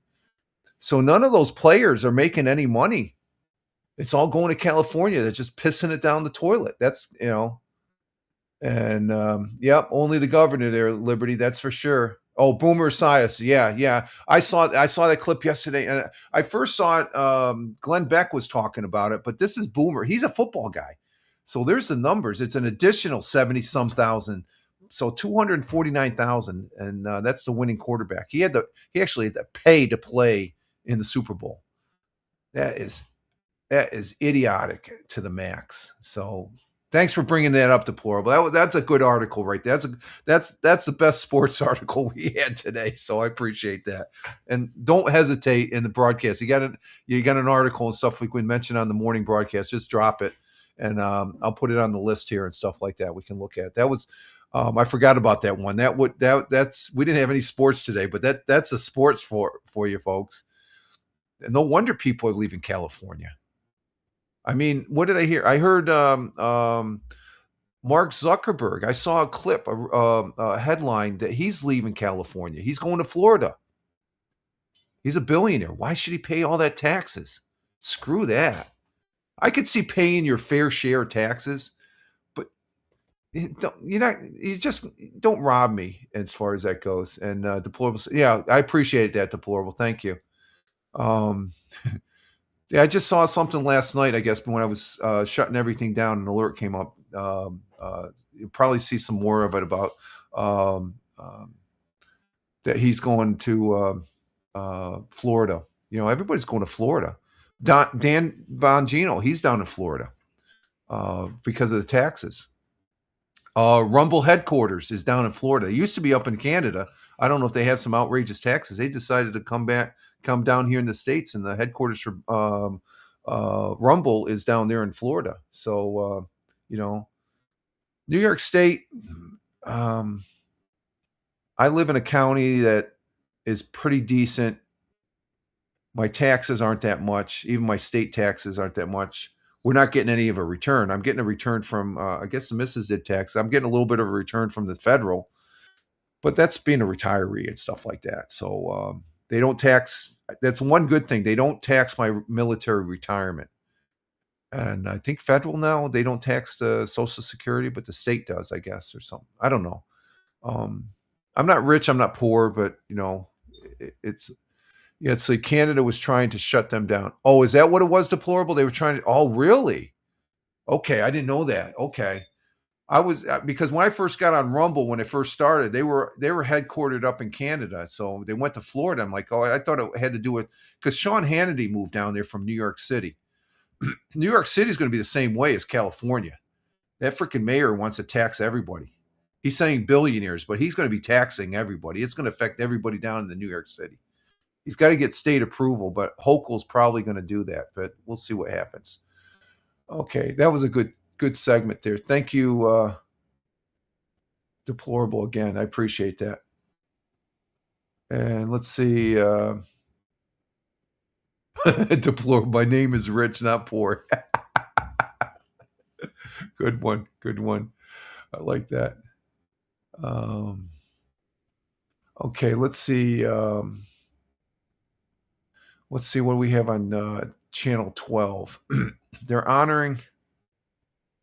So none of those players are making any money. It's all going to California. They're just pissing it down the toilet. That's, and only the governor there, Liberty. That's for sure. Oh, Boomer Esiason. Yeah. I saw that clip yesterday, and I first saw it. Glenn Beck was talking about it, but this is Boomer. He's a football guy, so there's the numbers. It's an additional 70-some thousand, so $249,000, and that's the winning quarterback. He actually had to pay to play in the Super Bowl. That is idiotic to the max. So thanks for bringing that up, Deplorable. That's a good article right there. That's the best sports article we had today. So I appreciate that. And don't hesitate in the broadcast. You got an article and stuff like we mentioned on the morning broadcast. Just drop it, and I'll put it on the list here and stuff like that. We can look at it. That was I forgot about that one. That's we didn't have any sports today, but that's the sports for you folks. And no wonder people are leaving California. I mean, what did I hear? I heard Mark Zuckerberg. I saw a clip, a headline that he's leaving California. He's going to Florida. He's a billionaire. Why should he pay all that taxes? Screw that. I could see paying your fair share of taxes, but you just don't rob me as far as that goes. And deplorable. Yeah, I appreciate that, deplorable. Thank you. Yeah, I just saw something last night, I guess, when I was shutting everything down, an alert came up. You'll probably see some more of it about that he's going to Florida. Everybody's going to Florida. Dan Bongino, he's down in Florida because of the taxes. Rumble headquarters is down in Florida. It used to be up in Canada. I don't know if they have some outrageous taxes. They decided to come down here in the States, and the headquarters for Rumble is down there in Florida. So, New York State, I live in a county that is pretty decent. My taxes aren't that much. Even my state taxes aren't that much. We're not getting any of a return. I'm getting a return from, I guess the missus did tax. I'm getting a little bit of a return from the federal, but that's being a retiree and stuff like that. So they don't tax. That's one good thing. They don't tax my military retirement. And I think federal now, they don't tax the Social Security, but the state does, I guess, or something. I don't know. I'm not rich. I'm not poor, but, it's like Canada was trying to shut them down. Oh, is that what it was, deplorable? They were trying to. Oh, really? Okay, I didn't know that. Okay, I was because when I first got on Rumble, when it first started, they were headquartered up in Canada, so they went to Florida. I'm like, oh, I thought it had to do with because Sean Hannity moved down there from New York City. New York City is going to be the same way as California. That freaking mayor wants to tax everybody. He's saying billionaires, but he's going to be taxing everybody. It's going to affect everybody down in the New York City. He's got to get state approval, but Hochul's probably going to do that, but we'll see what happens. Okay, that was a good segment there. Thank you, deplorable again. I appreciate that. And let's see. Deplorable. My name is Rich, not poor. Good one. I like that. Okay, let's see. Let's see what we have on channel 12. They're honoring.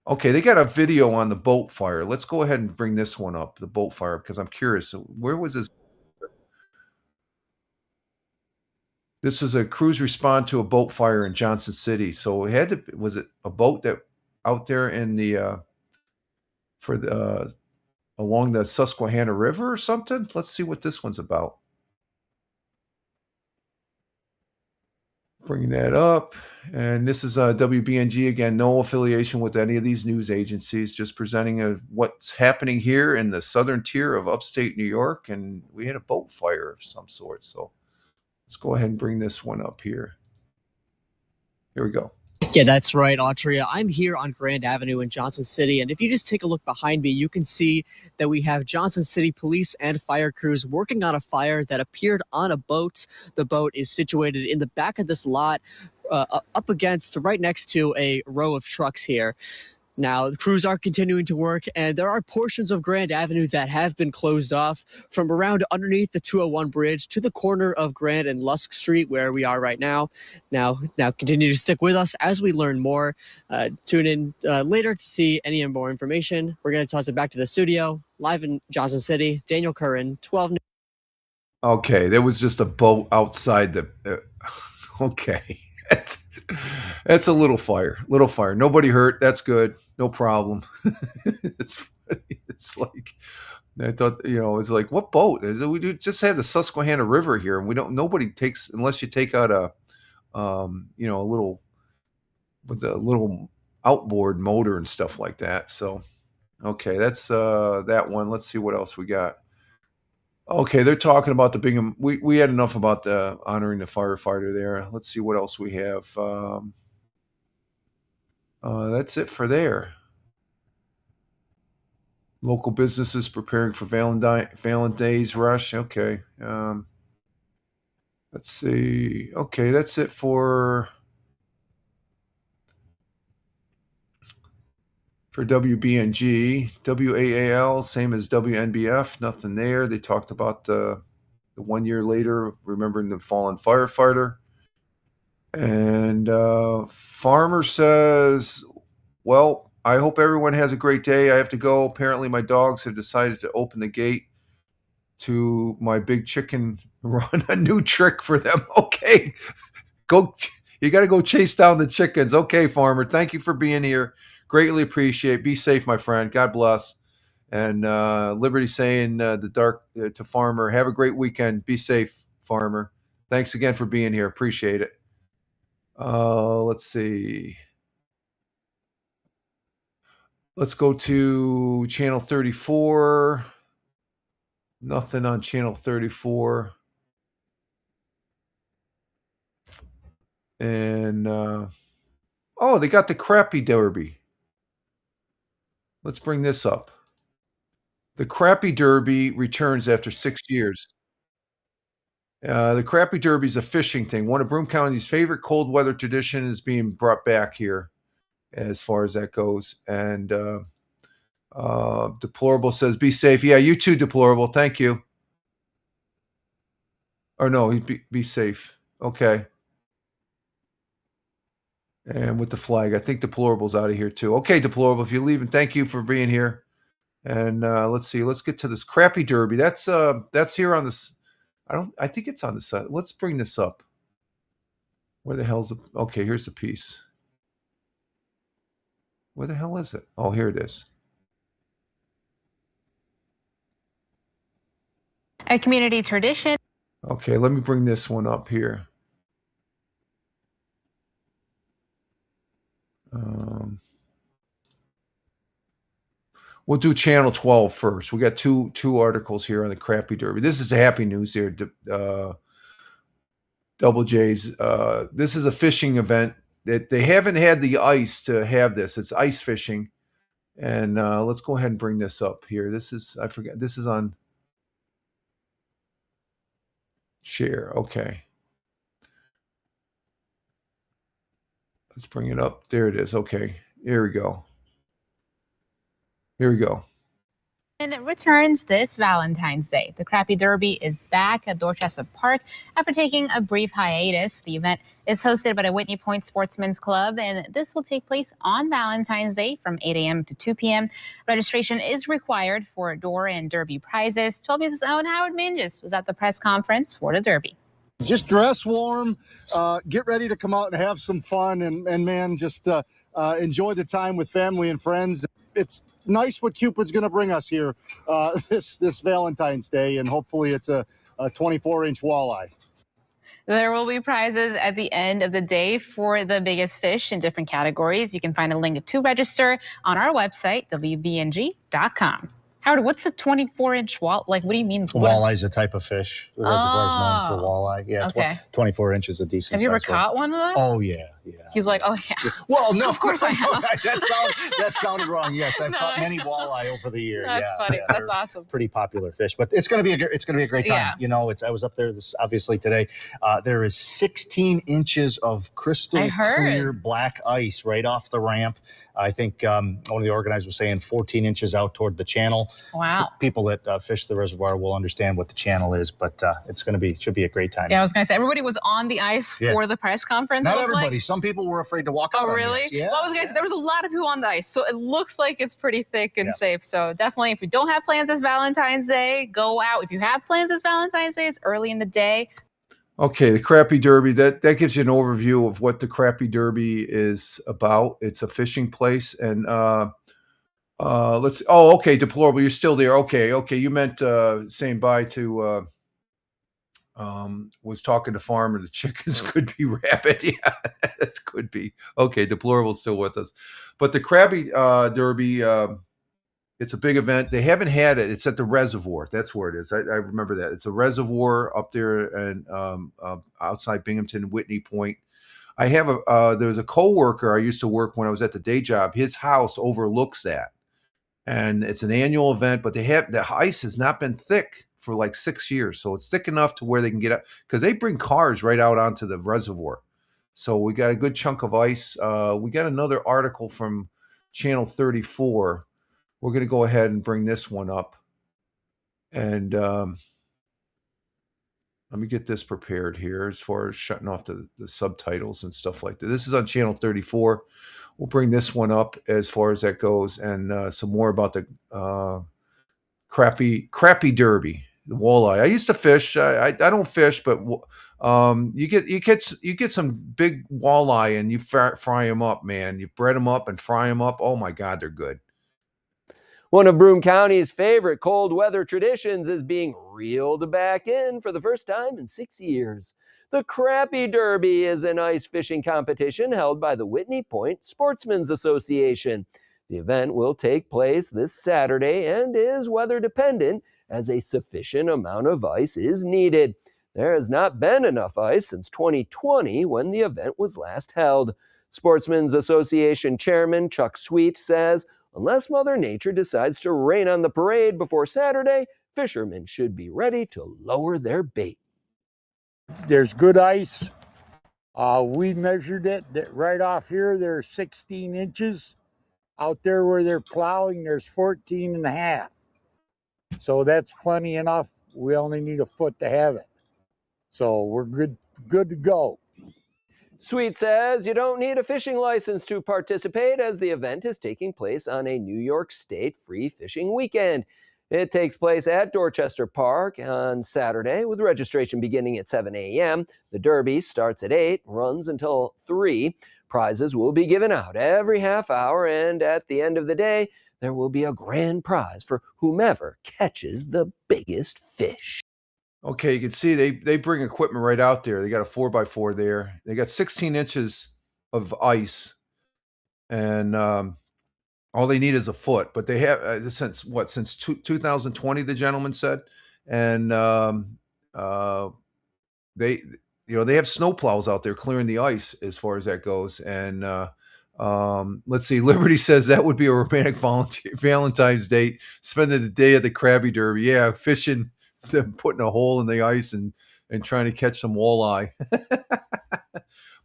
Okay, they got a video on the boat fire. Let's go ahead and bring this one up, the boat fire, because I'm curious. Where was this? This is a crews respond to a boat fire in Johnson City. So was it a boat that out there in the along the Susquehanna River or something? Let's see what this one's about. Bring that up. And this is WBNG again, no affiliation with any of these news agencies, just presenting what's happening here in the southern tier of upstate New York. And we had a boat fire of some sort. So let's go ahead and bring this one up here. Here we go. Yeah, that's right, Autria. I'm here on Grand Avenue in Johnson City, and if you just take a look behind me, you can see that we have Johnson City police and fire crews working on a fire that appeared on a boat. The boat is situated in the back of this lot, up against, right next to a row of trucks here. Now, the crews are continuing to work, and there are portions of Grand Avenue that have been closed off from around underneath the 201 bridge to the corner of Grand and Lusk Street, where we are right now. Now, continue to stick with us as we learn more. Tune in later to see any more information. We're going to toss it back to the studio, live in Johnson City. Daniel Curran, 12 News. Okay, there was just a boat outside the. Okay. That's a little fire. Nobody hurt. That's good. No problem. It's funny. It's like I thought. It's like, what boat? We just have the Susquehanna River here, and we don't. Nobody takes unless you take out a little with a little outboard motor and stuff like that. So, okay, that's that one. Let's see what else we got. Okay, they're talking about the Bingham. We had enough about the honoring the firefighter there. Let's see what else we have. That's it for there. Local businesses preparing for Valentine's rush. Okay. Let's see. Okay, that's it for for WBNG. WAAL, same as WNBF, nothing there. They talked about the 1 year later, remembering the fallen firefighter. And Farmer says, well, I hope everyone has a great day. I have to go. Apparently, my dogs have decided to open the gate to my big chicken run, a new trick for them. Okay, go. You got to go chase down the chickens. Okay, Farmer, thank you for being here. Greatly appreciate. Be safe, my friend. God bless. And Liberty saying the dark to Farmer, have a great weekend. Be safe, Farmer. Thanks again for being here. Appreciate it. Let's see. Let's go to channel 34. Nothing on channel 34. And oh, they got the Crappie Derby. Let's bring this up. The Crappie Derby returns after 6 years. The Crappie Derby is a fishing thing. One of Broome County's favorite cold weather tradition is being brought back here as far as that goes. And Deplorable says, be safe. Yeah, you too, Deplorable. Thank you. Or no, be safe. Okay. And with the flag, I think Deplorable's out of here too. Okay, Deplorable, if you're leaving, thank you for being here. And let's see. Let's get to this Crappie Derby. That's here on this. I think it's on the side. Let's bring this up. Where the hell's the? Okay, here's the piece. Where the hell is it? Oh, here it is. A community tradition. Okay, let me bring this one up here. We'll do channel 12 first. We got two articles here on the Crappie Derby. This is the happy news here. Double J's. This is a fishing event that they haven't had the ice to have this. It's ice fishing. And let's go ahead and bring this up here. This is, I forget, this is on share. Okay. Let's bring it up. There it is. Okay. Here we go. Here we go. And it returns this Valentine's Day. The Crappie Derby is back at Dorchester Park after taking a brief hiatus. The event is hosted by the Whitney Point Sportsman's Club, and this will take place on Valentine's Day from 8 a.m. to 2 p.m. Registration is required for door and Derby prizes. 12 News' own Howard Mingus was at the press conference for the Derby. Just dress warm, get ready to come out and have some fun, and man, just enjoy the time with family and friends. It's nice what Cupid's going to bring us here this Valentine's Day, and hopefully it's a 24-inch walleye. There will be prizes at the end of the day for the biggest fish in different categories. You can find a link to register on our website, WBNG.com. Howard, what's a 24-inch wall? Like, what do you mean? Walleye is a type of fish. The reservoir is known for walleye. Yeah, okay. 24 inches is a decent size. Have you ever caught one of those? Oh, yeah. He's like, oh, yeah. Well, no. Of course I have. That sounded wrong. Yes, I've caught many walleye over the years. That's funny. That's awesome. Pretty popular fish, but it's going to be a great time. Yeah. You know, I was up there obviously today. There is 16 inches of crystal clear black ice right off the ramp. I think one of the organizers was saying 14 inches out toward the channel. Wow. People that fish the reservoir will understand what the channel is, but should be a great time. Yeah, I was going to say, everybody was on the ice for the press conference. Not everybody. Some people were afraid to walk out. Oh, really? Yeah. So I was going to say, there was a lot of people on the ice, so it looks like it's pretty thick and safe. So definitely, if you don't have plans this Valentine's Day, go out. If you have plans this Valentine's Day, it's early in the day. Okay, the Crappie Derby, that gives you an overview of what the Crappie Derby is about. It's a fishing place, and okay, Deplorable, you're still there. Okay, you meant saying bye to was talking to Farmer. The chickens could be rabid. Yeah, that could be. Okay, Deplorable's still with us. But the Crappie Derby, it's a big event. They haven't had it. It's at the reservoir. That's where it is. I remember that. It's a reservoir up there and outside Binghamton, Whitney Point. I have there was a coworker I used to work when I was at the day job. His house overlooks that. And it's an annual event, but the ice has not been thick for like 6 years. So it's thick enough to where they can get up, because they bring cars right out onto the reservoir. So we got a good chunk of ice. We got another article from channel 34. We're going to go ahead and bring this one up. And let me get this prepared here as far as shutting off the subtitles and stuff like that. This is on channel 34. We'll bring this one up as far as that goes, and some more about the crappie derby, the walleye. I used to fish. I don't fish, but you get some big walleye and you fry them up, man. You bread them up and fry them up. Oh my God, they're good. One of Broome County's favorite cold weather traditions is being reeled back in for the first time in 6 years. The Crappie Derby is an ice fishing competition held by the Whitney Point Sportsmen's Association. The event will take place this Saturday and is weather dependent as a sufficient amount of ice is needed. There has not been enough ice since 2020 when the event was last held. Sportsmen's Association Chairman Chuck Sweet says, unless Mother Nature decides to rain on the parade before Saturday, fishermen should be ready to lower their bait. There's good ice. We measured it right off here. There's 16 inches. Out there where they're plowing, there's 14 and a half. So that's plenty enough. We only need a foot to have it. So we're good to go. Sweet says you don't need a fishing license to participate as the event is taking place on a New York State free fishing weekend. It takes place at Dorchester Park on Saturday with registration beginning at 7 a.m. The Derby starts at 8, runs until 3. Prizes will be given out every half hour, and at the end of the day, there will be a grand prize for whomever catches the biggest fish. Okay, you can see they bring equipment right out there. They got a 4x4 there. They got 16 inches of ice, and all they need is a foot. But they have since 2020, the gentleman said, and they have snowplows out there clearing the ice as far as that goes. And let's see, Liberty says that would be a romantic Valentine's date, spending the day at the Crappie Derby. Yeah, fishing, putting a hole in the ice and trying to catch some walleye.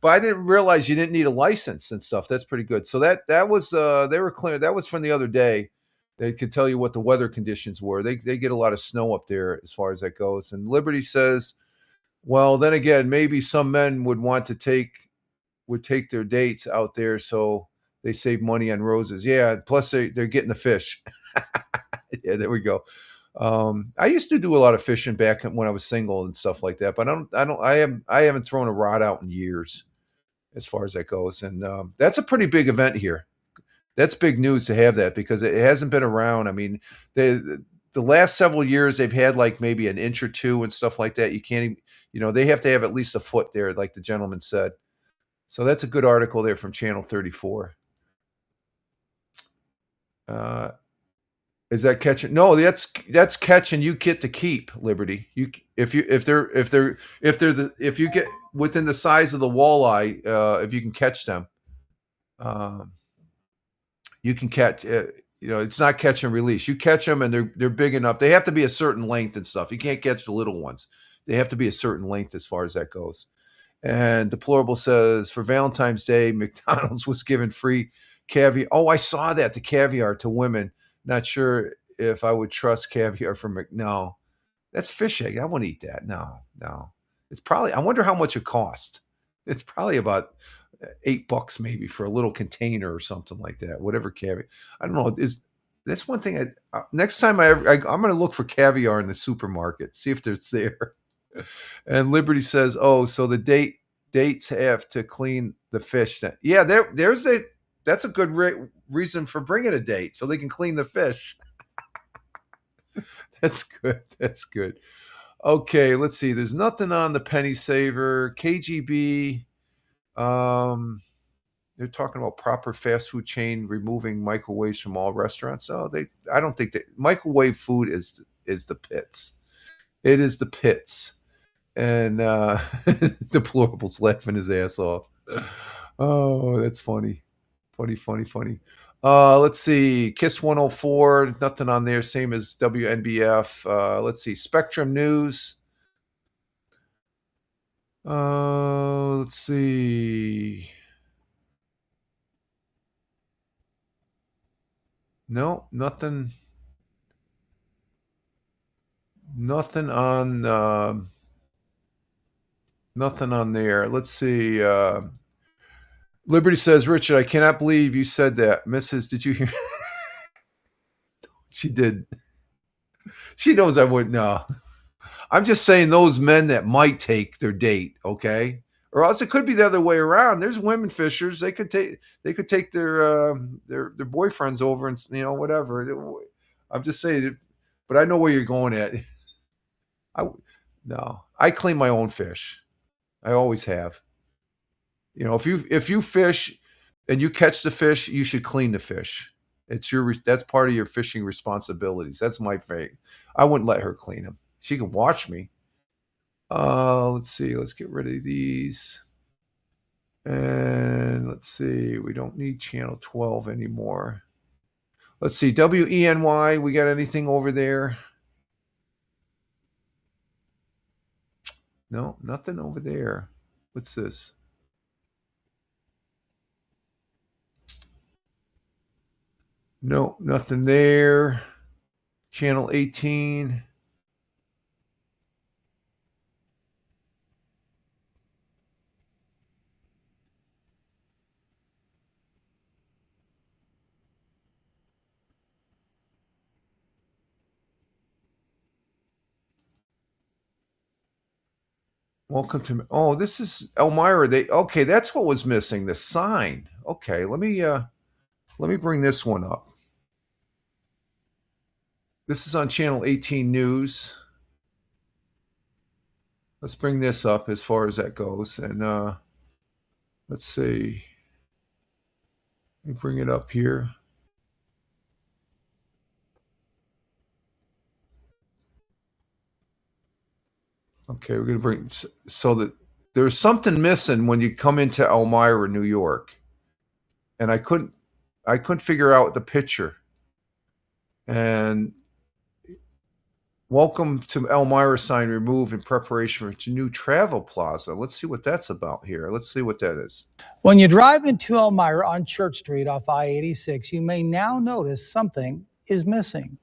But I didn't realize you didn't need a license and stuff. That's pretty good. So that was they were clear. That was from the other day. They could tell you what the weather conditions were. They get a lot of snow up there as far as that goes. And Liberty says, well, then again, maybe some men would take their dates out there so they save money on roses. Yeah, plus they're getting the fish. Yeah, there we go. I used to do a lot of fishing back when I was single and stuff like that, but I haven't thrown a rod out in years as far as that goes. And that's a pretty big event here. That's big news to have that because it hasn't been around. I mean, the last several years they've had like maybe an inch or two and stuff like that. You can't even, they have to have at least a foot there, like the gentleman said. So that's a good article there from Channel 34. Is that catching? No, that's catching. You get to keep, Liberty. If you get within the size of the walleye, if you can catch them, you can catch. It's not catch and release. You catch them and they're big enough. They have to be a certain length and stuff. You can't catch the little ones. They have to be a certain length as far as that goes. And Deplorable says for Valentine's Day, McDonald's was giving free caviar. Oh, I saw that, the caviar to women. Not sure if I would trust caviar from no. That's fish egg. I wouldn't eat that. No. It's probably, I wonder how much it cost. It's probably about $8 maybe for a little container or something like that. Whatever caviar. I don't know. That's one thing. Next time I'm going to look for caviar in the supermarket, see if it's there. And Liberty says, "Oh, so the dates have to clean the fish." Yeah, that's a good reason for bringing a date so they can clean the fish. That's good. That's good. Okay, let's see. There's nothing on the Penny Saver. KGB. They're talking about proper fast food chain removing microwaves from all restaurants. Oh, I don't think that microwave food is the pits. It is the pits. And Deplorable's laughing his ass off. Oh, that's funny. Funny. Let's see. Kiss 104, nothing on there. Same as WNBF. Let's see. Spectrum News. Let's see. No, nothing. Nothing on. Nothing on there. Let's see. Liberty says, Richard, I cannot believe you said that. Mrs., did you hear? She did. She knows I wouldn't know. I'm just saying those men that might take their date, okay? Or else it could be the other way around. There's women fishers. They could take their boyfriends over and whatever. I'm just saying, but I know where you're going at. I clean my own fish. I always have. If you fish and you catch the fish, you should clean the fish. That's part of your fishing responsibilities. That's my fate. I wouldn't let her clean them. She can watch me. Let's see. Let's get rid of these. And let's see. We don't need channel 12 anymore. Let's see. WENY. We got anything over there? No, nothing over there. What's this? No, nothing there. Channel 18. Welcome to. Oh, this is Elmira. Okay, that's what was missing. The sign. Okay, let me bring this one up. This is on channel 18 News. Let's bring this up as far as that goes, and let's see. Let me bring it up here. Okay, we're gonna bring so that there's something missing when you come into Elmira, New York, and I couldn't figure out the picture. And welcome to Elmira sign removed in preparation for new travel plaza. Let's see what that's about here. Let's see what that is. When you drive into Elmira on Church Street off I-86, you may now notice something is missing.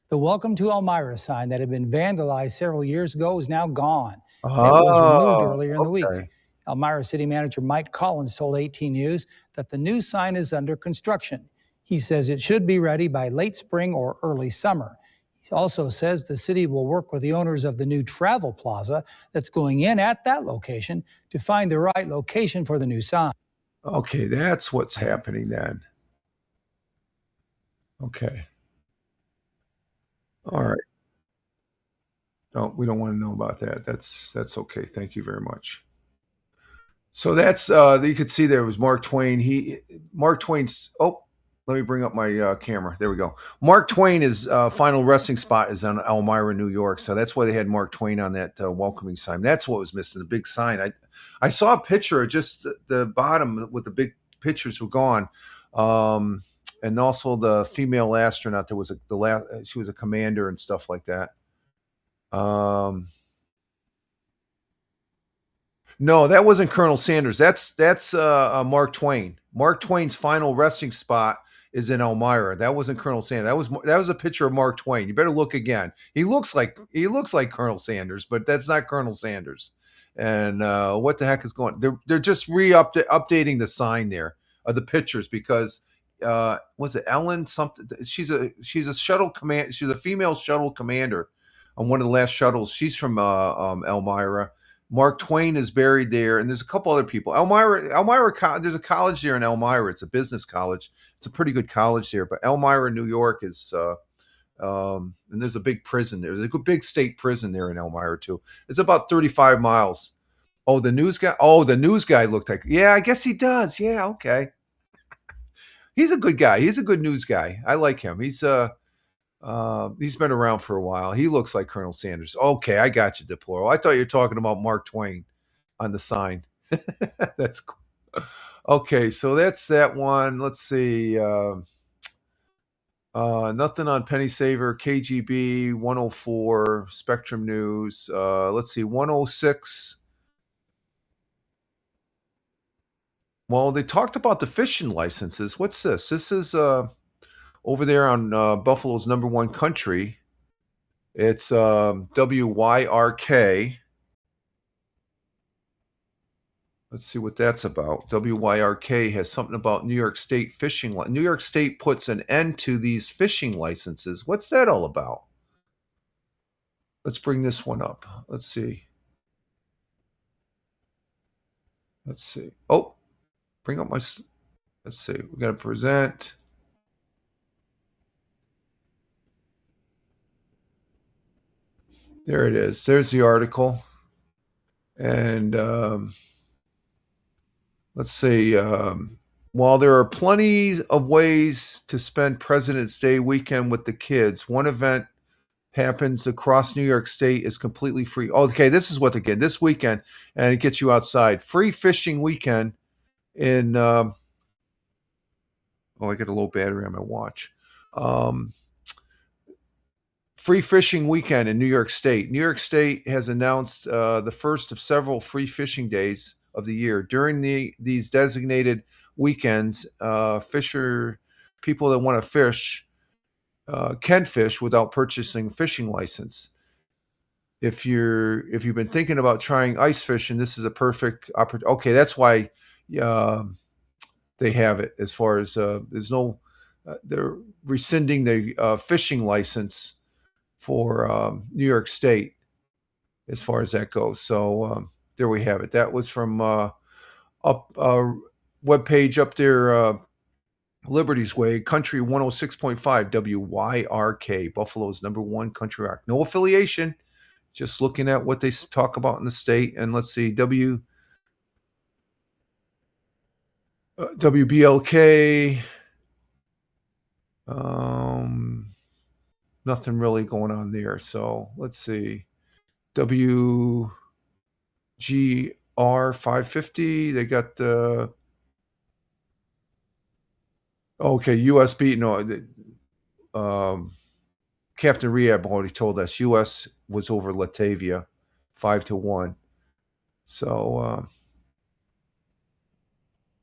The Welcome to Elmira sign that had been vandalized several years ago is now gone. It was removed earlier in the week. Elmira City Manager Mike Collins told 18 News that the new sign is under construction. He says it should be ready by late spring or early summer. He also says the city will work with the owners of the new travel plaza that's going in at that location to find the right location for the new sign. Okay, that's what's happening then. Okay. All right. No, we don't want to know about that. That's okay. Thank you very much. So that's you could see there was Mark Twain. Mark Twain's. Oh, let me bring up my camera. There we go. Mark Twain is final resting spot is on Elmira, New York. So that's why they had Mark Twain on that welcoming sign. That's what was missing, the big sign. I saw a picture of just the bottom with the big pictures were gone. And also the female astronaut that was she was a commander and stuff like that. No, that wasn't Colonel Sanders. That's Mark Twain. Mark Twain's final resting spot is in Elmira. That wasn't Colonel Sanders. That was a picture of Mark Twain. You better look again. He looks like Colonel Sanders, but that's not Colonel Sanders. And what the heck is going? They're just updating the sign there of the pictures because was it Ellen something? She's a shuttle command. She's a female shuttle commander on one of the last shuttles. She's from Elmira. Mark Twain is buried there, and there's a couple other people. Elmira, there's a college there in Elmira. It's a business college. It's a pretty good college there. But Elmira, New York is, and there's a big prison there. There's a big state prison there in Elmira too. It's about 35 miles. Oh, the news guy. Oh, the news guy looked like. Yeah, I guess he does. Yeah, okay. He's a good guy. He's a good news guy. I like him. He's been around for a while. He looks like Colonel Sanders. Okay, I got you, Deplorable. I thought you were talking about Mark Twain on the sign. That's cool. Okay, so that's that one. Let's see. Nothing on Penny Saver, KGB, 104, Spectrum News. Let's see, 106. Well, they talked about the fishing licenses. What's this? This is over there on Buffalo's number one country. It's WYRK. Let's see what that's about. WYRK has something about New York State fishing. New York State puts an end to these fishing licenses. What's that all about? Let's bring this one up. Let's see. Oh, bring up my... Let's see. We're going to present... There it is. There's the article. And let's see. While there are plenty of ways to spend President's Day weekend with the kids, one event happens across New York State is completely free. Okay, this is what they get this weekend, and it gets you outside. Free fishing weekend in... I got a low battery on my watch. Free fishing weekend in New York State. New York State has announced the first of several free fishing days of the year. During these designated weekends, people that want to fish can fish without purchasing a fishing license. If you've been thinking about trying ice fishing, this is a perfect opportunity. Okay, that's why they have it. As far as there's no, they're rescinding the fishing license for New York State as far as that goes. So there we have it. That was from webpage up there, Liberty's Way, Country 106.5 WYRK, Buffalo's number one country rock. No affiliation, just looking at what they talk about in the state. And let's see, WBLK, nothing really going on there. So let's see. WGR 550. They got the USB. No, Captain Rehab already told us US was over Latavia 5-1. So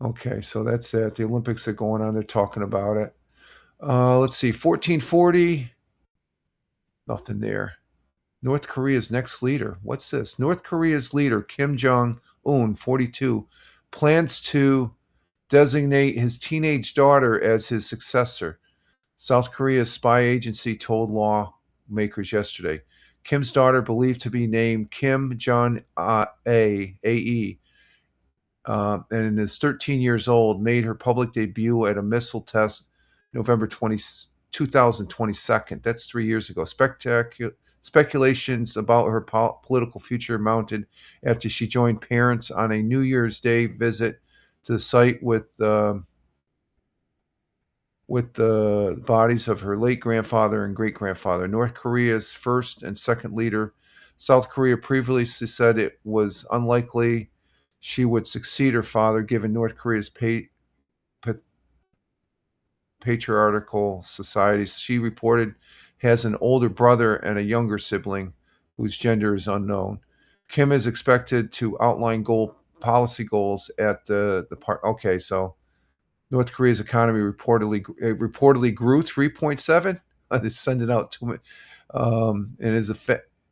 okay, so that's it. The Olympics are going on. They're talking about it. Let's see, 1440. Nothing there. North Korea's next leader. What's this? North Korea's leader, Kim Jong-un, 42, plans to designate his teenage daughter as his successor. South Korea's spy agency told lawmakers yesterday. Kim's daughter, believed to be named Kim Jong-ae, and is 13 years old, made her public debut at a missile test November 2022. That's 3 years ago. Speculations about her political future mounted after she joined parents on a New Year's Day visit to the site with the bodies of her late grandfather and great-grandfather. North Korea's first and second leader. South Korea previously said it was unlikely she would succeed her father, given North Korea's patriarchal society. She reported has an older brother and a younger sibling whose gender is unknown. Kim is expected to outline policy goals at the part. Okay, so North Korea's economy reportedly grew 3.7. They're sending out too much, and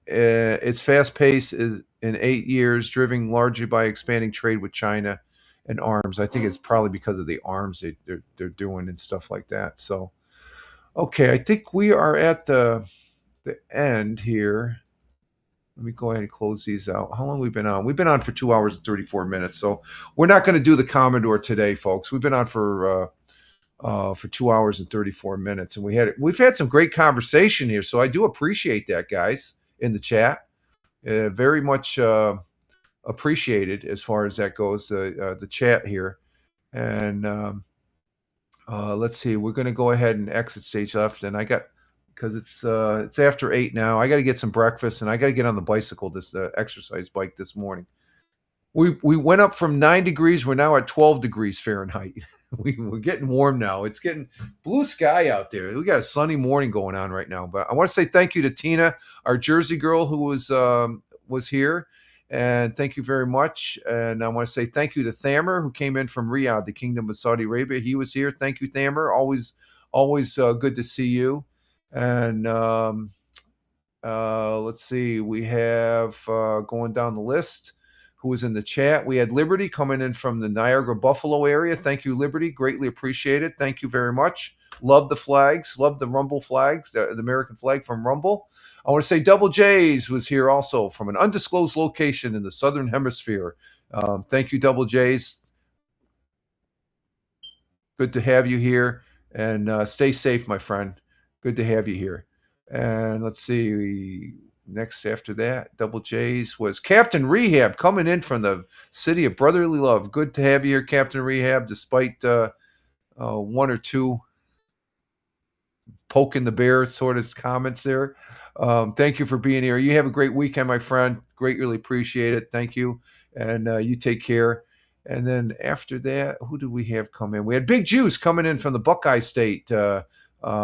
its fast pace is in 8 years, driven largely by expanding trade with China and arms. I think it's probably because of the arms they're doing and stuff like that. So, okay, I think we are at the end here. Let me go ahead and close these out. How long have we been on? We've been on for 2 hours and 34 minutes. So we're not going to do the Commodore today, folks. We've been on for 2 hours and 34 minutes, and we've had some great conversation here. So I do appreciate that, guys, in the chat. Very much appreciated as far as that goes. The chat here, and let's see. We're going to go ahead and exit stage left, and because it's after 8 now. I got to get some breakfast, and I got to get on the bicycle, this exercise bike this morning. We went up from 9 degrees. We're now at 12 degrees Fahrenheit. We're getting warm now. It's getting blue sky out there. We got a sunny morning going on right now. But I want to say thank you to Tina, our Jersey girl, who was here, and thank you very much. And I want to say thank you to Thamer, who came in from Riyadh, the Kingdom of Saudi Arabia. He was here. Thank you, Thamer. Always always good to see you. And let's see, we have going down the list who was in the chat. We had Liberty coming in from the Niagara Buffalo area. Thank you, Liberty. Greatly appreciate it. Thank you very much. Love the flags. Love the Rumble flags, the American flag from Rumble. I want to say Double J's was here also from an undisclosed location in the Southern Hemisphere. Thank you, Double J's. Good to have you here. And stay safe, my friend. Good to have you here. And let's see, next after that, Double J's was Captain Rehab coming in from the city of brotherly love. Good to have you here, Captain Rehab, despite one or two poking the bear sort of comments there. Thank you for being here. You have a great weekend, my friend. Greatly appreciate it. Thank you. And you take care. And then after that, who did we have come in? We had Big Juice coming in from the Buckeye State.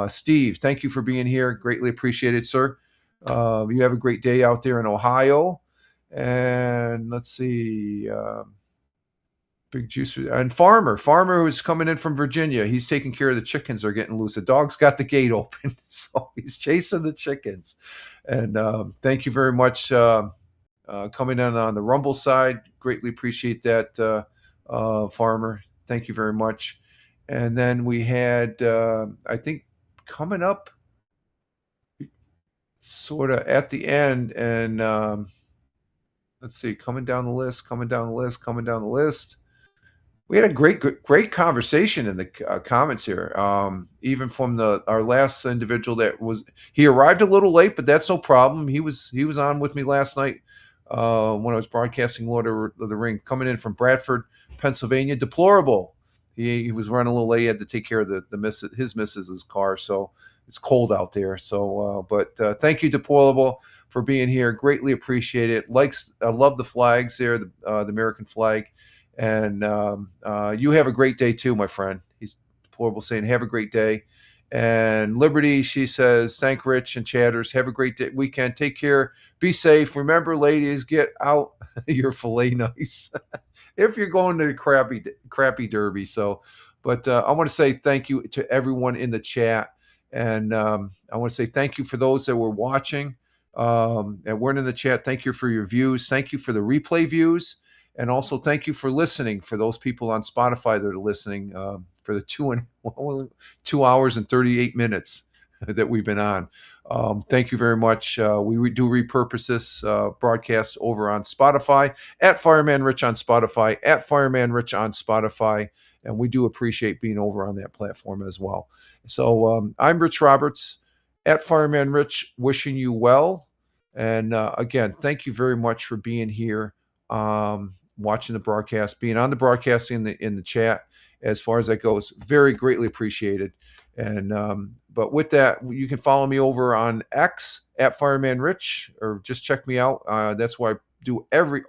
Steve, thank you for being here. Greatly appreciate it, sir. You have a great day out there in Ohio. And let's see, Big Juice and Farmer who's coming in from Virginia. He's taking care of the chickens. They're getting loose. The dog's got the gate open, so he's chasing the chickens. And thank you very much coming in on the Rumble side. Greatly appreciate that, Farmer. Thank you very much. And then we had, I think, coming up sort of at the end, and let's see, coming down the list. We had a great conversation in the comments here. Even from our last individual he arrived a little late, but that's no problem. He was on with me last night when I was broadcasting Lord of the Ring, coming in from Bradford, Pennsylvania. Deplorable. He was running a little late. He had to take care of his missus's car, so it's cold out there. So, but thank you, Deplorable, for being here. Greatly appreciate it. I love the flags there, the American flag. And you have a great day too, my friend. He's Deplorable saying, have a great day. And Liberty, she says, thank Rich and Chatters. Have a great day, weekend. Take care. Be safe. Remember, ladies, get out your filet knives if you're going to the crappy derby. So, but I want to say thank you to everyone in the chat. And I want to say thank you for those that were watching and weren't in the chat. Thank you for your views. Thank you for the replay views. And also thank you for listening, for those people on Spotify that are listening for the 2 hours and 38 minutes that we've been on. Thank you very much. We do repurpose this broadcast over on Spotify, at Fireman Rich on Spotify, at Fireman Rich on Spotify. And we do appreciate being over on that platform as well. So I'm Rich Roberts, at Fireman Rich, wishing you well. And again, thank you very much for being here, watching the broadcast, being on the broadcast in the chat. As far as that goes, very greatly appreciated. And but with that, you can follow me over on X at Fireman Rich, or just check me out. That's where I do every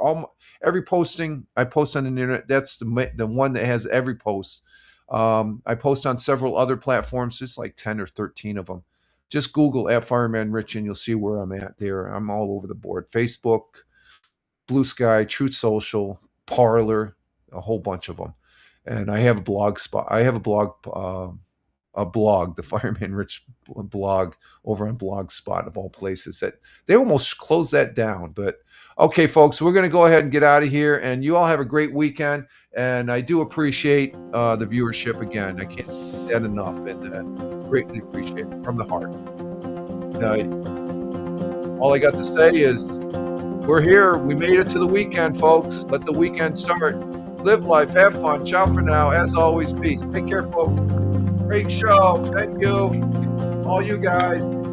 posting I post on the internet. That's the one that has every post. I post on several other platforms, just like 10 or 13 of them. Just Google at Fireman Rich and you'll see where I'm at there. I'm all over the board. Facebook, Blue Sky, Truth Social, Parler, a whole bunch of them. And I have a blog spot. I have a blog, the Fireman Rich blog over on Blogspot of all places. That they almost closed that down. But okay, folks, we're going to go ahead and get out of here. And you all have a great weekend. And I do appreciate the viewership again. I can't say that enough. And greatly appreciate it from the heart. All I got to say is we're here. We made it to the weekend, folks. Let the weekend start. Live life. Have fun. Ciao for now. As always, peace. Take care, folks. Great show. Thank you. All you guys.